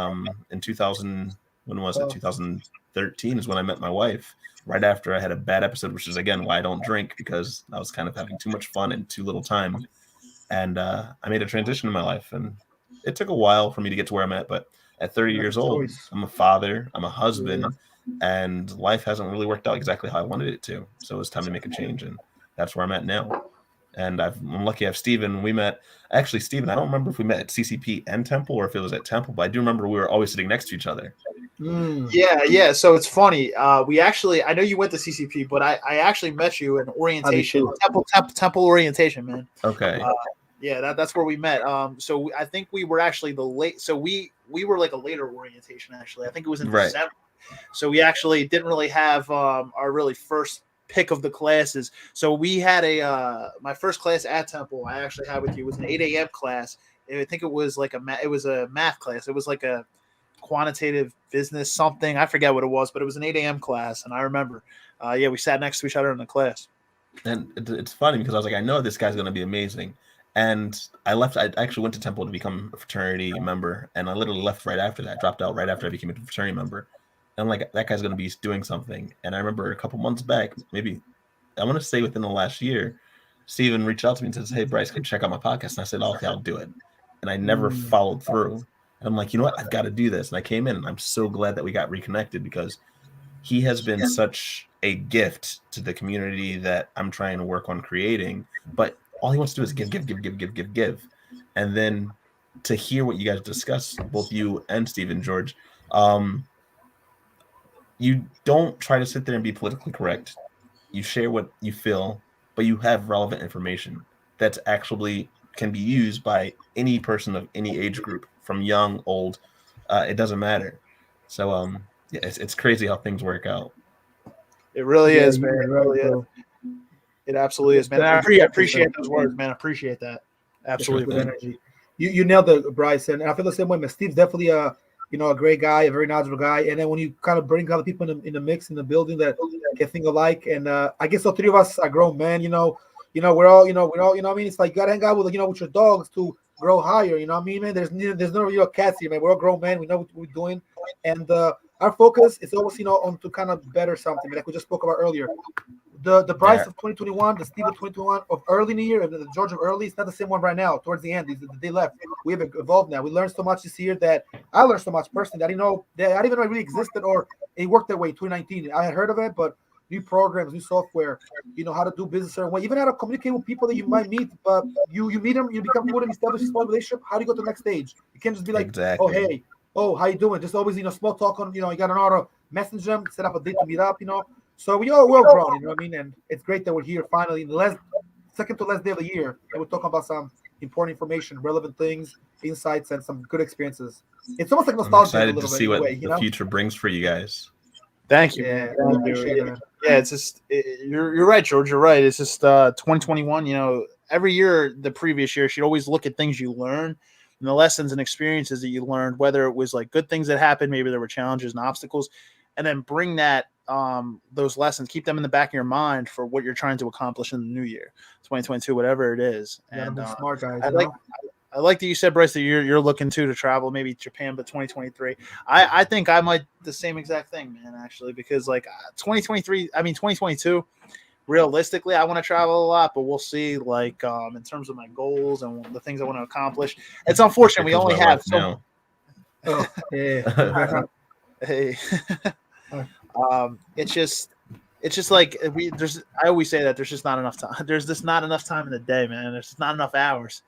S4: in 2013 is when I met my wife, right after I had a bad episode, which is, again, why I don't drink, because I was kind of having too much fun in too little time. And I made a transition in my life. And it took a while for me to get to where I'm at. But at 30 years old, I'm a father, I'm a husband, and life hasn't really worked out exactly how I wanted it to. So it was time to make a change. And that's where I'm at now. And I'm lucky I have Steven. We met, actually, Steven, I don't remember if we met at CCP and Temple or if it was at Temple, but I do remember we were always sitting next to each other.
S1: Yeah. So it's funny. I know you went to CCP, but I actually met you in orientation, Temple orientation, man.
S4: Okay.
S1: Yeah, that's where we met. So I think we were actually the late. So we were like a later orientation. Actually, I think it was in
S4: Right.
S1: December. So we actually didn't really have our really first pick of the classes. So we had my first class at Temple. I actually had with you was an 8 a.m. class. I think it was like it was a math class. It was like a quantitative business something. I forget what it was, but it was an 8 a.m. class, and I remember. We sat next to each other in the class.
S4: And it's funny because I was like, I know this guy's going to be amazing. And I left. I actually went to Temple to become a fraternity member, and I literally left right after that. Dropped out right after I became a fraternity member. And I'm like, that guy's going to be doing something. And I remember a couple months back, maybe I want to say within the last year, Steven reached out to me and says, "Hey, Bryce, come check out my podcast." And I said, "Oh, okay, I'll do it." And I never followed through. And I'm like, you know what? I've got to do this. And I came in, and I'm so glad that we got reconnected because he has been such a gift to the community that I'm trying to work on creating. But all he wants to do is give. And then to hear what you guys discuss, both you and Steve and George, you don't try to sit there and be politically correct. You share what you feel, but you have relevant information that's actually can be used by any person of any age group, from young, old. It doesn't matter. So yeah, it's crazy how things work out.
S1: It really is, man.
S2: You're
S1: It
S2: right,
S1: really is.
S2: bro.
S1: It absolutely is, man. And I appreciate those words, man. I appreciate that. Absolutely.
S2: Good energy. You nailed it, Bryce, and I feel the same way. Man, Steve's definitely a great guy, a very knowledgeable guy. And then when you kind of bring other people in the mix in the building that can think alike, and I guess the three of us are grown men. We're all what I mean. It's like you gotta hang out with with your dogs to grow higher. You know what I mean, man? There's no real cats here, man. We're all grown men. We know what we're doing, and our focus is always on to kind of better something, like we just spoke about earlier. The Bryce of 2021, the Steve of 2021 of early in the year, and the George of early, it's not the same one right now. Towards the end, they left. We have evolved now. We learned so much this year that I learned so much personally that I didn't know that I didn't even know it really existed or it worked that way. 2019, I had heard of it, but new programs, new software, how to do business certain way, even how to communicate with people that you might meet, but you meet them, you become with them, establish a small relationship. How do you go to the next stage? You can't just be like,
S4: Exactly.
S2: oh hey, oh how you doing? Just always small talk on you got an auto message them, set up a date to meet up, So we're grown, you know what I mean? And it's great that we're here finally in the second to last day of the year, and we're talking about some important information, relevant things, insights, and some good experiences. It's almost like
S4: I'm
S2: nostalgia a
S4: excited
S2: little
S4: to
S2: bit
S4: see
S2: in a
S4: what
S2: way,
S4: the future brings for you guys.
S1: Thank you.
S2: Yeah,
S1: man.
S2: I appreciate it, man.
S1: Yeah, it's just you're right, George. You're right. It's just 2021. Every year, the previous year, you'd always look at things you learned and the lessons and experiences that you learned, whether it was like good things that happened, maybe there were challenges and obstacles, and then bring that those lessons, keep them in the back of your mind for what you're trying to accomplish in the new year, 2022, whatever it is.
S2: And smart guys.
S1: I like that you said, Bryce, that you're looking to travel, maybe Japan, but 2023. I think I might the same exact thing, man, actually, because like 2022, realistically, I want to travel a lot, but we'll see, like, in terms of my goals and the things I want to accomplish. It's unfortunate we only have
S4: now.
S2: Oh, yeah.
S1: Hey, it's just like I always say that there's just not enough time. There's just not enough time in the day, man. There's just not enough hours.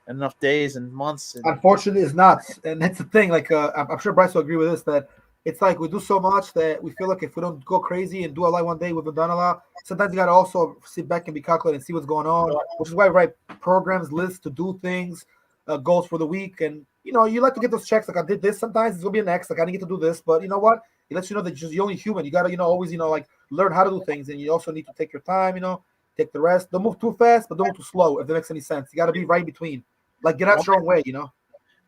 S1: Enough days and months.
S2: Unfortunately, it's not, and that's the thing. Like, I'm sure Bryce will agree with this. That it's like we do so much that we feel like if we don't go crazy and do a lot one day, we've done a lot. Sometimes you got to also sit back and be calculated and see what's going on, which is why I write programs, lists to do things, goals for the week, and you like to get those checks. Like I did this. Sometimes it's gonna be an X. Like I didn't get to do this, but you know what? It lets you know that you're only human. You gotta always like learn how to do things, and you also need to take your time. Take the rest. Don't move too fast, but don't move too slow. If that makes any sense, you got to be right between. Like get out your own way,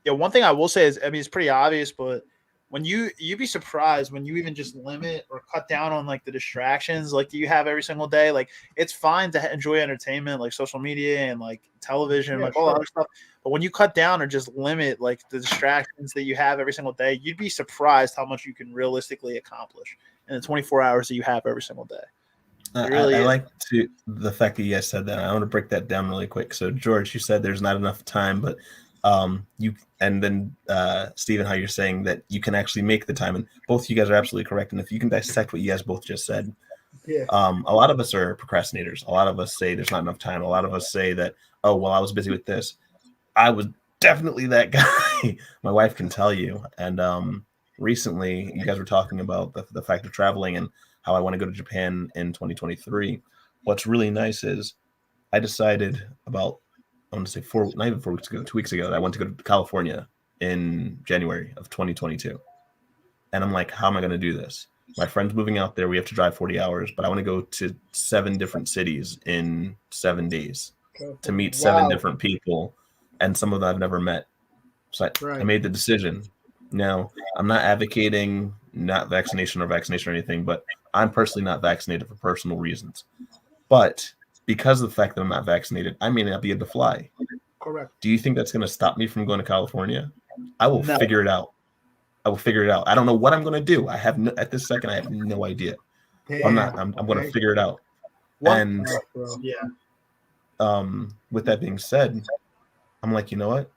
S1: Yeah, one thing I will say is, I mean, it's pretty obvious, but when you'd be surprised when you even just limit or cut down on like the distractions like you have every single day. Like it's fine to enjoy entertainment, like social media and like television, like all that other stuff. But when you cut down or just limit like the distractions that you have every single day, you'd be surprised how much you can realistically accomplish in the 24 hours that you have every single day.
S4: I like the fact that you guys said that. I want to break that down really quick. So, George, you said there's not enough time, but Stephen, how you're saying that you can actually make the time, and both you guys are absolutely correct. And if you can dissect what you guys both just said, a lot of us are procrastinators. A lot of us say there's not enough time. A lot of us say that, oh, well, I was busy with this. I was definitely that guy. My wife can tell you. And recently, you guys were talking about the fact of traveling and how I want to go to Japan in 2023. What's really nice is I decided about want to say not even 4 weeks ago, 2 weeks ago, that I went to go to California in January of 2022. And I'm like, how am I going to do this? My friend's moving out there. We have to drive 40 hours, but I want to go to 7 different cities in 7 days to meet 7 different people. And some of them I've never met. So I made the decision. Now, I'm not advocating not vaccination or anything, but I'm personally not vaccinated for personal reasons. But because of the fact that I'm not vaccinated, I may not be able to fly.
S2: Correct.
S4: Do you think that's going to stop me from going to California? I will figure it out. I don't know what I'm going to do. At this second, I have no idea. I'm going to figure it out. And with that being said, I'm like, you know what?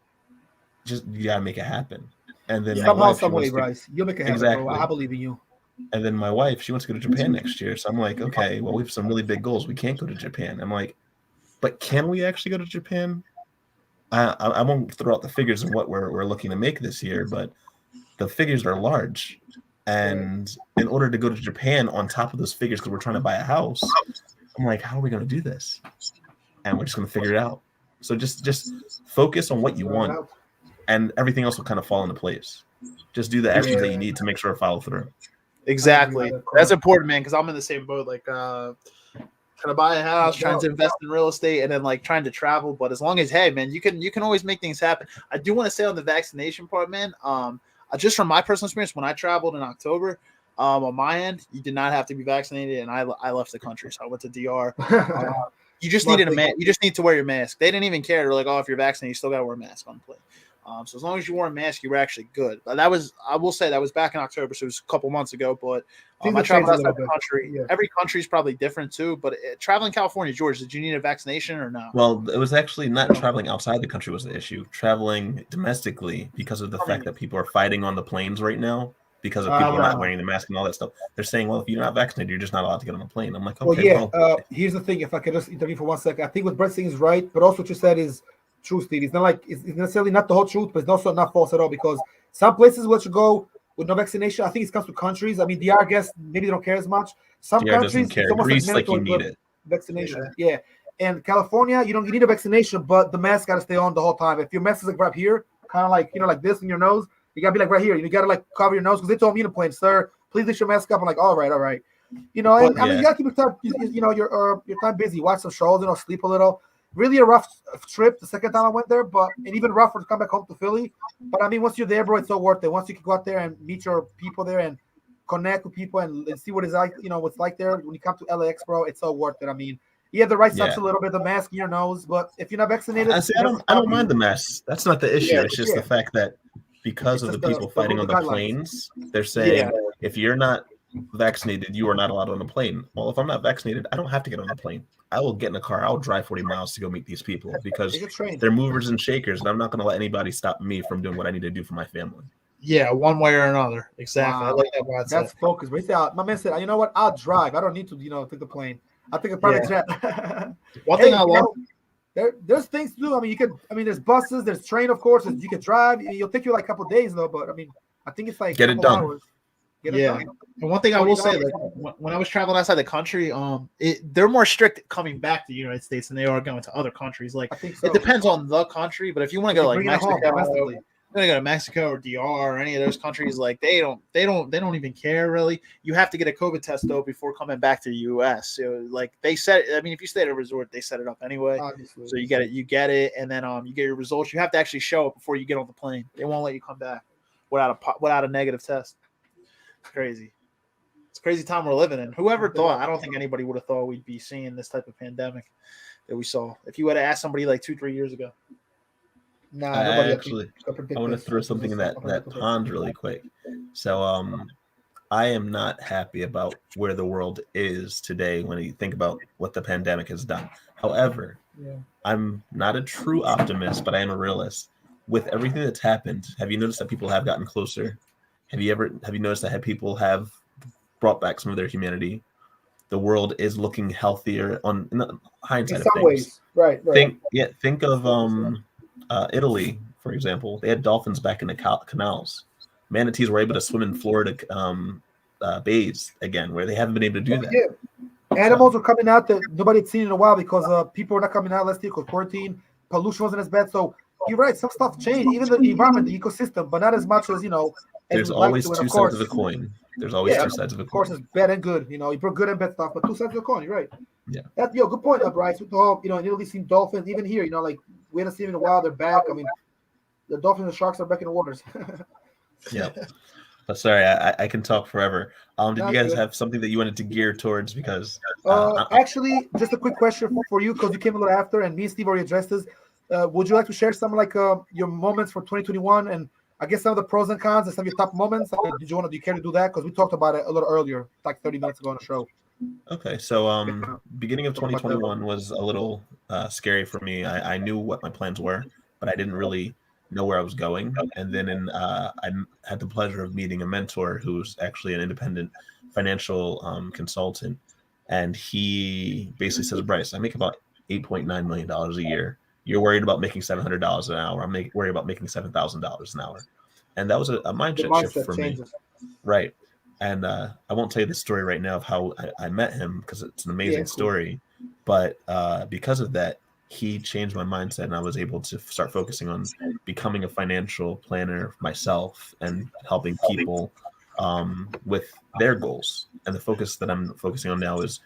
S4: Just you gotta make it happen. And then
S2: somehow, some way, Bryce, you'll make it happen. Exactly. Bro. I believe in you.
S4: And then my wife, she wants to go to Japan next year. So I'm like, okay, well, we have some really big goals. We can't go to Japan. I'm like, but can we actually go to Japan? I won't throw out the figures of what we're looking to make this year, but the figures are large. And in order to go to Japan on top of those figures, because we're trying to buy a house, I'm like, how are we going to do this? And we're just going to figure it out. So just focus on what you want, and everything else will kind of fall into place. Just do the actions that you need to make sure to follow through.
S1: Exactly. That's important, man, because I'm in the same boat. Like, trying to buy a house, trying to invest in real estate, and then like trying to travel. But as long as, hey, man, you can always make things happen. I do want to say on the vaccination part, man. Just from my personal experience, when I traveled in October, on my end, you did not have to be vaccinated, and I left the country, so I went to DR. You just needed a mask. You just need to wear your mask. They didn't even care. They're like, oh, if you're vaccinated, you still got to wear a mask on the plane. So as long as you wore a mask, you were actually good. I will say that was back in October, so it was a couple months ago. But I traveled outside the country. Yeah. Every country is probably different too. But traveling California, George, did you need a vaccination or no?
S4: Well, it was actually not traveling outside the country was the issue. Traveling domestically, because of the fact that people are fighting on the planes right now. Because of people not wearing the mask and all that stuff. They're saying, well, if you're not vaccinated, you're just not allowed to get on a plane. I'm like, okay.
S2: Well, here's the thing. If I could just intervene for 1 second. I think what Brett's saying is right, but also what you said is true, Steve. It's not like it's necessarily not the whole truth, but it's also not false at all, because some places let you go with no vaccination. I think it comes to countries. I mean, DR, I guess, maybe they don't care as much. Some
S4: DR
S2: countries,
S4: it's almost Greece, like you need it.
S2: Vaccination. Yeah. And California, you need a vaccination, but the mask got to stay on the whole time. If your mask is like right here, kind of like, like this in your nose, you gotta be like right here. You gotta like cover your nose, because they told me to plane, sir, please leave your mask up. I'm like, all right. I mean, you gotta keep your time, your time busy. Watch some shows, sleep a little. Really a rough trip the second time I went there, and even rougher to come back home to Philly. But I mean, once you're there, bro, it's so worth it. Once you can go out there and meet your people there and connect with people and see what it's like, what's like there when you come to LAX, bro, it's so worth it. I mean, the right sucks a little bit, the mask in your nose, but if you're not vaccinated,
S4: I don't mind the mask. That's not the issue. It's just the fact that because of the people fighting on the planes, they're saying if you're not vaccinated, you are not allowed on the plane. Well, if I'm not vaccinated, I don't have to get on the plane. I will get in a car. I'll drive 40 miles to go meet these people because they're movers and shakers, and I'm not going to let anybody stop me from doing what I need to do for my family.
S1: Yeah, one way or another. Exactly.
S2: Wow. I like that mindset. That's focus. But my man said, you know what? I'll drive. I don't need to, take the plane. I'll take a private jet.
S1: One thing I love.
S2: There's things to do. I mean, there's buses, there's train, of course. You can drive. It'll take you like a couple of days, though. But I mean, I think it's like
S4: get it done.
S2: Hours.
S1: And one thing I will say, like when I was traveling outside the country, they're more strict coming back to the United States than they are going to other countries. Like I think so. It depends on the country, but if you want to go like Mexico, you're gonna go to Mexico or DR or any of those countries, like they don't even care really. You have to get a COVID test though before coming back to the US. So like they said, I mean, if you stay at a resort, they set it up anyway. Obviously. So you get it, and then you get your results. You have to actually show it before you get on the plane. They won't let you come back without a negative test. It's crazy. It's a crazy time we're living in. Whoever thought? I don't think anybody would have thought we'd be seeing this type of pandemic that we saw. If you had asked somebody like 2-3 years ago.
S2: Nah,
S4: I want to throw something in that pond really quick. So I am not happy about where the world is today when you think about what the pandemic has done. However, I'm not a true optimist, but I am a realist. With everything that's happened, have you noticed that people have gotten closer? Have you noticed that people have brought back some of their humanity? The world is looking healthier in the hindsight of things.
S2: Ways. Right.
S4: Think of Italy, for example. They had dolphins back in the canals. Manatees were able to swim in Florida bays again, where they haven't been able to do that.
S2: Yeah. Animals were coming out that nobody had seen in a while because people were not coming out last year because quarantine. pollution wasn't as bad. So you're right, some stuff changed, even the environment, the ecosystem, but not as much as as
S4: There's
S2: we'd like
S4: always
S2: to. And
S4: two
S2: of
S4: sides of
S2: course,
S4: a coin. There's always
S2: yeah,
S4: two sides of a
S2: of course,
S4: coin.
S2: it's bad and good. You brought good and bad stuff, but two sides of the coin. You're right.
S4: Yeah.
S2: Good point, Bryce. With the whole, in Italy, seen dolphins. Even here, like we haven't seen them in a while. They're back. I mean, the dolphins and the sharks are back in the waters.
S4: Yeah. But sorry, I can talk forever. Did
S2: No,
S4: you
S2: you're
S4: guys
S2: good.
S4: have something that you wanted to gear towards? Because
S2: Actually, just a quick question for you, because you came a little after, and me and Steve already addressed this. Would you like to share some your moments for 2021, and I guess some of the pros and cons and some of your top moments? Do you care to do that? Because we talked about it a little earlier, like 30 minutes ago on the show.
S4: okay, so beginning of
S2: Talk about that.
S4: 2021 was a little scary for me. I knew what my plans were, but I didn't really know where I was going. And then I had the pleasure of meeting a mentor who's actually an independent financial consultant, and he basically says, Bryce, I make about $8.9 million a year. You're worried about making $700 an hour. I'm worried about making $7,000 an hour. And that was a mindset shift for
S2: changes.
S4: me. Right. And I won't tell you the story right now of how I met him, because it's an amazing story. But because of that, he changed my mindset, and I was able to start focusing on becoming a financial planner myself and helping people with their goals. And the focus that I'm focusing on now is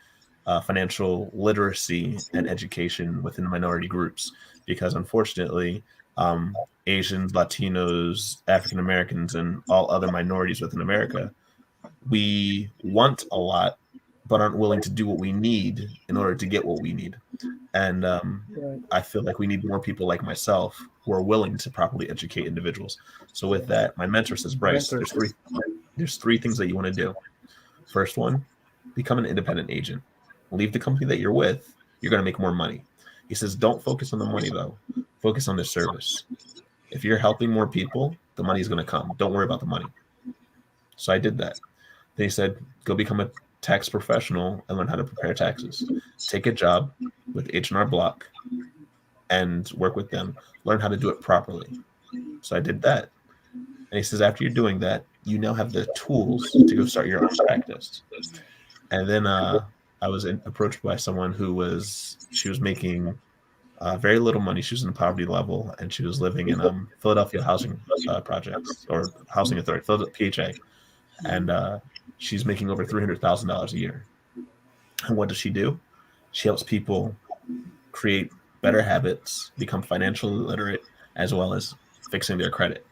S4: financial literacy and education within minority groups, because unfortunately, Asians, Latinos, African Americans, and all other minorities within America, we want a lot, but aren't willing to do what we need in order to get what we need. And I feel like we need more people like myself who are willing to properly educate individuals. So with that, my mentor says, Bryce, there's three things that you want to do. First one, become an independent agent. Leave the company that you're with. You're going to make more money. He says, don't focus on the money, though. Focus on the service. If you're helping more people, the money is going to come. Don't worry about the money. So I did that. Then he said, go become a tax professional and learn how to prepare taxes. Take a job with H&R Block and work with them. Learn how to do it properly. So I did that. And he says, after you're doing that, you now have the tools to go start your own practice. And then I was approached by someone she was making very little money. She was in the poverty level, and she was living in Philadelphia housing projects, or housing authority, Philadelphia PHA. And she's making over $300,000 a year. And what does she do? She helps people create better habits, become financially literate, as well as fixing their credit.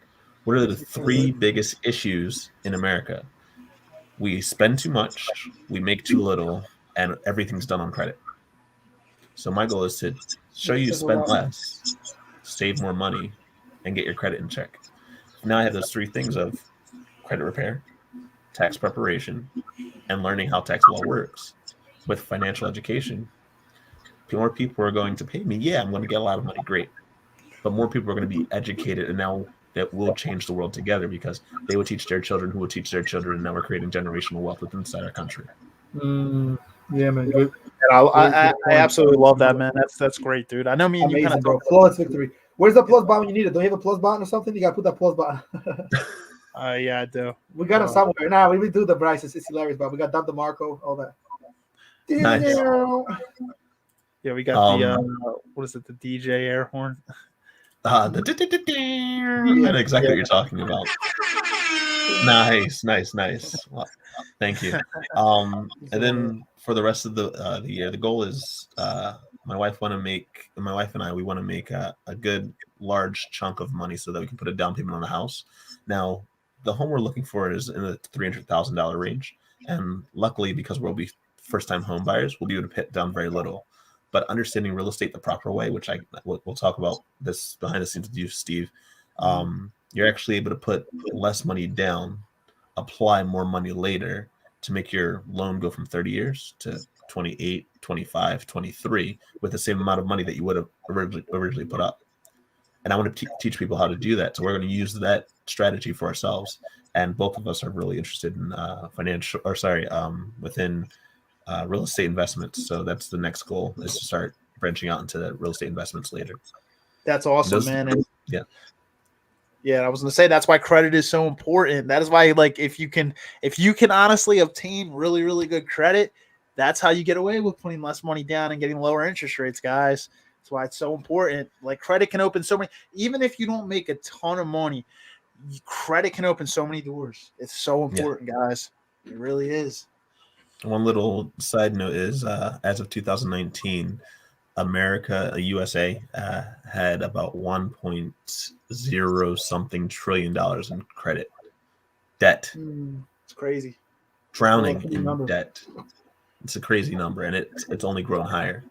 S4: What are the three biggest issues in America? We spend too much, we make too little, and everything's done on credit. So my goal is to show you spend less, save more money, and get your credit in check. Now I have those three things of credit repair, tax preparation, and learning how tax law works. With financial education, more people are going to pay me. Yeah, I'm going to get a lot of money. Great. But more people are going to be educated, and now that will change the world together, because they will teach their children who will teach their children, and now we're creating generational wealth within inside our country.
S2: Yeah, man. Good.
S1: I absolutely love that, man. That's great, dude. I know me and you kind of
S2: bro. Flawless victory. Where's the plus button when you need it? Don't you have a plus button or something? You got to put that plus button.
S1: Yeah, I do.
S2: We got him somewhere. Nah, we do the Bryce. It's hilarious, but we got Dub DeMarco, all that.
S4: Nice.
S1: Yeah, we got the what is it? The DJ air horn.
S4: I know exactly what you're talking about. Nice. Well, thank you. And then for the rest of the year, the goal is my wife and I, we want to make a good large chunk of money so that we can put a down payment on the house. Now, the home we're looking for is in the $300,000 range, and luckily, because we'll be first-time home buyers, we'll be able to put down very little. But understanding real estate the proper way, which we'll talk about this behind the scenes with you, Steve, you're actually able to put less money down, apply more money later to make your loan go from 30 years to 28, 25, 23 with the same amount of money that you would have originally put up. And I want to teach people how to do that. So we're going to use that strategy for ourselves. And both of us are really interested in within real estate investments. So that's the next goal, is to start branching out into real estate investments later.
S1: That's awesome, man. And
S4: yeah,
S1: I was going to say that's why credit is so important. That is why, like, if you can honestly obtain really, really good credit, that's how you get away with putting less money down and getting lower interest rates, guys. That's why it's so important. Like credit can open so many, even if you don't make a ton of money, credit can open so many doors. It's so important, guys. It really is.
S4: One little side note is, as of 2019, USA, had about 1.0 something trillion dollars in credit debt.
S1: It's crazy.
S4: Drowning in debt. It's a crazy number, and it's only grown higher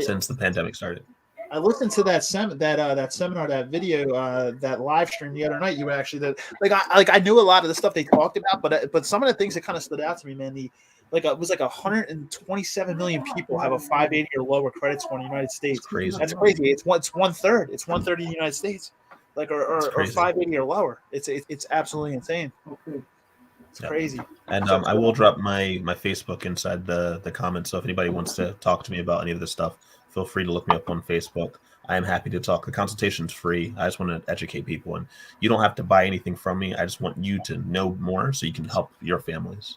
S4: since the pandemic started.
S1: I listened to that seminar, that video, that live stream the other night. You actually I knew a lot of the stuff they talked about, but some of the things that kind of stood out to me, man. It was like 127 million people have a 580 or lower credit score in the United States.
S4: It's crazy.
S1: That's crazy. It's one third. It's 1/3 in the United States, or 580 or lower. It's absolutely insane. It's crazy.
S4: And I will drop my Facebook inside the comments. So if anybody wants to talk to me about any of this stuff, feel free to look me up on Facebook. I am happy to talk. The consultation's free. I just want to educate people, and you don't have to buy anything from me. I just want you to know more so you can help your families.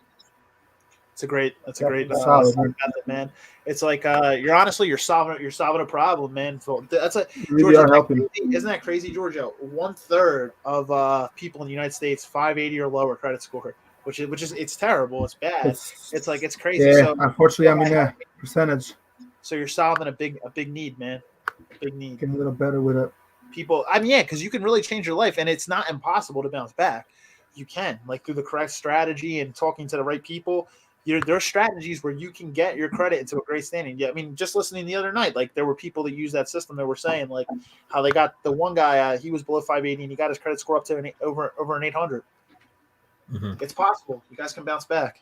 S1: That's a great method, man. It's like you're solving a problem, man. So that's isn't that crazy, Georgia? 1/3 of people in the United States 580 or lower credit score, which is it's terrible. It's bad. It's crazy.
S2: Yeah,
S1: so,
S2: unfortunately, I'm in that percentage.
S1: So you're solving a big need, man. A big need.
S2: Getting a little better with it.
S1: People, because you can really change your life, and it's not impossible to bounce back. You can, through the correct strategy and talking to the right people. There are strategies where you can get your credit into a great standing. Yeah, I mean, just listening the other night, there were people that use that system that were saying how they got the one guy, he was below 580 and he got his credit score up to over an 800. Mm-hmm. It's possible. You guys can bounce back.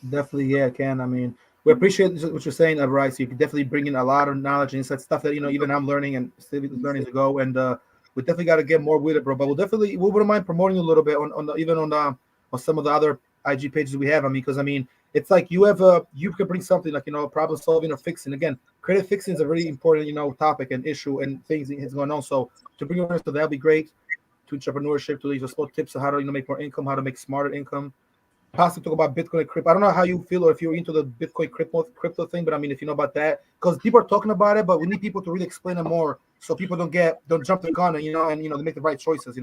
S2: Definitely, yeah, can. I mean, we appreciate what you're saying, Bryce. You can definitely bring in a lot of knowledge and insight, stuff that even I'm learning and still learning to go. And we definitely got to get more with it, bro. But we wouldn't mind promoting a little bit on some of the other IG pages we have. I mean, because it's like you can bring something problem solving or fixing. Again, credit fixing is a really important, topic and issue and things that's going on. So to bring awareness to that'll be great. To entrepreneurship, to just little tips on how to make more income, how to make smarter income. Possibly talk about Bitcoin and crypto. I don't know how you feel or if you're into the Bitcoin crypto thing, but I mean, if you know about that, because people are talking about it, but we need people to really explain it more so people don't jump the gun and they make the right choices.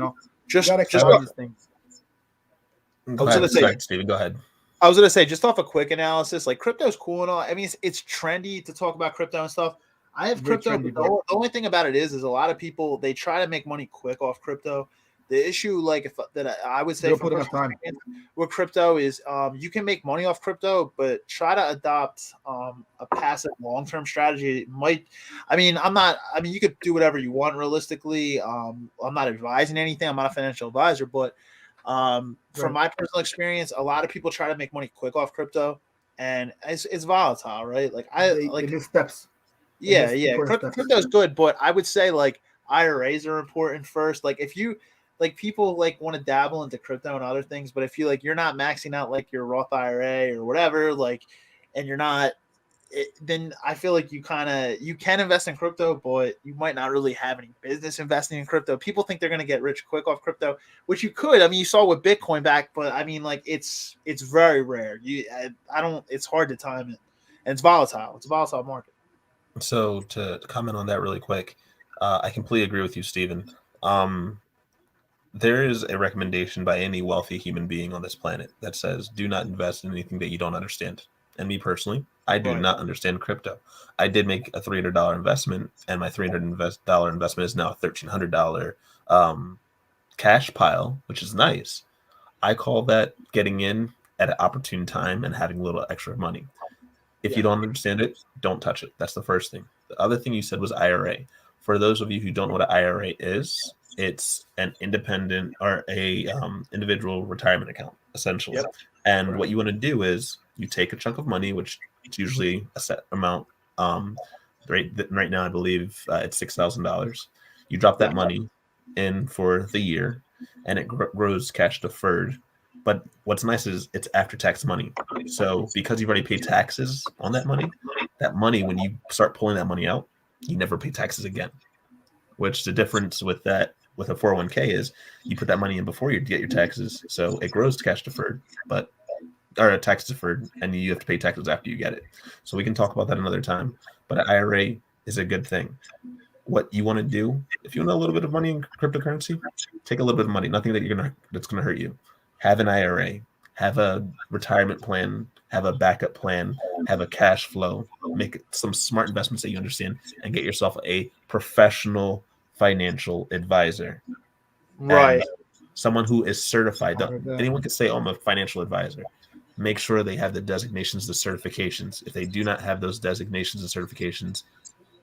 S1: Just
S2: explain these things.
S4: Steven, go ahead.
S1: I was going to say, just off a quick analysis, crypto's cool and all. I mean, it's trendy to talk about crypto and stuff. I have crypto. Trendy, the only thing about it is a lot of people, they try to make money quick off crypto. The issue, I would say with crypto is you can make money off crypto, but try to adopt a passive long-term strategy. You could do whatever you want realistically. I'm not advising anything. I'm not a financial advisor, but from my personal experience, a lot of people try to make money quick off crypto, and it's volatile, right?
S2: Steps.
S1: Yeah. Crypto is good, but I would say IRAs are important first. If you people want to dabble into crypto and other things, but if you're not maxing out your Roth IRA or whatever, and you're not, then I feel you can invest in crypto, but you might not really have any business investing in crypto. People think they're going to get rich quick off crypto, which you could. I mean, you saw with Bitcoin back, but I mean, it's very rare. It's hard to time it, and it's volatile. It's a volatile market.
S4: So to comment on that really quick, I completely agree with you, Steven. There is a recommendation by any wealthy human being on this planet that says, do not invest in anything that you don't understand. And me personally, I do not understand crypto. I did make a $300 investment, and my $300 investment is now a $1,300 cash pile, which is nice. I call that getting in at an opportune time and having a little extra money. If you don't understand it, don't touch it. That's the first thing. The other thing you said was IRA. For those of you who don't know what an IRA is, it's an independent or a individual retirement account, essentially. Yep. And what you want to do is you take a chunk of money, which is usually a set amount. Right now, I believe it's $6,000. You drop that money in for the year, and it grows cash deferred. But what's nice is it's after-tax money. So because you've already paid taxes on that money, when you start pulling that money out, you never pay taxes again. Which the difference with a 401k is you put that money in before you get your taxes, so it grows cash deferred, or tax deferred, and you have to pay taxes after you get it. So we can talk about that another time. But an IRA is a good thing. What you want to do, if you want a little bit of money in cryptocurrency, take a little bit of money. Nothing that's gonna hurt you. Have an IRA, have a retirement plan, have a backup plan, have a cash flow. Make some smart investments that you understand, and get yourself a professional financial advisor.
S1: Right.
S4: And someone who is certified. Anyone can say, "Oh, I'm a financial advisor." Make sure they have the designations, the certifications. If they do not have those designations and certifications,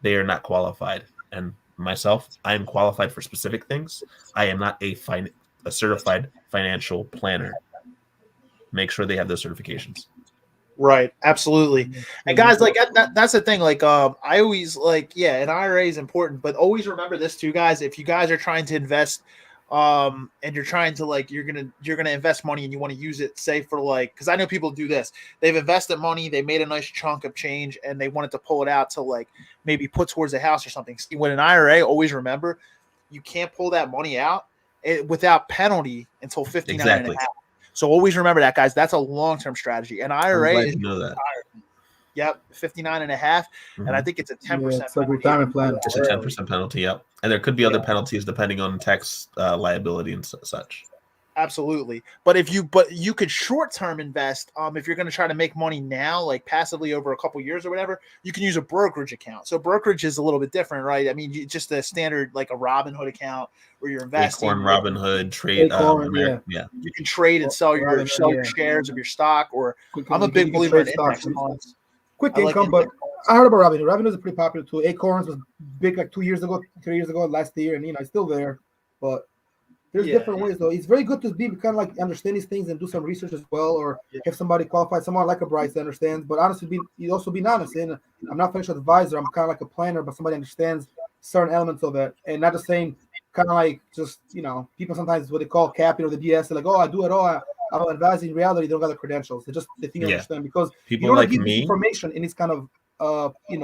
S4: they are not qualified. And myself, I am qualified for specific things. I am not a certified financial planner. Make sure they have those certifications.
S1: Right, absolutely. And guys, like that's the thing. Like, I always like, yeah, an IRA is important, but always remember this too, guys. If you guys are trying to invest, and you're trying to like, you're gonna invest money and you want to use it, say for like, because I know people do this. They've invested money, they made a nice chunk of change, and they wanted to pull it out to like maybe put towards a house or something. See, with an IRA, always remember, you can't pull that money out without penalty until 59 and a half. So always remember that, guys. That's a long-term strategy. And IRA is
S4: know that.
S1: Yep, 59 and a half.
S4: Mhm.
S1: And I think it's a 10%.
S2: It's a retirement plan.
S4: It's a 10% penalty, yep. And there could be other penalties depending on tax liability and such.
S1: Absolutely. But you could short-term invest. If you're going to try to make money now, like passively over a couple years or whatever, you can use a brokerage account. So brokerage is a little bit different, right? I mean, just a standard like a Robinhood account where you're investing.
S4: Acorn, Robinhood, trade.
S2: Yeah.
S1: You can trade and sell your shares of your stock. Or I'm a big believer in index funds.
S2: Quick income, but I heard about Robinhood. Robinhood is pretty popular too. Acorns was big like 2 years ago, 3 years ago, last year, and it's still there. But there's different ways though. It's very good to be kind of like understand these things and do some research as well, or have somebody qualified, someone like a Bryce that understands. But honestly, you also being honest. And I'm not a financial advisor. I'm kind of like a planner, but somebody understands certain elements of it, and not the same kind of like just people sometimes what they call capital, the BS. They're like, oh, I do it all. I'm advising. In reality, they don't got the credentials. They think you understand because
S4: people
S2: you don't
S4: like
S2: give
S4: me
S2: information in this kind of in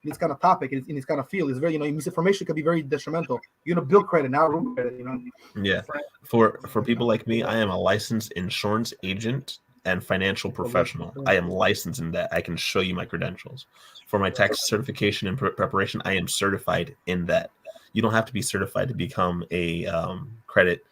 S2: this kind of topic, in this kind of field. It's very misinformation can be very detrimental. You're gonna build credit, not room credit.
S4: Yeah. For people like me, I am a licensed insurance agent and financial professional. I am licensed in that. I can show you my credentials. For my tax certification and preparation, I am certified in that. You don't have to be certified to become a credit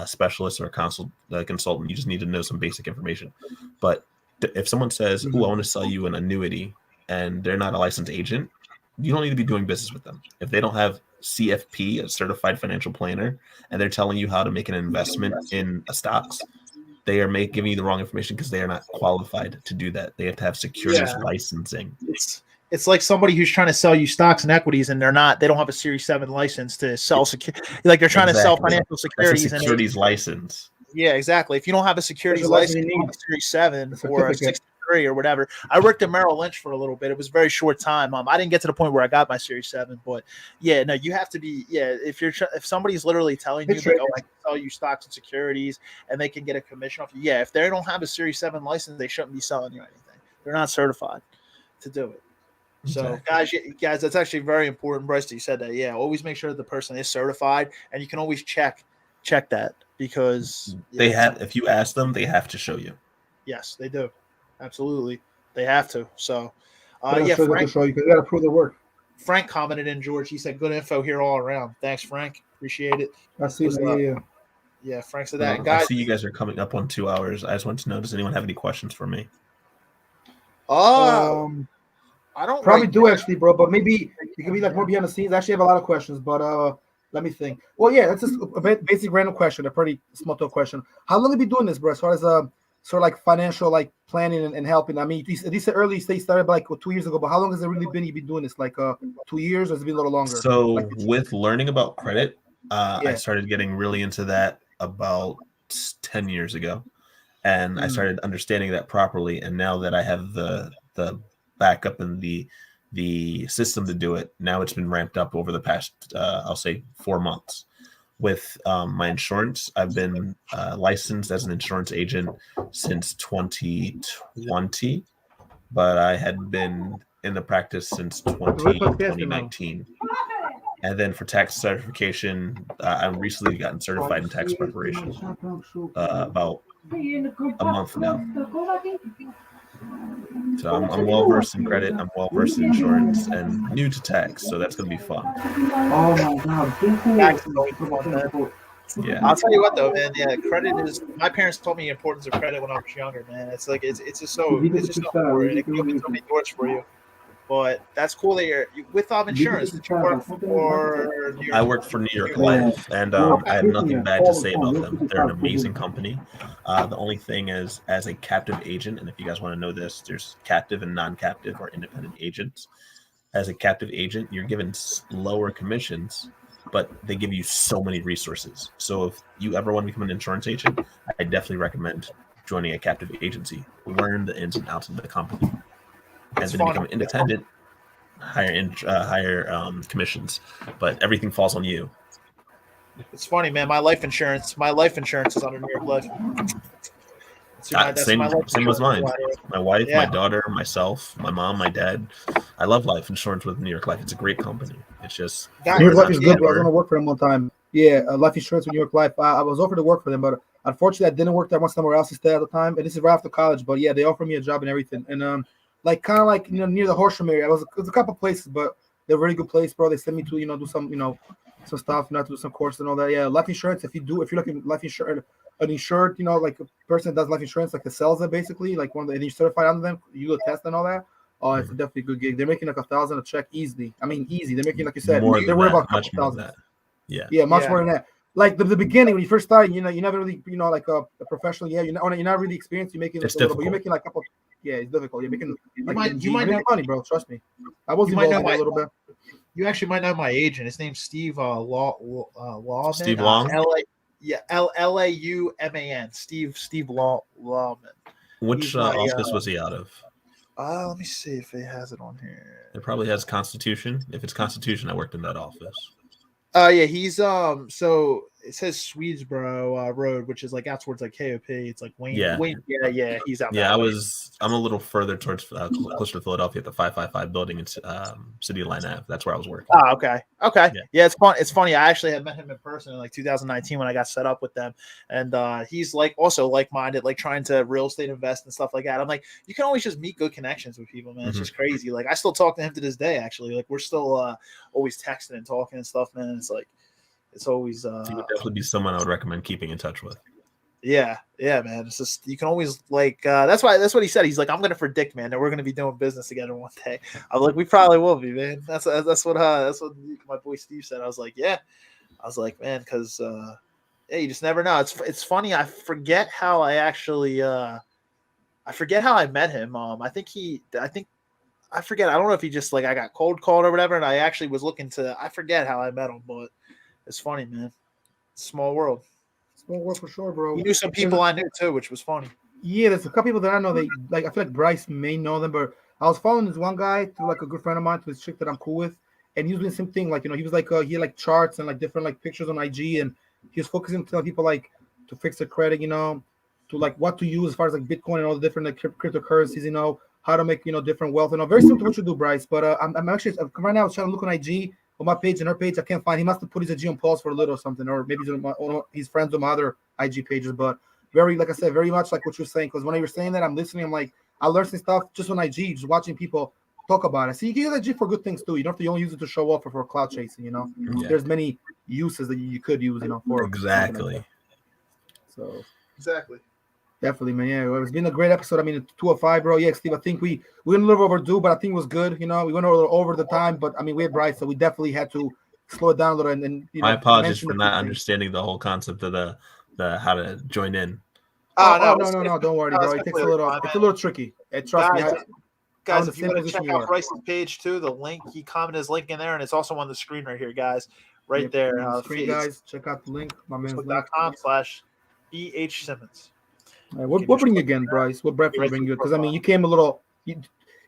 S4: specialist or a consultant. You just need to know some basic information. But if someone says, "Oh, I want to sell you an annuity," and they're not a licensed agent, you don't need to be doing business with them. If they don't have CFP, a certified financial planner, and they're telling you how to make an investment in stocks, they are giving you the wrong information because they are not qualified to do that. They have to have securities licensing.
S1: It's like somebody who's trying to sell you stocks and equities, and they don't have a Series 7 license to sell like they're trying to sell financial securities.
S4: That's a securities license.
S1: Yeah, exactly. If you don't have a securities license, you need a Series 7 or a 63 or whatever. I worked at Merrill Lynch for a little bit. It was a very short time. I didn't get to the point where I got my Series 7, but yeah, no, you have to be. Yeah, if somebody's literally telling you, like, oh, I can sell you stocks and securities, and they can get a commission off you. Yeah, if they don't have a Series 7 license, they shouldn't be selling you anything. They're not certified to do it. So, guys, that's actually very important. Bryce, you said that. Yeah, always make sure that the person is certified, and you can always check that because
S4: they have. If you ask them, they have to show you.
S1: Yes, they do. Absolutely, they have to. So,
S2: Frank, you got to prove their work.
S1: Frank commented in George. He said, "Good info here all around." Thanks, Frank. Appreciate it.
S2: I see that.
S1: Yeah. Frank said that. Guys,
S4: I see you guys are coming up on 2 hours. I just want to know: does anyone have any questions for me?
S1: I don't
S2: probably do actually, bro. But maybe it could be like more behind the scenes. I actually have a lot of questions, but let me think. Well, yeah, that's just a basic random question, a pretty small talk question. How long have you been doing this, bro? As far as sort of like financial like planning and helping. I mean, these early stage started like 2 years ago, but how long has it really been you've been doing this? Like 2 years, or has it been a little longer?
S4: So with learning about credit, I started getting really into that about 10 years ago, and I started understanding that properly. And now that I have the backup and the system to do it, now it's been ramped up over the past I'll say 4 months. With my insurance, I've been licensed as an insurance agent since 2020, but I had been in the practice since 2019. And then for tax certification, I've recently gotten certified in tax preparation about a month now. So I'm well versed in credit. I'm well versed in insurance and new to tax. So that's gonna be fun.
S5: Oh my God,
S1: Tax is always fun, man.
S4: Yeah.
S1: I'll tell you what though, man. Yeah, credit is. My parents told me the importance of credit when I was younger, man. It's like it's just so important. It can open so many doors for you. But that's cool that you with insurance. Did you work for New York?
S4: I work for New York Life, and I have nothing bad to say about them. They're an amazing company. The only thing is, as a captive agent, and if you guys want to know this, there's captive and non-captive or independent agents. As a captive agent, you're given lower commissions, but they give you so many resources. So if you ever want to become an insurance agent, I definitely recommend joining a captive agency. Learn the ins and outs of the company. And then become independent, higher commissions, but everything falls on you.
S1: It's funny, man. My life insurance is under New York Life.
S4: Same as mine. My wife, my daughter, myself, my mom, my dad. I love life insurance with New York Life. It's a great company. It's just
S2: New York Life is good, bro. I was going to work for them one time. Yeah, life insurance with New York Life. I was offered to work for them, but unfortunately, I didn't work there. I went somewhere else instead at the time. And this is right after college. But yeah, they offered me a job and everything. And kind of like near the Horsham area. It was a couple places, but they're a very good place, bro. They sent me to do some some stuff, to do some courses and all that. Yeah, life insurance. If you're looking life insurance, an insured, like a person that does life insurance, like that sells it basically, like one of the, and you're certified under them, you do a test and all that. Oh, it's definitely a good gig. They're making like $1,000 a check easily. I mean, easy. They're making, like you said, they're worried about
S4: much more than that.
S2: Yeah, much more than that. Like the beginning when you first started, you never really, like a professional. Yeah, you're not really experienced. You're making
S4: it's
S2: a little,
S4: difficult.
S2: but you're making like a couple. Yeah, it's difficult. You're making
S1: you might know
S2: money, bro. Trust me. I was involved in a little bit.
S1: You actually might know my agent. His name's Steve Lawman.
S4: Steve Long.
S1: Lauman. Steve Lawman.
S4: Which office was he out of?
S1: Let me see if he has it on here.
S4: It probably has Constitution. If it's Constitution, I worked in that office.
S1: Yeah, he's so it says Swedesboro Road, which is like out towards like KOP. It's like Wayne.
S4: Yeah.
S1: Yeah, he's out.
S4: Yeah, I'm a little further towards closer to Philadelphia at the 555 building in City Line Ave. That's where I was working.
S1: Oh, okay. Yeah, it's fun. It's funny. I actually had met him in person in like 2019 when I got set up with them, and he's like also like-minded, like trying to real estate invest and stuff like that. I'm like, you can always just meet good connections with people, man. It's just crazy. Like I still talk to him to this day. Actually, like we're still always texting and talking and stuff, man. It's like it's always
S4: he would definitely be someone I would recommend keeping in touch with.
S1: Yeah, man. It's just you can always like that's what he said. He's like, I'm gonna predict, man, that we're gonna be doing business together one day. I'm like, we probably will be, man. That's what my boy Steve said. I was like, yeah. I was like, man, because yeah, you just never know. It's funny. I forget how I actually I met him. I forget. I don't know if he just like I got cold called or whatever, and I actually was looking to. I forget how I met him, but it's funny, man. Small world.
S2: Small world for sure, bro.
S1: You knew some people I knew too, which was funny.
S2: Yeah, there's a couple people that I know. They like. I feel like Bryce may know them, but I was following this one guy through like a good friend of mine, to this chick that I'm cool with, and he was doing the same thing. Like he was like he had like charts and like different like pictures on IG, and he was focusing on telling people like to fix their credit, to like what to use as far as like Bitcoin and all the different like cryptocurrencies, how to make different wealth, very similar to what you do, Bryce. But I'm actually right now I was trying to look on IG. On my page and her page, I can't find. He must have put his IG on pause for a little or something, or maybe he's friends with my other IG pages. But like I said, very much like what you're saying. Because when you're saying that, I'm listening. I'm like, I learned some stuff just on IG, just watching people talk about it. See, you can use IG for good things too. You don't have to only use it to show off or for cloud chasing.
S4: Yeah.
S2: There's many uses that you could use. For
S4: exactly.
S2: Like so
S1: exactly.
S2: Definitely, man. Yeah, it's been a great episode. I mean, 205, bro. Yeah, Steve. I think we went a little overdue, but I think it was good. We went a little over the time, but I mean, we had Bryce, so we definitely had to slow it down a little. And
S4: my apologies for not understanding the whole concept of the how to join in.
S2: No. Don't worry, bro. It takes a little. It's a little tricky. Trust me.
S1: Guys, if you want to check out Bryce's page too, the link he commented his link in there, and it's also on the screen right here, guys. Right there.
S2: Screen, guys. Check out the link. My man's
S1: Facebook.com/BH Simmons.
S2: What bring you again, Bryce? What Brett bring you? Because I mean, you came a little. You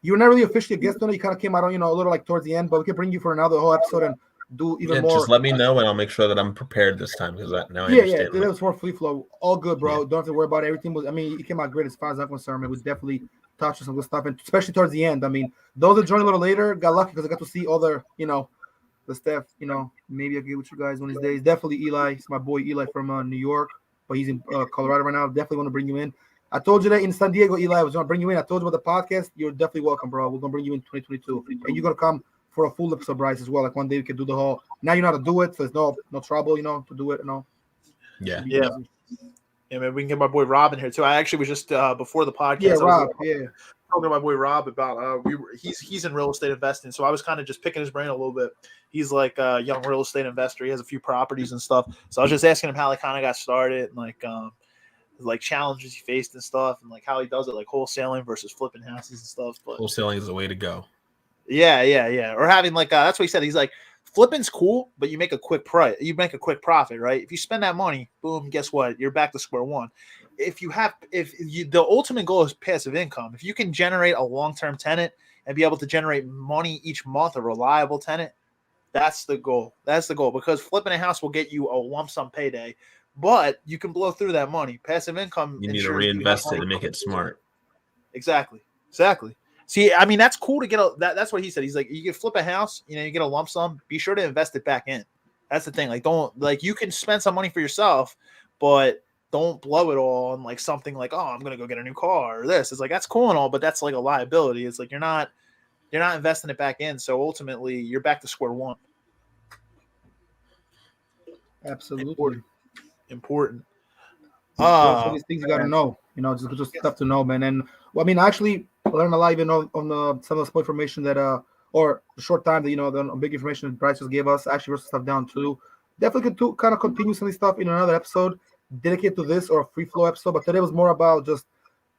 S2: were not really officially a guest on it. You kind of came out on a little like towards the end, but we can bring you for another whole episode and do even more.
S4: Just let me know, and I'll make sure that I'm prepared this time because now I understand.
S2: Yeah, that was more free flow. All good, bro. Yeah. Don't have to worry about it. Everything was. I mean, it came out great as far as I'm concerned. Man, we definitely touched on some good stuff, and especially towards the end. I mean, those that joined a little later got lucky because I got to see all the the staff. Maybe I'll get with you guys one of these days. Definitely Eli. It's my boy Eli from New York, but he's in Colorado right now. Definitely want to bring you in. I told you that in San Diego, Eli, I was gonna bring you in. I told you about the podcast. You're definitely welcome, bro. We're gonna bring you in 2022, and you're gonna come for a full episode, Bryce, as well. Like one day we can do the whole. Now you know how to do it, so there's no trouble, to do it.
S4: Yeah.
S1: Yeah. Yeah, man, we can get my boy Rob in here too. I actually was just before the podcast.
S2: Yeah, Rob.
S1: Talking to my boy Rob about he's in real estate investing, so I was kind of just picking his brain a little bit. He's like a young real estate investor. He has a few properties and stuff. So I was just asking him how he kind of got started and like challenges he faced and stuff, and like how he does it, like wholesaling versus flipping houses and stuff. But
S4: wholesaling is the way to go.
S1: Yeah. Or having like that's what he said. He's like, flipping's cool, but you make a quick price. You make a quick profit, right? If you spend that money, boom, guess what? You're back to square one. The ultimate goal is passive income. If you can generate a long-term tenant and be able to generate money each month, a reliable tenant, that's the goal. That's the goal, because flipping a house will get you a lump sum payday, but you can blow through that money. Passive income.
S4: You need to reinvest it and make it smart.
S1: Exactly. See, I mean, that's cool to get that's what he said. He's like, you can flip a house, you get a lump sum, be sure to invest it back in. That's the thing. Like, you can spend some money for yourself, but don't blow it all on like something like, oh, I'm going to go get a new car or this. It's like, that's cool and all, but that's like a liability. It's like, you're not investing it back in. So ultimately you're back to square one.
S2: Absolutely.
S1: Important.
S2: So these things you got to know, just stuff to know, man. And well, I mean, actually, I learned a lot even on some of the small information that or the short time that the big information that Bryce just gave us. Actually wrote some stuff down too. Definitely could kind of continue some of these stuff in another episode dedicated to this or a free flow episode. But today was more about just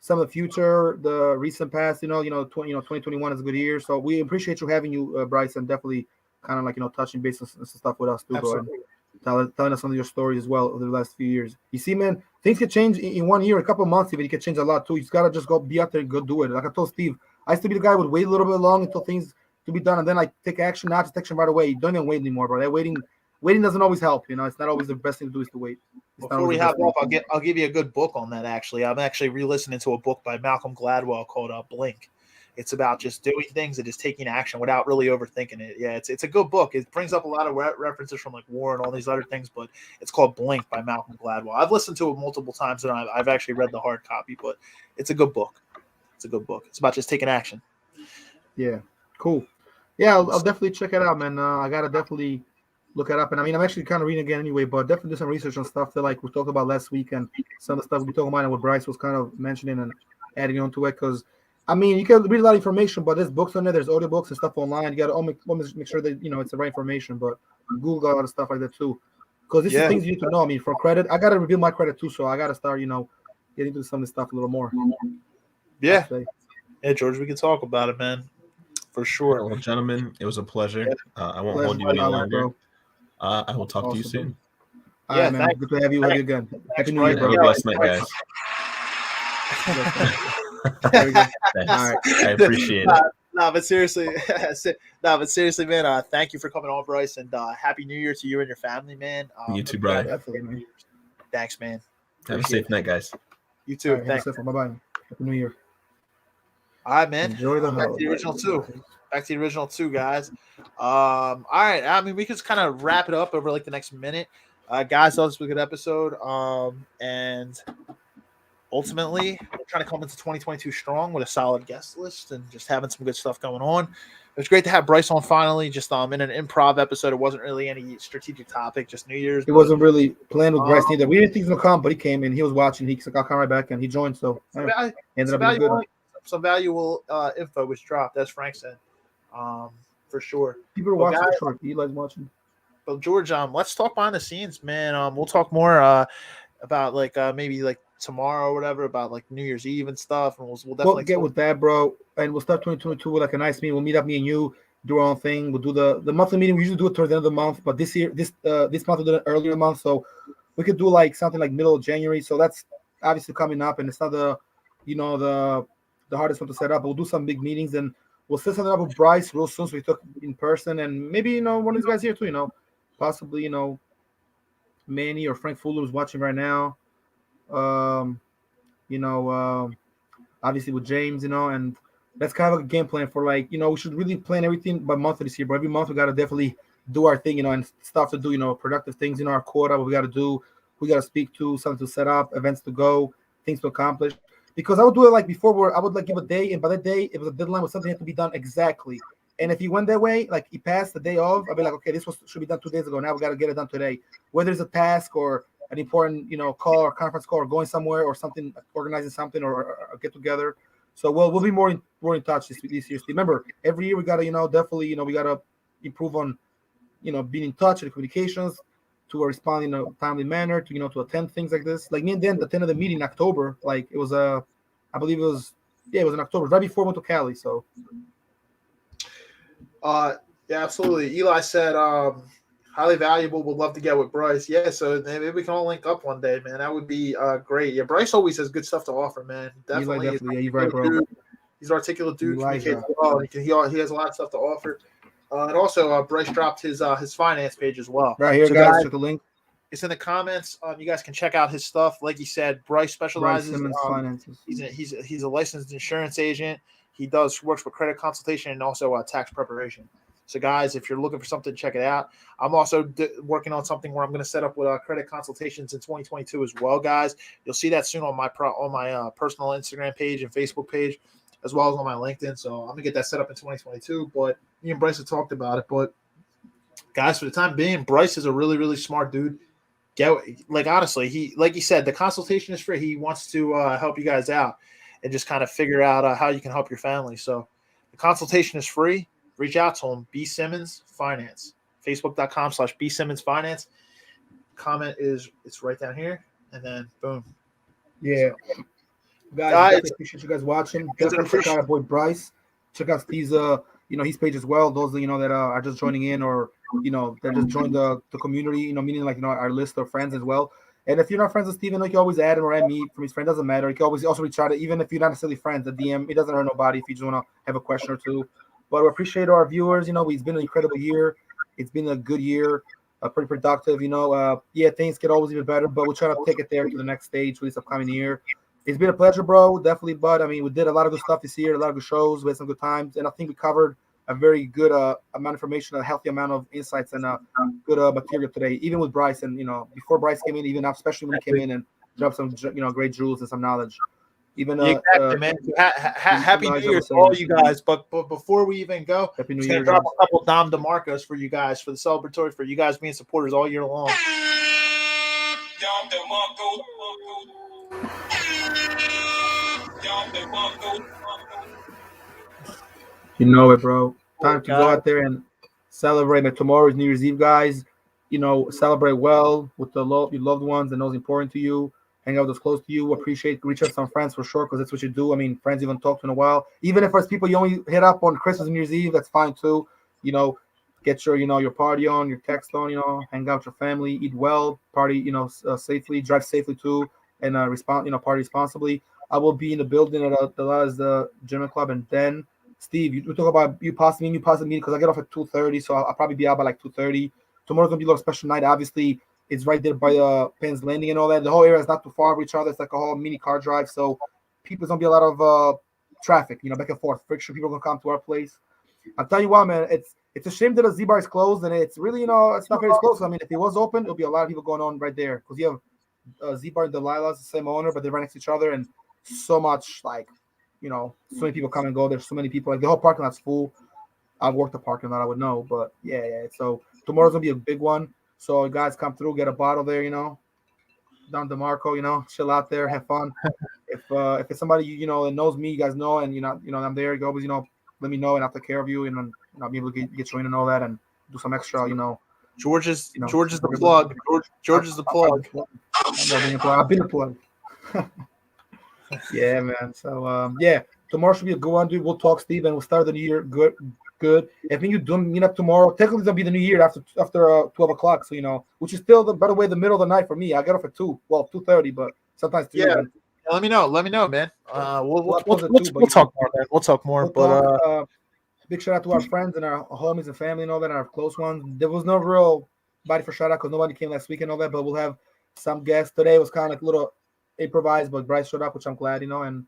S2: some of the future, the recent past. 2021 is a good year, so we appreciate having you, Bryce, and definitely kind of like touching base on some stuff with us too, bro. Telling us some of your stories as well over the last few years. You see, man, things can change in 1 year, a couple of months, even. You can change a lot too. You just gotta just go be out there and go do it. Like I told Steve, I used to be the guy who would wait a little bit long until things to be done, and then I take action. Not just action right away. You don't even wait anymore, bro. That waiting doesn't always help. It's not always the best thing to do is to wait.
S1: Before we hop off, I'll give you a good book on that. Actually, I'm actually re-listening to a book by Malcolm Gladwell called Blink. It's about just doing things and just taking action without really overthinking it. Yeah, it's a good book. It brings up a lot of references from like war and all these other things, but it's called Blink by Malcolm Gladwell. I've listened to it multiple times and I've actually read the hard copy, but it's a good book. It's about just taking action.
S2: Yeah, cool. Yeah, I'll definitely check it out, man. I gotta definitely look it up. And I mean, I'm actually kind of reading again anyway, but definitely do some research on stuff that like we talked about last week and some of the stuff we talked about and what Bryce was kind of mentioning and adding on to it, because I mean, you can read a lot of information, but there's books on there, there's audiobooks and stuff online. You got to always make sure that it's the right information, but Google got a lot of stuff like that too, because this is things you need to know. I mean, for credit, I got to review my credit too, so I got to start getting into some of this stuff a little more.
S1: Yeah, George, we can talk about it, man, for sure.
S4: Well, gentlemen, it was a pleasure. I won't hold you any longer. I will talk to you soon.
S2: All right, man. Good to have you again. Happy New Year, bro.
S4: Have a blessed night, guys.
S2: There we go.
S4: All right. I appreciate it.
S1: No, but seriously, man, thank you for coming on, Bryce, and Happy New Year to you and your family, man.
S4: You too, brother.
S2: Definitely.
S1: Thanks, man.
S4: Have a safe night, guys.
S1: You too.
S2: Right, thanks. Bye-bye. Happy New Year.
S1: All right, man.
S2: Enjoy the
S1: Back to the original two, guys. All right. I mean, we can just kind of wrap it up over like the next minute. Guys, that was a good episode. And ultimately, we're trying to come into 2022 strong with a solid guest list and just having some good stuff going on. It was great to have Bryce on finally, just in an improv episode. It wasn't really any strategic topic, just New Year's.
S2: It wasn't really planned with Bryce either. We didn't think he was going to come, but he came and he was watching. He said, I'll come right back, and he joined. So ended up being good.
S1: Some valuable info was dropped, as Frank said, for sure.
S2: People are watching the short. Eli's watching.
S1: But George, let's talk behind the scenes, man. We'll talk more about like maybe like tomorrow or whatever about like New Year's Eve and stuff, and we'll definitely
S2: get with that, bro. And we'll start 2022 with like a nice meeting. We'll meet up, me and you, do our own thing. We'll do the monthly meeting. We usually do it towards the end of the month, but this month we'll do it earlier in the month, so we could do like something like middle of January. So that's obviously coming up, and it's not the hardest one to set up. We'll do some big meetings, and we'll set something up with Bryce real soon, so we talk in person, and maybe one of these guys here too. Possibly Manny or Frank Fuller who's watching right now. Obviously with James, and that's kind of a game plan for like, we should really plan everything by month this year, but every month we got to definitely do our thing, and stuff to do, productive things, our quota, what we got to do, we got to speak to, something to set up, events to go, things to accomplish. because I would do it like before, where I would like give a day, and by that day, it was a deadline where something had to be done exactly. And if he went that way, like he passed the day of, I'd be like, okay, should be done 2 days ago. Now we got to get it done today. Whether it's a task or an important, call or conference call or going somewhere or something, organizing something or get together. So we'll be more in touch this year. Steve. Remember, every year we gotta, definitely, we gotta improve on, being in touch and communications to respond in a timely manner to attend things like this. Like me and Dan attended the meeting in October. Like it was I believe it was in October, right before we went to Cali. So
S1: yeah, absolutely. Eli said, highly valuable. Would love to get with Bryce. Yeah, so maybe we can all link up one day, man. That would be great. Yeah, Bryce always has good stuff to offer, man. Definitely.
S2: Yeah, you're right, bro.
S1: He's an articulate dude.
S2: Elijah.
S1: Communicates well. He has a lot of stuff to offer. And also, Bryce dropped his finance page as well.
S2: Right here,
S1: so
S2: guys. Check the link.
S1: It's in the comments. You guys can check out his stuff. Like he said, Bryce specializes.
S2: Bryce Simmons Finances.
S1: He's a licensed insurance agent. He works with credit consultation and also tax preparation. So, guys, if you're looking for something, check it out. I'm also working on something where I'm going to set up with credit consultations in 2022 as well, guys. You'll see that soon on my personal Instagram page and Facebook page, as well as on my LinkedIn. So I'm going to get that set up in 2022. But me and Bryce have talked about it. But, guys, for the time being, Bryce is a really, really smart dude. Honestly, like he said, the consultation is free. He wants to help you guys out and just kind of figure out how you can help your family. So the consultation is free. Reach out to him, B. Simmons Finance, Facebook.com/B. Simmons Finance. Comment it's right down here, and then boom.
S2: Yeah, guys, appreciate you guys watching. Definitely check out our boy Bryce. Check out Steve's his page as well. Those that are just joining in or that just joined the community. Meaning our list of friends as well. And if you're not friends with Steven, you can always add him or add me from his friend. Doesn't matter. You can always also reach out to, even if you're not necessarily friends, the DM. It doesn't hurt nobody if you just want to have a question or two. But we appreciate our viewers. It's been an incredible year. It's been a good year, pretty productive. Things get always even better, but we're trying to take it there to the next stage for this upcoming year. It's been a pleasure, bro. Definitely, bud. I mean, we did a lot of good stuff this year, a lot of good shows. We had some good times, and I think we covered a very good amount of information, a healthy amount of insights, and good material today. Even with Bryce, and before Bryce came in, even now, especially when he came in and dropped some great jewels and some knowledge. Even
S1: exactly, man. Happy New Year to all you guys. But before we even go, I'm just gonna drop a couple Dom DeMarcos for you guys for the celebratory, for you guys being supporters all year long. Dom DeMarco.
S2: You know it, bro. Time to go out there and celebrate. Man, tomorrow is New Year's Eve, guys. Celebrate well with your loved ones and those important to you. Hang out with those close to you. Reach out to some friends for sure, because that's what you do. I mean, friends you haven't talked to in a while. Even if there's people you only hit up on Christmas and New Year's Eve, that's fine too. Get your your party on, your text on. Hang out with your family, eat well, party safely, drive safely too, and party responsibly. I will be in the building at the German Club, and then Steve, we talk about you possibly meeting because I get off at 2:30, so I'll probably be out by like 2:30. Tomorrow's gonna be a little special night. Obviously, it's right there by Penn's Landing and all that. The whole area is not too far from each other. It's like a whole mini car drive, so people's gonna be a lot of traffic, back and forth, friction. People are gonna come to our place. I'll tell you what, man, it's a shame that the Z-Bar is closed, and it's really it's not very close. I mean, if it was open, it'll be a lot of people going on right there, because you have Z-Bar and Delilah's the same owner, but they're right next to each other, and so much so many people come and go. There's so many people. Like the whole parking lot's full. I've worked the parking lot, I would know, but yeah. So tomorrow's gonna be a big one. So guys, come through, get a bottle there, Don DeMarco, chill out there, have fun. If it's somebody that knows me, you guys know, and I'm there. You always let me know, and I'll take care of you, and I'll be able to get you in and all that, and do some extra,
S1: George is the plug. George is the plug.
S2: I've been the plug. Yeah, man. So tomorrow should be a good one, dude. We'll talk, Steve, and we'll start the new year good. If you do meet up tomorrow, technically it's gonna be the new year after 12 o'clock. So which is still by the way, the middle of the night for me. I get off at 2:30, but sometimes 3.
S1: Yeah. Let me know, man. We'll talk more, man. We'll talk more.
S2: Big shout out to our friends and our homies and family and all that, and our close ones. There was no real body for shout out because nobody came last week and all that, but we'll have some guests today. It was kind of like a little improvised, but Bryce showed up, which I'm glad, and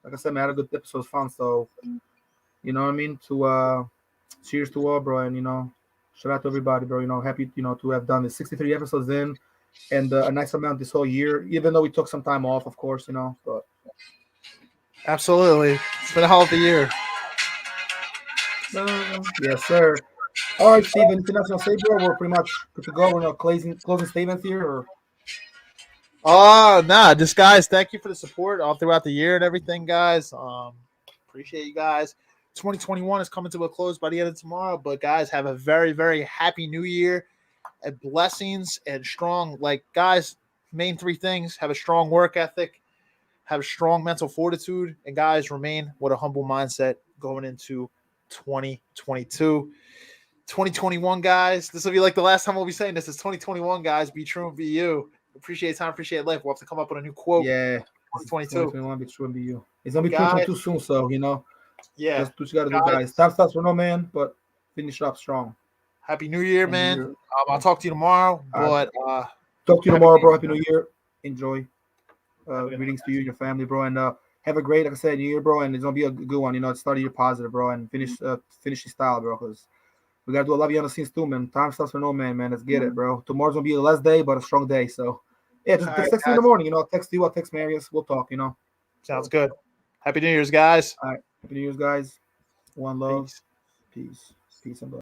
S2: like I said, man, I had a good episode. It was fun. So what I mean? To cheers to all, bro, and shout out to everybody, bro. Happy to have done this 63 episodes in, and a nice amount this whole year, even though we took some time off, of course, but
S1: Absolutely. It's been a hell of a year.
S2: Yes, sir. All right, Steve, anything else you want to say, bro? We're pretty much good to go. We're not closing statements here, or
S1: Nah, just guys, thank you for the support all throughout the year and everything, guys. Appreciate you guys. 2021 is coming to a close by the end of tomorrow, but guys, have a very, very happy new year and blessings and strong, guys, main three things: have a strong work ethic, have a strong mental fortitude, and guys, remain with a humble mindset going into 2022. 2021, guys. This will be like the last time we'll be saying this. Is 2021, guys. Be true and be you. Appreciate time, appreciate life. We'll have to come up with a new quote.
S2: yeah,
S1: 2022.
S2: 2021 be true and be you. It's gonna be
S1: Guys.
S2: 2022 soon, so
S1: Yeah.
S2: that's what you got to do, guys. Time stops for no man, but finish up strong.
S1: Happy New Year,
S2: Happy
S1: man.
S2: New Year.
S1: I'll talk to you tomorrow.
S2: All right.
S1: But
S2: Talk to you tomorrow, bro. Happy New Year. Enjoy. Greetings to you and your family, bro, and have a great, like I said, year, bro. And it's gonna be a good one. Start your positive, bro, and finish your style, bro, because we gotta do a lot behind the scenes too, man. Time stops for no man, man. Let's get it, bro. Tomorrow's gonna be a less day, but a strong day. So yeah, just text me in the morning. I'll text you. I'll text Marius. We'll talk.
S1: Sounds good. Happy New Year's, guys.
S2: All right. Happy New Year's, guys. One love.
S1: Peace.
S2: Peace and love.